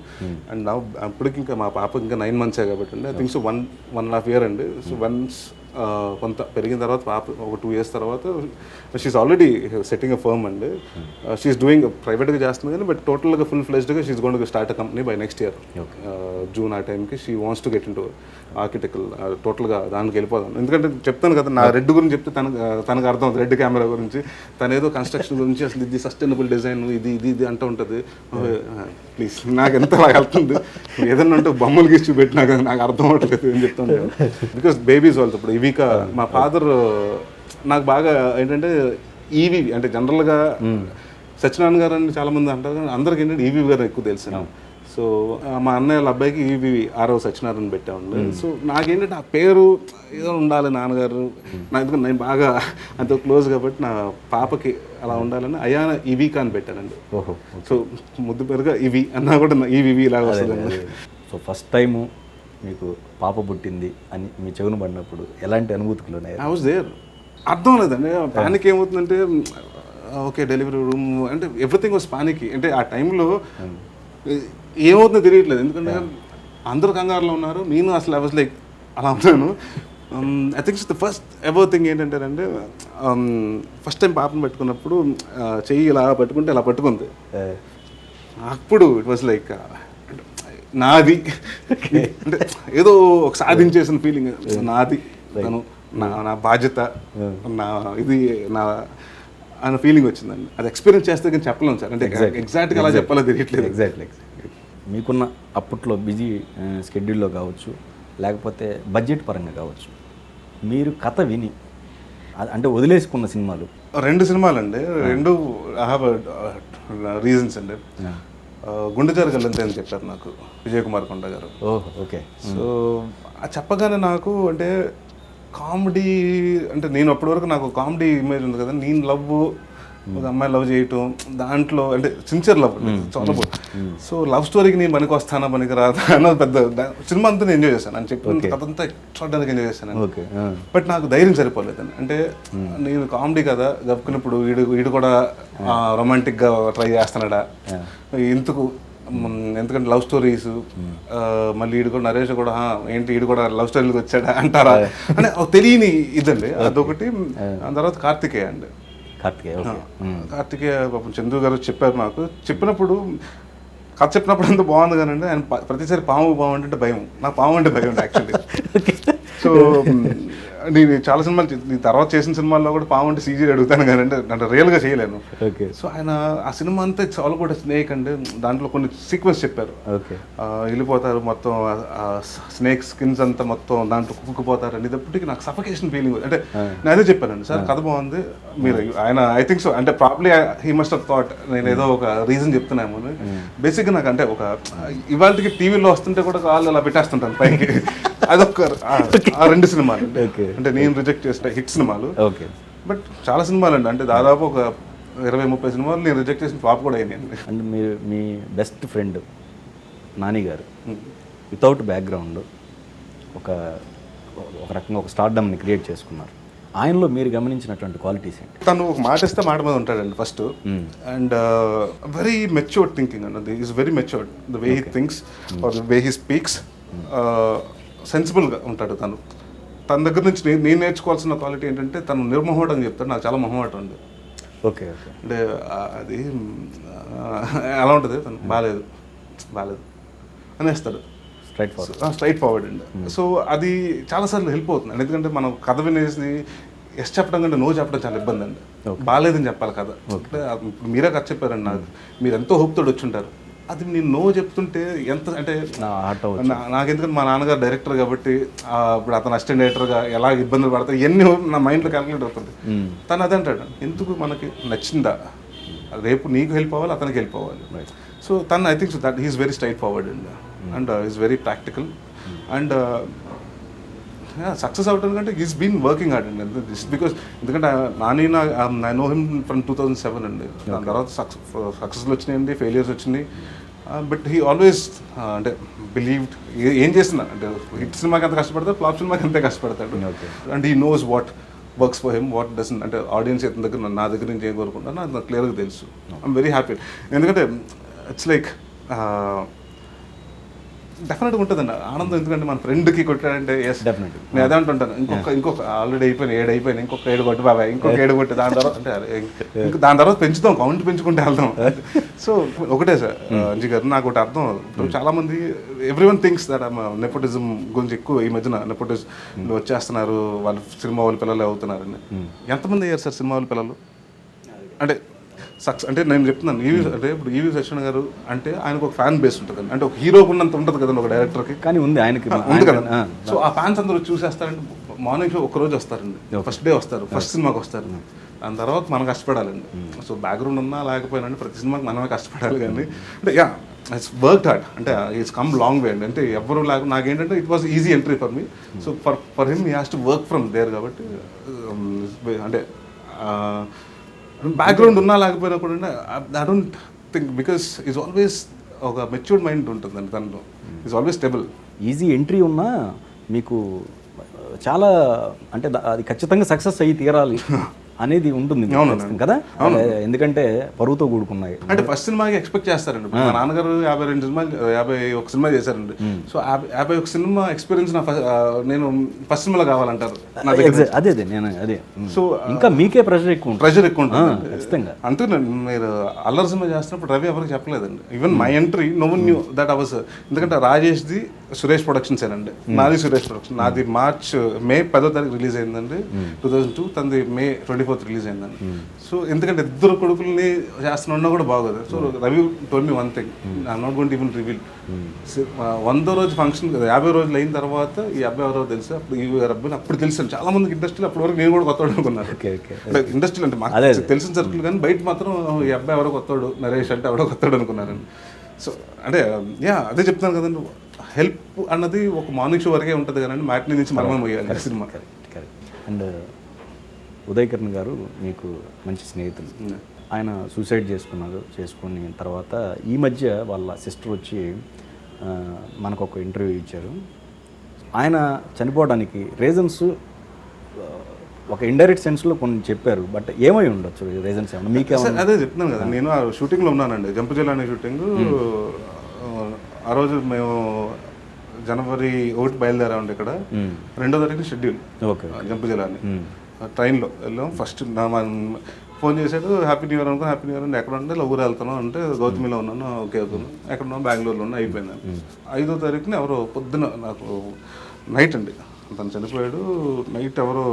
And నా అప్పటికి ఇంకా మా పాపకి ఇంకా 9 months కాబట్టి అండి. ఐ థింక్ సో 1.5 year అండి. సో వన్స్ కొంత పెరిగిన తర్వాత పాప ఒక 2 years తర్వాత she's already setting a firm అండి. షీఈస్ డూయింగ్ ప్రైవేట్గా చేస్తుంది కానీ బట్ టోటల్గా ఫుల్ ఫ్లెజ్డ్గా she's going to start a company by next year June. ఆ టైంకి she wants to get in to architectural టోటల్గా దానికి వెళ్ళిపోదాం. ఎందుకంటే చెప్తాను కదా నా రెడ్ గురించి చెప్తే తనకు అర్థం అవుతుంది, రెడ్ కెమెరా గురించి. తను ఏదో కన్స్ట్రక్షన్ గురించి అసలు ఇది సస్టైనబుల్ డిజైన్ ఇది అంటూ ఉంటుంది. ప్లీజ్ నాకు ఎంత వెళ్తుంది ఏదన్నా ఉంటే బొమ్మలు గీసి చూపెట్టినా కానీ నాకు అర్థం అవ్వట్లేదు అని చెప్తాను. బికాస్ బేబీస్ వాళ్ళతో ఇప్పుడు ఇవిక మా ఫాదర్ నాకు బాగా ఏంటంటే ఈవీ అంటే జనరల్గా సత్యనారాయణ గారు అని చాలామంది అంటారు కానీ అందరికి ఏంటంటే ఈవీ గారు ఎక్కువ తెలుసు. సో మా అన్నయ్య వాళ్ళ అబ్బాయికి ఈవీవి ఆరవ సత్యనారాయణ పెట్టామండి. సో నాకేంటంటే ఆ పేరు ఏదో ఉండాలి నాన్నగారు ఎందుకంటే నేను బాగా అంత క్లోజ్ కాబట్టి నా పాపకి అలా ఉండాలని అయాన ఈవీకా అని పెట్టానండి. ఓహో. సో ముద్దు పేరుగా ఇవి అన్నా కూడా ఈవీవి ఇలాగ వస్తుంది. సో ఫస్ట్ టైము మీకు పాప పుట్టింది అని మీ చెవును పడినప్పుడు ఎలాంటి అనుభూతులు ఉన్నాయి? I was there. అర్థం లేదండి. పానిక్ ఏమవుతుందంటే ఓకే డెలివరీ రూమ్ అంటే ఎవ్రీథింగ్ వాజ్ పానిక్. అంటే ఆ టైంలో ఏమవుతుందో తెలియట్లేదు. ఎందుకంటే అందరూ కంగారులో ఉన్నారు, నేను అసలు ఐ వాజ్ లైక్ అలా ఉన్నాను. I think the first ever thing ఏంటంటే ఫస్ట్ టైం పాపను పెట్టుకున్నప్పుడు చెయ్యి ఇలా పట్టుకుంటే ఇలా పట్టుకుంది. అప్పుడు ఇట్ వాజ్ లైక్ నాది అంటే ఏదో ఒక సాధించేసిన ఫీలింగ్. నాది తను నా బాధ్యత నా ఇది నా అన్న ఫీలింగ్ వచ్చిందండి. అది ఎక్స్పీరియన్స్ చేస్తే కానీ చెప్పలేము సార్. అంటే ఎగ్జాక్ట్గా అలా చెప్పాలో తెలియట్లేదు. ఎగ్జాక్ట్లీ. మీకున్న అప్పట్లో బిజీ స్కెడ్యూల్లో కావచ్చు లేకపోతే బడ్జెట్ పరంగా కావచ్చు మీరు కథ విని అంటే వదిలేసుకున్న సినిమాలు? 2 సినిమాలు అండి. 2 ఐ హ్యావ్ రీజన్స్ అండి. గుండె గల్లంతే అని చెప్పారు నాకు విజయ్ కుమార్ కొండ గారు. ఓహ్ ఓకే. సో అది చెప్పగానే నాకు అంటే కామెడీ అంటే నేను అప్పటి వరకు నాకు కామెడీ ఇమేజ్ ఉంది కదా, నేను లవ్ ఒక అమ్మాయి లవ్ చేయటం దాంట్లో అంటే సిన్సియర్ లవ్ చాలా. సో లవ్ స్టోరీకి నేను పనికి వస్తానా పనికి రాదా అన్నది పెద్ద సినిమా అంతా నేను ఎంజాయ్ చేశాను అని చెప్పి అదంతా ఎక్స్ట్రాడనరీగా ఎంజాయ్ చేశాను. బట్ నాకు ధైర్యం సరిపోలేదండి. అంటే నేను కామెడీ కదా గప్పుకున్నప్పుడు వీడు కూడా రొమాంటిక్గా ట్రై చేస్తున్నాడా ఎందుకు, ఎందుకంటే లవ్ స్టోరీస్ మళ్ళీ వీడు కూడా నరేష్ కూడా ఏంటి వీడు కూడా లవ్ స్టోరీకి వచ్చాడా అంటారా అంటే తెలియని ఇదండి అదొకటి. దాని తర్వాత కార్తికేయ అండి. కార్తికేయ పాపం చంద్రు గారు చెప్పారు నాకు. చెప్పినప్పుడు కథ చెప్పినప్పుడు అంత బాగుంది కానండి, ఆయన ప్రతిసారి పాము అంటే భయం, నాకు పాము అంటే భయం యాక్చువల్లీ. సో నేను చాలా సినిమాలు తర్వాత చేసిన సినిమాల్లో కూడా పాము అంటే సీజీ అడుగుతాను కానీ అంటే రియల్గా చేయలేను. సో ఆయన ఆ సినిమా అంతా చాలా కూడా స్నేక్ అంటే దాంట్లో కొన్ని సీక్వెన్స్ చెప్పారు. వెళ్ళిపోతారు మొత్తం స్నేక్ స్కిన్స్ అంతా మొత్తం దాంట్లో కుక్కుపోతారు అని ఇప్పటికి నాకు సఫకేషన్ ఫీలింగ్. అంటే నేను అదే చెప్పానండి, సార్ కథ బాగుంది మీరు ఆయన ఐ థింక్ సో అంటే probably he must have thought నేను ఏదో ఒక రీజన్ చెప్తున్నాము అని. బేసిక్గా నాకు అంటే ఒక ఇవాళకి టీవీలో వస్తుంటే కూడా కాళ్ళు అలా పెట్టేస్తుంటాను పైకి. అదొక ఆ 2 సినిమాలు అంటే నేను రిజెక్ట్ చేసిన హిట్ సినిమాలు. బట్ చాలా సినిమాలు అండి అంటే దాదాపు ఒక 20-30 సినిమాలు నేను రిజెక్ట్ చేసిన ఫ్లాప్ కూడా అయినాయి. అంటే మీరు మీ బెస్ట్ ఫ్రెండ్ నాని గారు వితౌట్ బ్యాక్గ్రౌండ్ ఒక రకంగా ఒక స్టార్డమ్ని క్రియేట్ చేసుకున్నారు. ఆయనలో మీరు గమనించినటువంటి క్వాలిటీస్ ఏంటి? తను ఒక మాట ఇస్తే మాట మీద ఉంటాడండి first. And very matured thinking అన్నది is very matured the way he thinks or the way he speaks. సెన్సిబుల్గా ఉంటాడు తను. తన దగ్గర నుంచి నేను నేర్చుకోవాల్సిన క్వాలిటీ ఏంటంటే తను నిర్మోహమాటం అని చెప్తాడు. నాకు చాలా మొహమాటం ఉంది. ఓకే అంటే అది ఎలా ఉంటుంది, తను బాగాలేదు అనేస్తాడు, స్ట్రైట్ ఫార్వర్డ్ అండి. సో అది చాలాసార్లు హెల్ప్ అవుతుంది. ఎందుకంటే మనం కథ వినేసి ఎస్ చెప్పడం కంటే నో చెప్పడం చాలా ఇబ్బంది అండి. బాగాలేదని చెప్పాలి కథ. మీరే కథ చెప్పారండి నాకు, మీరు ఎంతో హోప్తో వచ్చి ఉంటారు. అది నేను నో చెప్తుంటే ఎంత అంటే నాకు ఎందుకంటే మా నాన్నగారు డైరెక్టర్ కాబట్టి ఇప్పుడు అతను అసిస్టెంట్ డైరెక్టర్గా ఎలా ఇబ్బందులు పడతాయి ఇవన్నీ నా మైండ్లో క్యాలిక్యులేట్ అవుతుంది. తను అదే అంటాడు, ఎందుకు మనకి నచ్చిందా రేపు నీకు హెల్ప్ అవ్వాలి అతనికి హెల్ప్ అవ్వాలి. సో తను I think so that he's very straightforward and is very practical and success అవడం కంటే ఈజ్ బీన్ వర్కింగ్ హార్డ్ అండి. బికాస్ ఎందుకంటే Nani I know him from 2007 అండి. దాని తర్వాత సక్సెస్లు వచ్చినాయండి, ఫెయిలియర్స్ వచ్చినాయి. బట్ హీ ఆల్వేస్ అంటే బిలీవ్డ్ ఏం చేస్తున్నా అంటే హిట్ సినిమాకి ఎంత కష్టపడతాడు, ఫ్లాప్ సినిమాకి అంతే కష్టపడతాడు. And he knows what works for him, what doesn't అంటే ఆడియన్స్ ఎతని దగ్గర నా దగ్గర నుంచి ఏం కోరుకుంటాను నాకు క్లియర్గా తెలుసు. I'm very happy. ఎందుకంటే ఇట్స్ లైక్ డెఫినెట్గా ఉంటుందండి ఆనందం. ఎందుకంటే మన ఫ్రెండ్కి కొట్టాడంటే ఎస్ డెఫినెట్ నేను అదే అంటుంటాను. ఇంకొక ఆల్రెడీ అయిపోయినాయి 7 అయిపోయినాయి, ఇంకొక 7 కొట్టు బాబాయ్, ఇంకొక 7 కొట్టి దాని తర్వాత అంటే దాని తర్వాత పెంచుతాం, కౌంట్ పెంచుకుంటే వెళ్దాం. సో ఒకటే సార్ అంజీ గారు నాకు ఒకటి అర్థం. ఇప్పుడు చాలామంది ఎవ్రీవన్ థింక్స్ దట్ నెపోటిజం గురించి ఎక్కువ ఈ మధ్యన నెపోటిజం వచ్చేస్తున్నారు, వాళ్ళు సినిమా వాళ్ళ పిల్లలు అవుతున్నారని. ఎంతమంది అయ్యారు సార్ సినిమా వాళ్ళ పిల్లలు? అంటే అంటే నేను చెప్తున్నాను అంటే ఇప్పుడు ఈవి సత్యనారాయణ గారు అంటే ఆయనకు ఒక ఫ్యాన్ బేస్ ఉంటుంది అంటే ఒక హీరోకి ఉన్నంత ఉంటుంది కదండి ఒక డైరెక్టర్కి, కానీ ఉంది ఆయనకి ఉంది కదా. సో ఆ ఫ్యాన్స్ అందరూ చూసేస్తారంటే మార్నింగ్ షో ఒక్కరోజు వస్తారండి, ఫస్ట్ డే వస్తారు, ఫస్ట్ సినిమాకి వస్తారు. దాని తర్వాత మనం కష్టపడాలండి. సో బ్యాక్గ్రౌండ్ ఉన్నా లేకపోయినా ప్రతి సినిమాకి మనమే కష్టపడాలి. కానీ అంటే యా ఇట్స్ వర్క్ హార్డ్ అంటే ఇట్స్ కమ్ లాంగ్ వే అండి. అంటే ఎవరు నాకేంటంటే it was easy entry for me. So for him he has to work from there. కాబట్టి అంటే బ్యాక్గ్రౌండ్ ఉన్నా లేకపోయినా కూడా I don't think because is always ఒక మెచ్యూర్డ్ మైండ్ ఉంటుందండి తనలో. Is always stable. Easy entry ఉన్నా మీకు చాలా అంటే అది ఖచ్చితంగా సక్సెస్ అయ్యి తీరాలి అనేది ఉంటుంది కదా, ఎందుకంటే పరువుతో కూడుకున్నాయి. అంటే ఫస్ట్ సినిమాకి ఎక్స్పెక్ట్ చేస్తారండి. మా నాన్నగారు 52 సినిమాలు 51 సినిమా చేశారండి. సో 51 సినిమా ఎక్స్పీరియన్స్ నేను ఫస్ట్ సినిమాలో కావాలంటారు. అదే నేను అదే. సో ఇంకా మీకే ప్రెషర్ ఎక్కువ ఉంటుంది ఖచ్చితంగా. అంతే మీరు అల్లరి సినిమా చేస్తున్నప్పుడు రవి ఎవరికి చెప్పలేదండి. Even my entry no one knew that hours. ఎందుకంటే రాజేష్ది సురేష్ ప్రొడక్షన్స్ ఏనండి, నాది సురేష్ ప్రొడక్షన్. నాది మే 10వ తారీఖు రిలీజ్ అయిందండి 2002, తనది May 24th రిలీజ్ అయిందండి. సో ఎందుకంటే ఇద్దరు కొడుకుల్ని చేస్తున్నా కూడా బాగోదు. So Ravi told me one thing, I'm not going to even reveal. 100వ రోజు ఫంక్షన్ 50 రోజులు అయిన తర్వాత ఈ అబ్బాయి ఎవరో తెలుసు. అప్పుడు ఈ అబ్బాయిని అప్పుడు తెలుసు చాలా మందికి ఇండస్ట్రీలో. అప్పటి వరకు నేను కూడా కొత్తవాడు అనుకున్నాను. ఇండస్ట్రీలో అంటే మాకు తెలిసిన సర్కిల్ కానీ బయట మాత్రం ఈ అబ్బాయి ఎవరో కొత్తవాడు, నరేష్ అంటే ఎవడో కొత్తవాడు అనుకున్నారండి. సో అంటే అదే చెప్తాను కదండి, హెల్ప్ అన్నది ఒక మార్నింగ్ షో వరకే ఉంటుంది కదండి, మ్యాట్నీ నుంచి మనమే పోయాలి cinema. Correct. And Uday Kiran గారు మీకు మంచి స్నేహితులు. ఆయన సూసైడ్ చేసుకుని తర్వాత ఈ మధ్య వాళ్ళ సిస్టర్ వచ్చి మనకు ఒక ఇంటర్వ్యూ ఇచ్చారు. ఆయన చనిపోవడానికి రీజన్స్ ఒక ఇండైరెక్ట్ సెన్స్లో కొన్ని చెప్పారు, బట్ ఏమై ఉండొచ్చు రీజన్స్ ఏమన్నా మీకు? అదే చెప్తున్నాను కదా, నేను ఆ షూటింగ్లో ఉన్నానండి, జంపు జిల్లా షూటింగ్. ఆ రోజు మేము జనవరి 1 బయలుదేరామండి. ఇక్కడ 2వ తారీఖు షెడ్యూల్ జంపు జిల్లాని ట్రైన్లో వెళ్ళాం. ఫస్ట్ ఫోన్ చేశాడు, హ్యాపీ న్యూ ఇయర్ అనుకో, హ్యాపీ న్యూ ఇయర్ అంటే ఎక్కడ ఉంటే ఊరు వెళ్తాను అంటే గౌతమిలో ఉన్నాను, ఓకే అవుతున్నాను, ఎక్కడ ఉన్నాను, బెంగళూరులో ఉన్నా, అయిపోయింది. 5వ తారీఖున ఎవరో పొద్దున, నాకు నైట్ అండి, తను చనిపోయాడు నైట్, ఎవరో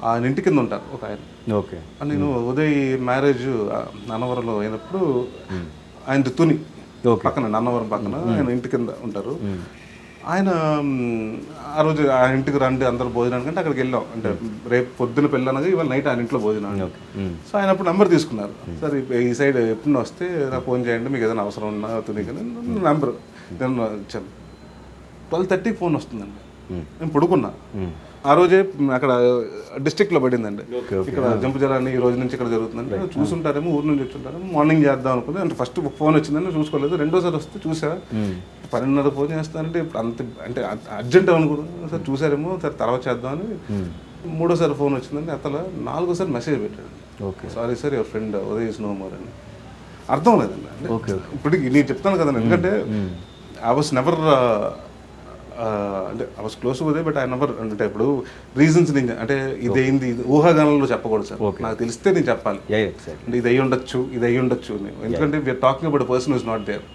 ఆయన ఇంటి కింద ఉంటారు ఒక ఆయన. ఓకే. నేను ఉదయ్ మ్యారేజ్ అన్నవరంలో అయినప్పుడు ఆయన తుని పక్కన, అన్నవరం పక్కన ఆయన ఇంటి కింద ఉంటారు. ఆయన ఆ రోజు ఆ ఇంటికి రండి అందరూ భోజనానికి అంటే అక్కడికి వెళ్ళాం. అంటే రేపు పొద్దున పెళ్ళనగా ఇవాళ నైట్ ఆయన ఇంట్లో భోజనం. సో ఆయన అప్పుడు నెంబర్ తీసుకున్నారు, సార్ ఈ సైడ్ ఎప్పుడు వస్తే నాకు ఫోన్ చేయండి, మీకు ఏదైనా అవసరం ఉన్నా తునికి నెంబర్ ఇచ్చాను. 12:30కి ఫోన్ వస్తుందండి. నేను పడుకున్నా. ఆ రోజే అక్కడ డిస్ట్రిక్ట్లో పడిందండి, ఇక్కడ జంపు జలాన్ని ఈ రోజు నుంచి ఇక్కడ జరుగుతుందండి, చూసుంటారేమో, ఊరు నుంచి వచ్చుంటారేమో, మార్నింగ్ చేద్దాం అనుకుంది. అంటే ఫస్ట్ ఫోన్ వచ్చిందని చూసుకోలేదు, రెండోసారి వస్తే చూసా, 12:30 ఫోన్ చేస్తానంటే ఇప్పుడు అంత అంటే అర్జెంట్ అనుకున్నాను, సార్ చూసారేమో, సార్ తర్వాత చేద్దామని. 3వ ఫోన్ వచ్చిందండి, అతను 4వ మెసేజ్ పెట్టాడు, sorry sir your friend Uday is no more అని. అర్థం లేదండి. అంటే ఇప్పటికి నేను చెప్తాను కదండి, ఎందుకంటే ఐ వాస్ నెవర్ అంటే I was close Uday, but I never అంటే ఇప్పుడు రీజన్స్ నేను అంటే ఇదేంది ఊహాగానంలో చెప్పకూడదు సార్, నాకు తెలిస్తే నేను చెప్పాలి, అంటే ఇది అయ్యి ఉండొచ్చు, ఇది అయ్యి ఉండొచ్చు, ఎందుకంటే we're talking about person is not there.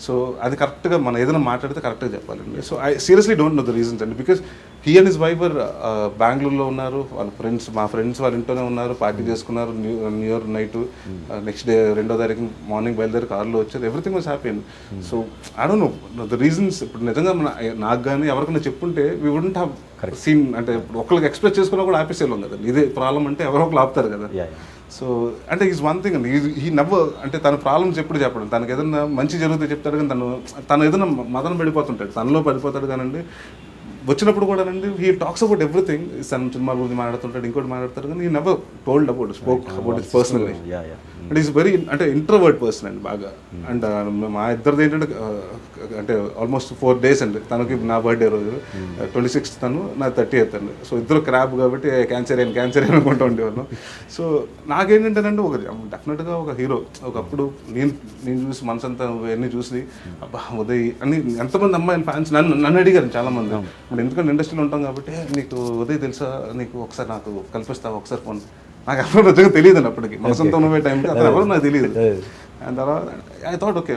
So అది కరెక్ట్గా మనం ఏదైనా మాట్లాడితే కరెక్ట్గా చెప్పాలండి. So I seriously don't know the reasons అండి, because he and his wife బెంగళూరులో ఉన్నారు, వాళ్ళ ఫ్రెండ్స్, మా ఫ్రెండ్స్ వాళ్ళ ఇంట్లోనే ఉన్నారు, పార్టీ చేసుకున్నారు, new year night, next day 2వ తారీఖు మార్నింగ్ బయలుదేరి కార్లో వచ్చారు, ఎవ్రీథింగ్ వాస్ హ్యాపీ అండి. So I don't know the reasons. ఇప్పుడు నిజంగా నాకు కానీ ఎవరికైనా చెప్పుంటే వీ వుడెంట్ హ్యావ్ సీన్, అంటే ఇప్పుడు ఒకరికి ఎక్స్ప్రెస్ చేసుకున్నా కూడా ఆపేసేవాళ్ళం కదా, ఇదే ప్రాబ్లం అంటే ఎవరో ఒకరు ఆపుతారు కదా. సో అంటే ఈజ్ వన్ థింగ్ అండి, ఈ నెవర్ అంటే తన ప్రాబ్లమ్స్ ఎప్పుడు చెప్పడం, తనకు ఏదైనా మంచి జరిగితే చెప్తాడు కానీ తను ఏదైనా మదన పడిపోతుంటాడు, తనలో పడిపోతాడు కానండి. వచ్చినప్పుడు కూడా అండి హీ టాక్స్ అబౌట్ ఎవ్రీథింగ్, తన సినిమా గురించి మాట్లాడుతుంటాడు, ఇంకోటి మాట్లాడతాడు, కానీ he never told about spoke about his personal life. And is very అంటే ఇంట్రోవర్ట్ పర్సన్ అండి బాగా. అండ్ మా ఇద్దరిది ఏంటంటే అంటే ఆల్మోస్ట్ 4 days అండి, తనకి నా బర్త్డే రోజు 26th తను, నా 30th అండి. సో ఇద్దరు క్రాబ్ కాబట్టి క్యాన్సర్ అనుకుంటూ ఉండేవాళ్ళం. సో నాకేంటంటేనండి ఒక డెఫినెట్గా ఒక హీరో, ఒకప్పుడు నేను చూసి మనసంతా ఇవన్నీ చూసి అబ్బా ఉదయ్ అని ఎంతమంది అమ్మాయిల ఫ్యాన్స్ నన్ను అడిగారు చాలామంది, అంటే ఎందుకంటే ఇండస్ట్రీలో ఉంటాం కాబట్టి, నీకు ఉదయ్ తెలుసా, నీకు ఒకసారి నాకు కల్పిస్తావు ఒకసారి ఫోన్. నాకు ఎవరు నిజంగా తెలియదు అండి అప్పటికి, మనసంతా ఉన్నవే టైంకి అతను ఎవరు నాకు తెలియదు. అండ్ తర్వాత I thought okay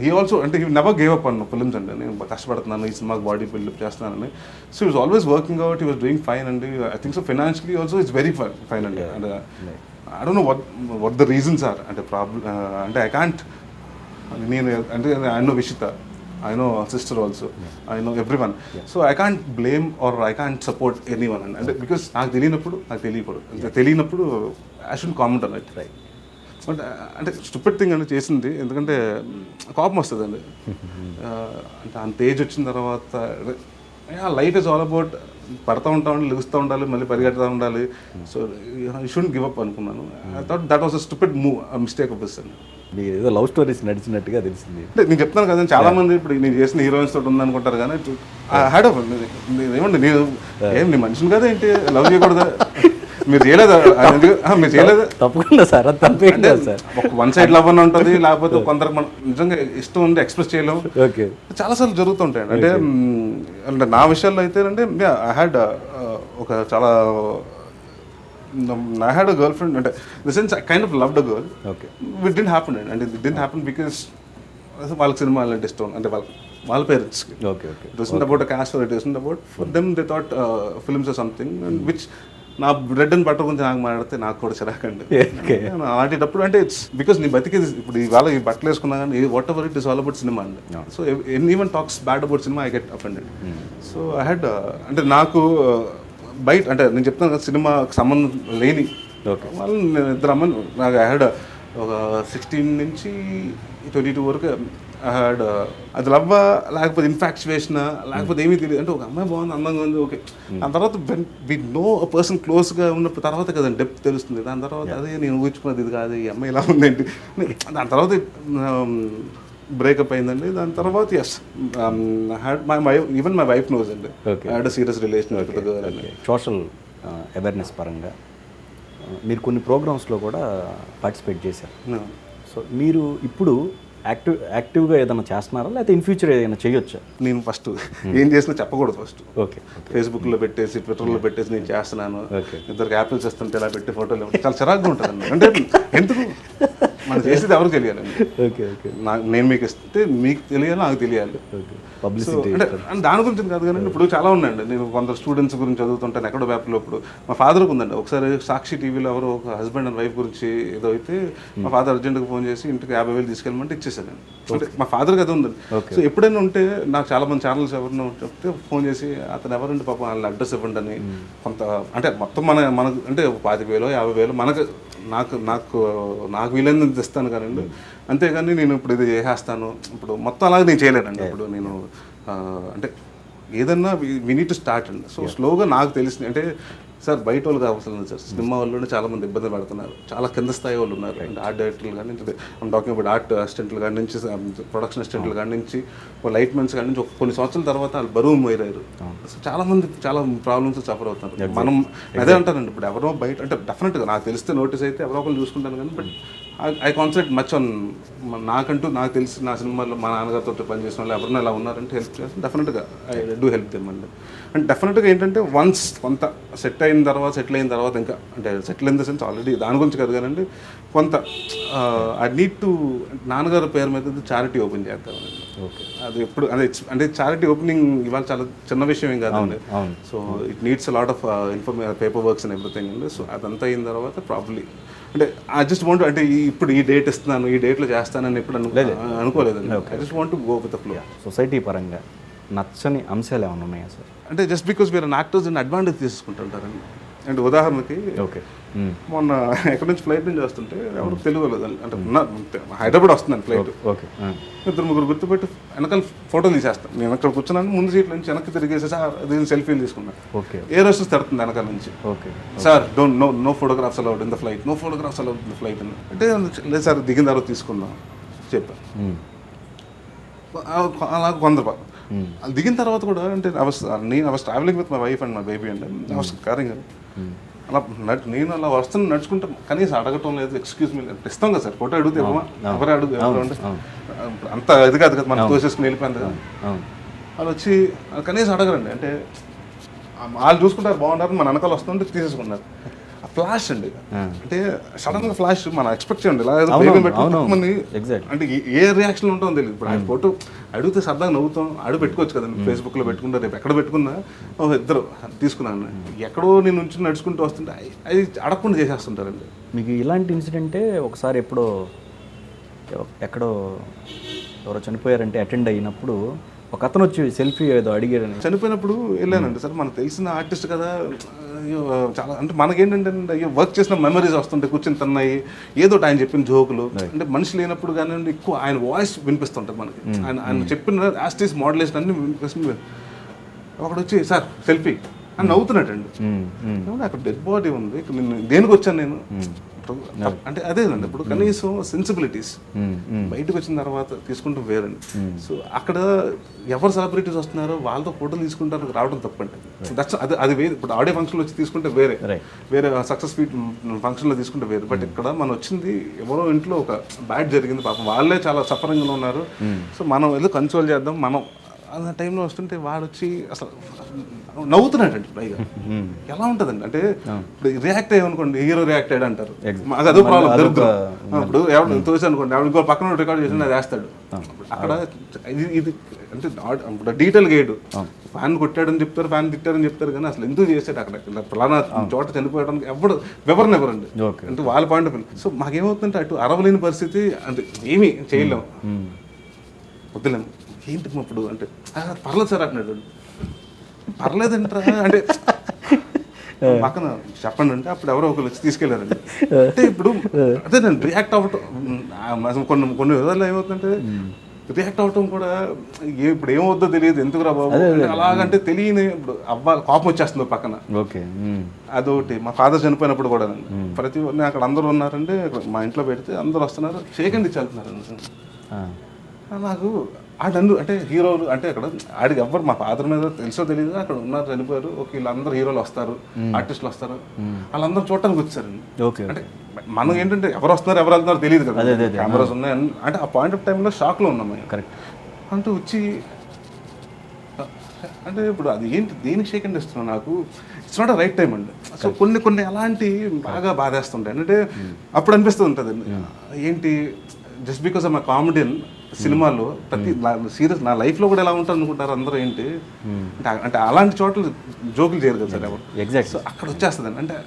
he also అంటే హీ నెవర్ గేవ్ అప్ అన్న ఫిల్మ్స్ అండి, నేను కష్టపడుతున్నాను ఈ సినిమాకి బాడీ బిల్డప్ చేస్తున్నానని. So is always working out, he was doing fine అండి. I think so financially also it's very fine అండి. And I don't know what the reasons are, అంటే ప్రాబ్లమ్ అంటే ఐ కాంట్, నేను అంటే ఐ నో విషిత, I know sister also, I know everyone. So I can't blame or I can't support anyone. And because నాకు తెలియనప్పుడు I shouldn't comment on it. Right. But అంటే స్టూపిడ్ థింగ్ అని చేసింది, ఎందుకంటే కోపం వస్తుంది అండి. అంటే అంత ఏజ్ వచ్చిన తర్వాత లైఫ్ ఇస్ ఆల్ అబౌట్ పడుతూ ఉంటాం, లెగుస్తూ ఉండాలి, మళ్ళీ పరిగెడుతూ ఉండాలి. So you shouldn't give up అనుకున్నాను. I thought that was a stupid move, mistake of this అండి. ఏదో లవ్ స్టోరీస్ నడిచినట్టుగా తెలిసింది. అంటే నేను చెప్తాను కదా, చాలా మంది ఇప్పుడు నేను చేసిన హీరోయిన్స్ తోటి ఉందనుకుంటారు, కానీ హ్యాడ్ ఆఫ్ ఏమండి నేను ఏం నీ మనిషిని కదా ఏంటి లవ్ చేయకూడదా, మీరు చేయలేదా, మీరు చేయలేదా? తప్పకుండా సార్, అది తప్పకుండా సార్. ఒక వన్ సైడ్ లవ్ అని ఉంటుంది, లేకపోతే కొందరు మనం నిజంగా ఇష్టం ఉంది ఎక్స్ప్రెస్ చేయలేము. ఓకే, చాలాసార్లు జరుగుతుంటాయండి. అంటే నా విషయాల్లో అయితే అంటే ఐ హ్యాడ్ ఒక చాలా I had a girlfriend, and in the sense I kind of loved a girl. Okay. It didn't happen, and it didn't happen because వాళ్ళకి సినిమా అంటే ఇష్టం, అంటే వాళ్ళ పేరెంట్స్కి. Okay okay. It wasn't about a caste or it wasn't about, for them they thought films are something and which నా బ్రెడ్ అండ్ బటర్ గురించి నాకు మాట్లాడితే నాకు కూడా చిరాకండి. అలాంటప్పుడు అంటే ఇట్స్ బికాస్ నీ బతికేది ఇప్పుడు ఇవాళ ఈ బట్టలు వేసుకున్నా కానీ whatever it is all about సినిమా అండి. So even talks bad about సినిమా I get offended. So I had అంటే నాకు బయట అంటే నేను చెప్తాను కదా, సినిమాకి సంబంధం లేని వాళ్ళు నేను ఇద్దరు అమ్మని నాకు ఐ హ్యాడ్ ఒక 16 నుంచి 22 వరకు ఐ హ్యాడ్ అది లవ్వా లేకపోతే ఇన్ఫాక్చువేషనా లేకపోతే ఏమీ తెలియదు. అంటే ఒక అమ్మాయి బాగుంది, అందంగా ఉంది, ఓకే. దాని తర్వాత వి నో పర్సన్ క్లోజ్గా ఉన్నప్పుడు తర్వాత కదండి డెప్త్ తెలుస్తుంది. దాని తర్వాత అదే నేను ఊహించుకున్నది ఇది కాదు, ఈ అమ్మాయి ఇలా ఉందేంటి. దాని తర్వాత బ్రేకప్ అయిందండి. దాని తర్వాత yes had my wife, even my wife knows అండి, had serious relation with the girl అండి. సోషల్ అవేర్నెస్ పరంగా మీరు కొన్ని ప్రోగ్రామ్స్లో కూడా పార్టిసిపేట్ చేశారు. సో మీరు ఇప్పుడు యాక్టివ్గా ఏదైనా చేస్తున్నారా, లేకపోతే ఇన్ ఫ్యూచర్ ఏదైనా చేయొచ్చా? నేను ఫస్ట్ ఏం చేసినా చెప్పకూడదు. ఫస్ట్ ఓకే, ఫేస్బుక్లో పెట్టేసి ట్విట్టర్లో పెట్టేసి నేను చేస్తున్నాను, ఇద్దరికి యాపిల్స్ ఇస్తుంటే ఇలా పెట్టి ఫోటోలు చాలా చిరాకుగా ఉంటుందండి. అంటే ఎందుకు మనం చేసేది ఎవరికి తెలియాలండి. ఓకే ఓకే, నేను మీకు ఇస్తే మీకు తెలియాలి, నాకు తెలియాలి. పబ్లిసిటీ అంటే దాని గురించి కాదు కానీ ఇప్పుడు చాలా ఉన్నాయండి. నేను కొందరు స్టూడెంట్స్ గురించి చదువుతుంటాను ఎక్కడో పేపర్లో. ఇప్పుడు మా ఫాదర్కి ఉందండి, ఒకసారి సాక్షి టీవీలో ఎవరో ఒక హస్బెండ్ అండ్ వైఫ్ గురించి ఏదో అయితే మా ఫాదర్ అర్జెంట్గా ఫోన్ చేసి ఇంటికి 50,000 తీసుకెళ్ళమంటే ఇచ్చేసాను. అంటే మా ఫాదర్కి అది ఉందండి. సో ఎప్పుడైనా ఉంటే నాకు చాలా మంది ఛానల్స్ ఎవరైనా చెప్తే ఫోన్ చేసి అతను ఎవరంటే పాపం వాళ్ళ అడ్రస్ ఇవ్వండి అని కొంత అంటే మొత్తం మనకు అంటే 25,000 50,000 నాకు వీలైనంత ఇస్తాను కానండి. అంతేగాని నేను ఇప్పుడు ఇది చేసేస్తాను ఇప్పుడు మొత్తం అలాగే నేను చేయలేనండి. ఇప్పుడు నేను అంటే ఏదన్నా వీ నీడ్ టు స్టార్ట్ అండి. సో స్లోగా నాకు తెలిసింది అంటే సార్ బయట వాళ్ళు కావాల్సిన సార్ సినిమా వాళ్ళు చాలామంది ఇబ్బంది పడుతున్నారు. చాలా కింద స్థాయి వాళ్ళు ఉన్నారు. అంటే ఆర్ట్ డైరెక్టర్లు కానీ టాకింగ్ అబౌట్ ఆర్ట్ అసిస్టెంట్లు కాడి నుంచి ప్రొడక్షన్ అసిస్టెంట్లు కాడి నుంచి లైట్ మెన్స్ కాడి నుంచి కొన్ని సంవత్సరాల తర్వాత వాళ్ళు బరువు మోయరారు. చాలామంది చాలా ప్రాబ్లమ్స్ సఫర్ అవుతున్నారు. మనం అదే అంటానండి, ఇప్పుడు ఎవరో బయట అంటే డెఫినెట్గా నాకు తెలిస్తే నోటీస్ అయితే ఎవరో ఒకరు చూసుకుంటాను కానీ but I concentrate much on నాకంటూ నాకు తెలిసి నా సినిమాలో మా నాన్నగారితో పనిచేసిన వాళ్ళు ఎవరైనా ఇలా ఉన్నారంటే హెల్ప్ చేస్తాను. డెఫినెట్గా ఐ డూ హెల్ప్ దెమ్ అండి. అండ్ డెఫినెట్గా ఏంటంటే వన్స్ కొంత సెటిల్ అయిన తర్వాత ఇంకా అంటే settle in the sense already దాని గురించి కాదు కానండి కొంత ఐ నీడ్ టు నాన్నగారి పేరు మీద చారిటీ ఓపెన్ చేద్దామండి. ఓకే, అది ఎప్పుడు అదే అంటే చారిటీ ఓపెనింగ్ ఇవాళ చాలా చిన్న విషయం ఏం కాదండి. So it needs lot of paper works and everything అండి. సో అదంతా అయిన తర్వాత ప్రాబ్లీ అంటే ఐ జస్ట్ వాంట్ అంటే ఇప్పుడు ఈ డేట్ ఇస్తున్నాను ఈ డేట్లో చేస్తానని ఎప్పుడు అనుకోలేదండి. I just want to go with the flow. Society పరంగా నచ్చని అంశాలు ఏమైనా ఉన్నాయా సార్? అంటే just because we're actors and advantage తీసుకుంటుంటారండి. అంటే ఉదాహరణకి ఓకే, మొన్న ఎక్కడి నుంచి ఫ్లైట్ నుంచి వస్తుంటే ఎవరు తెలుగు అంటే హైదరాబాద్ వస్తుందండి ఫ్లైట్. ఓకే, 2-3 గుర్తుపెట్టి వెనకాల ఫోటోలు తీసేస్తాను. నేను అక్కడ కూర్చున్నాను, ముందు సీట్ల నుంచి వెనక్కి తిరిగేసి దీన్ని సెల్ఫీలు తీసుకున్నాను. ఓకే, ఏ రోజు తడుతుంది వెనకాల నుంచి. Okay sir don't no photographs allowed in the flight, no photographs allowed in the flight అని. అంటే లేదు సార్ దిగిన తర్వాత తీసుకుందాం చెప్పాను. అలా కొందరు దిగిన తర్వాత కూడా అంటే I was travelling with my wife and my baby and I was Corning అలా నేను అలా వస్తున్నా నడుచుకుంటా కనీసం అడగటం లేదు, ఎక్స్క్యూజ్ మీ ఇస్తాం కదా సార్ ఫోటో అడిగితే ఎవరు అంటే అంత ఇది కాదు కదా మనం తోసేసుకుని వెళ్ళిపోయింది కదా. వాళ్ళు వచ్చి కనీసం అడగరండి. అంటే వాళ్ళు చూసుకుంటారు బాగున్నారు, మన వెనకాల వస్తుంటే తీసేసుకున్నారు. ఆ ఫ్లాష్ అండి అంటే సడన్గా ఫ్లాష్ మనం ఎక్స్పెక్ట్ చేయండి ఇలా పెట్టుకుని అంటే ఏ రియాక్షన్ ఉంటుందో తెలియదు. ఇప్పుడు ఆయన ఫోటో అడిగితే సరదాగా నవ్వుతాం, పెట్టుకోవచ్చు కదండి ఫేస్బుక్లో పెట్టుకుంటా, రేపు ఎక్కడ పెట్టుకున్నా ఇద్దరు తీసుకున్నాను. ఎక్కడో నేను నుంచి నడుచుకుంటూ వస్తుంటే అది అడగకుండా చేసేస్తుంటారండి. మీకు ఇలాంటి ఇన్సిడెంటే ఒకసారి ఎక్కడో ఎవరో చనిపోయారంటే అటెండ్ అయినప్పుడు ఒక అతను వచ్చి సెల్ఫీ ఏదో అడిగారని. చనిపోయినప్పుడు వెళ్ళానండి సార్, మనకు తెలిసిన ఆర్టిస్ట్ కదా, అయ్యో చాలా అంటే మనకేంటంటే అయ్యో వర్క్ చేసిన మెమరీస్ వస్తుంటే కూర్చొని తన్నాయి ఏదో ఆయన చెప్పిన జోకులు. అంటే మనిషి లేనప్పుడు కానివ్వండి ఎక్కువ ఆయన వాయిస్ వినిపిస్తుంటుంది మనకి. ఆయన చెప్పిన యాస్టీస్ మోడలేషన్ అన్ని వినిపిస్తుంది. ఒకడు వచ్చి సార్ సెల్ఫీ అని నవ్వుతున్నట్టండి. అక్కడ డెడ్ బాడీ ఉంది, ఇక్కడ నేను దేనికి వచ్చాను నేను అంటే అదేనండి. ఇప్పుడు కనీసం సెన్సిబిలిటీస్ బయటకు వచ్చిన తర్వాత తీసుకుంటూ వేరండి. సో అక్కడ ఎవరు సెలబ్రిటీస్ వస్తున్నారో వాళ్ళతో ఫోటోలు తీసుకుంటారు రావడం తప్పండి. అది వేరే. ఇప్పుడు ఆడియో ఫంక్షన్లో వచ్చి తీసుకుంటే వేరే సక్సెస్ ఫీట్ ఫంక్షన్లో తీసుకుంటే వేరు. బట్ ఇక్కడ మనం వచ్చింది ఎవరో ఇంట్లో ఒక బ్యాడ్ జరిగింది, పాపం వాళ్ళే చాలా సఫరింగ్లో ఉన్నారు. సో మనం ఏదో కన్సోల్ చేద్దాం మనం అన్న టైంలో వస్తుంటే వాడు వచ్చి అసలు నవ్వుతున్నాడండి పైగా. ఎలా ఉంటుందండి అంటే ఇప్పుడు రియాక్ట్ అయ్యామనుకోండి, హీరో రియాక్ట్ అయ్యాడు అంటారు, అది అదో ప్రాబ్లం దొరుకుతుంది. ఇప్పుడు ఎవరు తోసి అనుకోండి ఎవరు పక్కన రికార్డ్ చేసి అది వేస్తాడు. అక్కడ ఇది అంటే ఇప్పుడు డీటెయిల్గా వేయడు. ఫ్యాన్ కొట్టాడని చెప్తారు, ఫ్యాన్ తిట్టారని చెప్తారు, కానీ అసలు ఎందుకు చేస్తాడు అక్కడ ఫలానా చోట చనిపోయడానికి వివరండి. అంటే వాళ్ళ పాయింట్ ఆఫ్ వ్యూ. సో మాకేమవుతుందంటే అటు అరవలేని పరిస్థితి, అంటే ఏమీ చేయలేము, వద్దులేము. ఏంటి ఇప్పుడు అంటే పర్లేదు సార్ అంటున్నాడు. పర్లేదంటారా అంటే పక్కన చెప్పండి అంటే అప్పుడు ఎవరో ఒకరు వచ్చి తీసుకెళ్లారండి. అంటే ఇప్పుడు అదేనండి రియాక్ట్ అవ్వటం అసలు కొన్ని విధాలు ఏమవుతుందంటే రియాక్ట్ అవ్వటం కూడా ఇప్పుడు ఏమవుద్దో తెలియదు, ఎందుకు రా బాబు అలాగంటే తెలియని ఇప్పుడు కోపం వచ్చేస్తుంది పక్కన. ఓకే. అదొకటి మా ఫాదర్ చనిపోయినప్పుడు కూడా ప్రతి అక్కడ అందరూ ఉన్నారండి, మా ఇంట్లో పెడితే అందరూ వస్తున్నారు, షేక్ హ్యాండ్ ఇచ్చి వెళ్తున్నారు. నాకు ఆడందు అంటే హీరోలు అంటే అక్కడ ఆడికి ఎవ్వరు మా ఫాదర్ మీద తెలుసో తెలియదు, అక్కడ ఉన్నారు చనిపోయారు, ఓకే వీళ్ళందరూ హీరోలు వస్తారు, ఆర్టిస్టులు వస్తారు, వాళ్ళందరూ చూడటానికి వచ్చారండి. ఓకే. అంటే మనం ఏంటంటే ఎవరు వస్తున్నారు ఎవరు వెళ్తున్నారో తెలియదు కదా, కెమెరాస్ ఉన్నాయి అంటే ఆ పాయింట్ ఆఫ్ టైంలో షాక్లో ఉన్నాం మేము. కరెక్ట్. అంటూ వచ్చి అంటే ఇప్పుడు అది ఏంటి దేనికి షేక్ హ్యాండ్ ఇస్తున్నాం, నాకు it's not a right time అండి. సో కొన్ని అలాంటి బాగా బాధేస్తుంటాయి. అంటే అప్పుడు అనిపిస్తూ ఉంటుంది ఏంటి just because of my comedian సినిమాలో ప్రతి సీరియస్ నా లైఫ్లో కూడా ఎలా ఉంటారు అనుకుంటారు అందరూ ఏంటి అంటే అలాంటి చోట్ల జోకులు చేయరు కదా సార్ ఎవరు. ఎగ్జాక్ట్. సో అక్కడ వచ్చేస్తుందండి. అంటే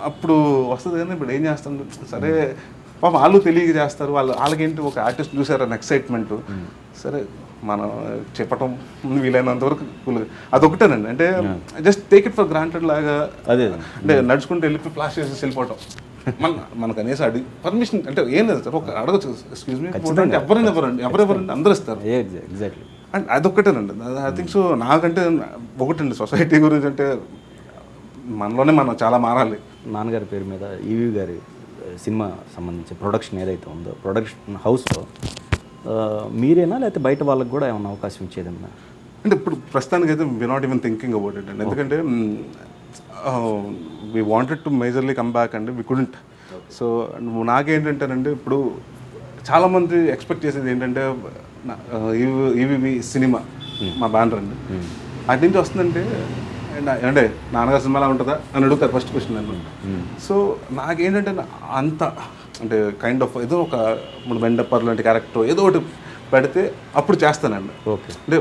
అప్పుడు వస్తుంది కానీ ఇప్పుడు ఏం చేస్తాం సరే పాపం వాళ్ళు తెలియక చేస్తారు, వాళ్ళకేంటి ఒక ఆర్టిస్ట్ చూసారని ఎక్సైట్మెంట్, సరే మనం చెప్పటం వీలైనంత వరకు అదొకటేనండి. అంటే just take it for granted లాగా, అదే అంటే నడుచుకుంటూ వెళ్ళి ఫ్లాష్ చేసి వెళ్ళిపోవటం. మనకు అనేసి అడిగి పర్మిషన్ అంటే ఏం లేదు సార్, ఒక అడగచ్చు ఎక్స్క్యూజ్ మీ అంటే ఎవరెవరండి అందరూ ఇస్తారు. ఎగ్జాక్ట్లీ. అండ్ అదొక్కటేనండి. ఐ థింక్ సో నాకంటే ఒకటండి సొసైటీ గురించి అంటే మనలోనే మనం చాలా మారాలి. నాన్నగారి పేరు మీద ఈవీ గారి సినిమా సంబంధించి ప్రొడక్షన్ ఏదైతే ఉందో ప్రొడక్షన్ హౌస్లో మీరేనా లేకపోతే బయట వాళ్ళకి కూడా ఏమైనా అవకాశం ఇచ్చేదన్నా? అంటే ఇప్పుడు ప్రస్తుతానికి అయితే we not even thinking about it అండి. ఎందుకంటే we wanted to majorly come back అండి, వి కుడెంట్. సో నాకేంటంటేనండి ఇప్పుడు చాలామంది ఎక్స్పెక్ట్ చేసేది ఏంటంటే ఈవీవి సినిమా మా బ్యానర్ అండి అటు నుంచి వస్తుందంటే అంటే నాన్నగారు సినిమాలా ఉంటుందా అని అడుగుతారు ఫస్ట్ క్వశ్చన్ నన్ను. సో నాకేంటంటే అంత అంటే కైండ్ ఆఫ్ ఏదో ఒక ఇప్పుడు వెండప్పర్ లాంటి క్యారెక్టర్ ఏదో ఒకటి పెడితే అప్పుడు చేస్తానండి. ఓకే. అంటే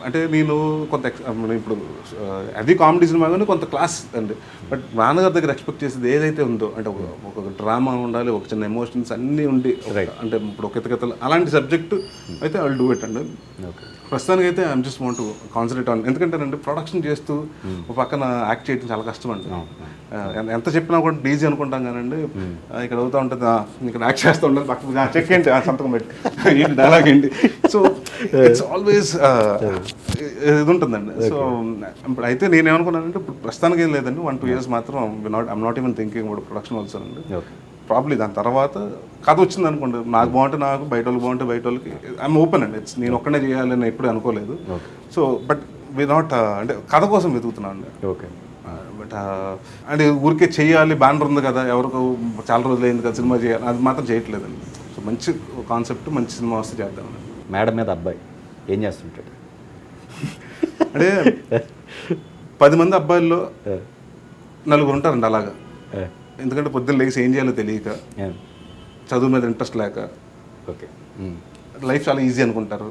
అంటే నేను కొంత ఇప్పుడు అది కామెడీ సినిమా కానీ కొంత క్లాస్ అండి. బట్ నాన్నగారి దగ్గర ఎక్స్పెక్ట్ చేసేది ఏదైతే ఉందో అంటే ఒక డ్రామా ఉండాలి, ఒక చిన్న ఎమోషన్స్ అన్నీ ఉండి అంటే ఇప్పుడు ఒక కథలు అలాంటి సబ్జెక్టు అయితే ఐ విల్ డూ ఇట్ అండి. ప్రస్తుతానికి అయితే I'm just want to concentrate on, ఎందుకంటే అండి ప్రొడక్షన్ చేస్తూ ఒక పక్కన యాక్ట్ చేయడం చాలా కష్టం అండి. ఎంత చెప్పినా కూడా ఈజీ అనుకుంటాం కానండి, ఇక్కడ అవుతూ ఉంటుంది ఇక్కడ యాక్ట్ చేస్తూ ఉంటుంది పక్కన చెక్ ఏంటి సంతకం పెట్టి ఏంటి డైలాగ్ ఏంటి. సో ఇట్స్ ఆల్వేస్ ఇది ఉంటుందండి. సో ఇప్పుడు అయితే నేనేమనుకున్నానంటే ఇప్పుడు ప్రస్తుతానికి ఏం లేదండి, 1-2 years మాత్రం I'm not even thinking about production also అండి. ప్రాబ్లీ దాని తర్వాత కథ వచ్చింది అనుకోండి, నాకు బాగుంటే నాకు, బయట వాళ్ళకి బాగుంటే బయట వాళ్ళకి, ఐఎమ్ ఓపెన్ అండి. నేను ఒక్కనే చేయాలని ఎప్పుడు అనుకోలేదు. సో బట్ వి నాట్ అంటే కథ కోసం వెతుకుతున్నాను అండి. ఓకే. బట్ అంటే ఊరికే చేయాలి బ్యానర్ ఉంది కదా ఎవరికో చాలా రోజులు అయింది కదా సినిమా చేయాలి అది మాత్రం చేయట్లేదండి. సో మంచి కాన్సెప్ట్ మంచి సినిమా వస్తే చేద్దామండి. మేడం మీద అబ్బాయి ఏం చేస్తుంటాడు అంటే 10 మంది అబ్బాయిల్లో 4 ఉంటారండి అలాగా. ఎందుకంటే పొద్దున్న లేచి ఏం చేయాలో తెలియక, చదువు మీద ఇంట్రెస్ట్ లేక, ఓకే లైఫ్ చాలా ఈజీ అనుకుంటారు.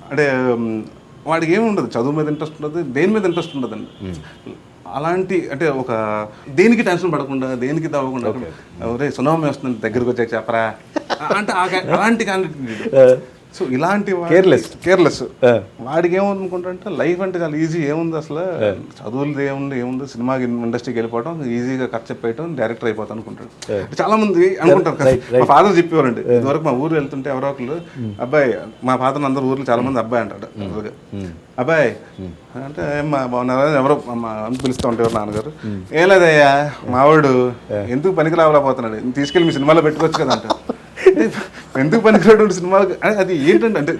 అంటే వాడికి ఏమి ఉండదు, చదువు మీద ఇంట్రెస్ట్ ఉండదు, దేని మీద ఇంట్రెస్ట్ ఉండదండి. అలాంటి అంటే ఒక దేనికి టెన్షన్ పడకుండా దేనికి తవ్వకుండా రే సునామీ వస్తుంది దగ్గరకు వచ్చాక చెప్పరా అంటే అలాంటి క్యాండిడేట్. సో ఇలాంటి కేర్లెస్ వాడికి ఏమనుకుంటారంటే లైఫ్ అంటే చాలా ఈజీ, ఏముంది అసలు చదువులు ఏముంది సినిమాకి ఇండస్ట్రీకి వెళ్ళిపోవడం ఈజీగా ఖర్చు చెప్పేయటం డైరెక్టర్ అయిపోతాం అనుకుంటాడు. చాలా మంది అనుకుంటారు కదా. మా ఫాదర్ చెప్పేవారండి ఇదివరకు మా ఊరు వెళ్తుంటే ఎవరో ఒకళ్ళు అబ్బాయి, మా ఫాదర్ అందరు ఊర్లో చాలా మంది అబ్బాయి అంటాడు, అబ్బాయి అంటే మా బాగున్నారా ఎవరో పిలుస్తూ ఉంటారు నాన్నగారు, ఏం లేదయ్యా మావాడు ఎందుకు పనికి రావలేకపోతున్నాడు, తీసుకెళ్ళి మీ సినిమాలో పెట్టుకోవచ్చు కదా అంటారు. ఎందుకు పనికిరాడు సినిమాకి అది ఏంటంటే అంటే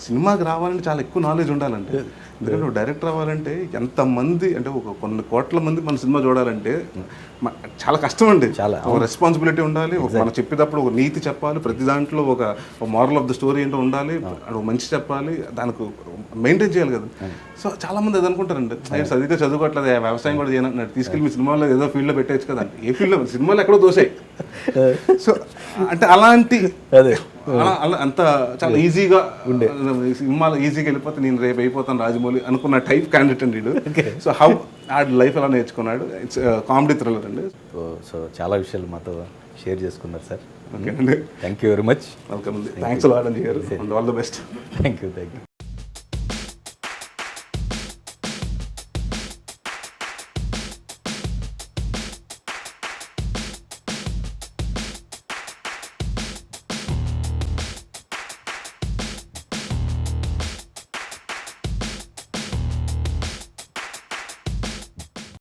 సినిమాకి రావాలంటే చాలా ఎక్కువ నాలెడ్జ్ ఉండాలంటే, ఎందుకంటే డైరెక్టర్ అవ్వాలంటే ఎంతమంది అంటే కొన్ని కోట్ల మంది మన సినిమా చూడాలంటే చాలా కష్టం అండి. ఒక రెస్పాన్సిబిలిటీ ఉండాలి, మనం చెప్పేటప్పుడు ఒక నీతి చెప్పాలి, ప్రతి దాంట్లో ఒక మారల్ ఆఫ్ ద స్టోరీ ఏంటో ఉండాలి, మంచి చెప్పాలి, దానికి మెయింటైన్ చేయాలి కదా. సో చాలా మంది అది అనుకుంటారండి, సరిగ్గా చదువుకోవట్లేదు వ్యవసాయం కూడా చేయనట్టు తీసుకెళ్ళి మీ సినిమాలో ఏదో ఫీల్డ్లో పెట్టేయచ్చు కదా. ఏ ఫీల్డ్లో సినిమాలో ఎక్కడో దోసాయి. సో అంటే అలాంటి అంత చాలా ఈజీగా సినిమాలో ఈజీగా వెళ్ళిపోతే నేను రేపు అయిపోతాను రాజమౌళి అనుకున్న టైప్ క్యాండిడేట్ అండి వీడు. సో హౌ ఆడి లైఫ్ ఎలా నేర్చుకున్నాడు, ఇట్స్ కామెడీ థ్రిల్లర్ అండి. సో చాలా విషయాలు మాతో షేర్ చేసుకున్నారు సార్. ఓకే అండి, thank you very much. Welcome అండి, థ్యాంక్స్ లాట్ అండి, all the best. Thank you.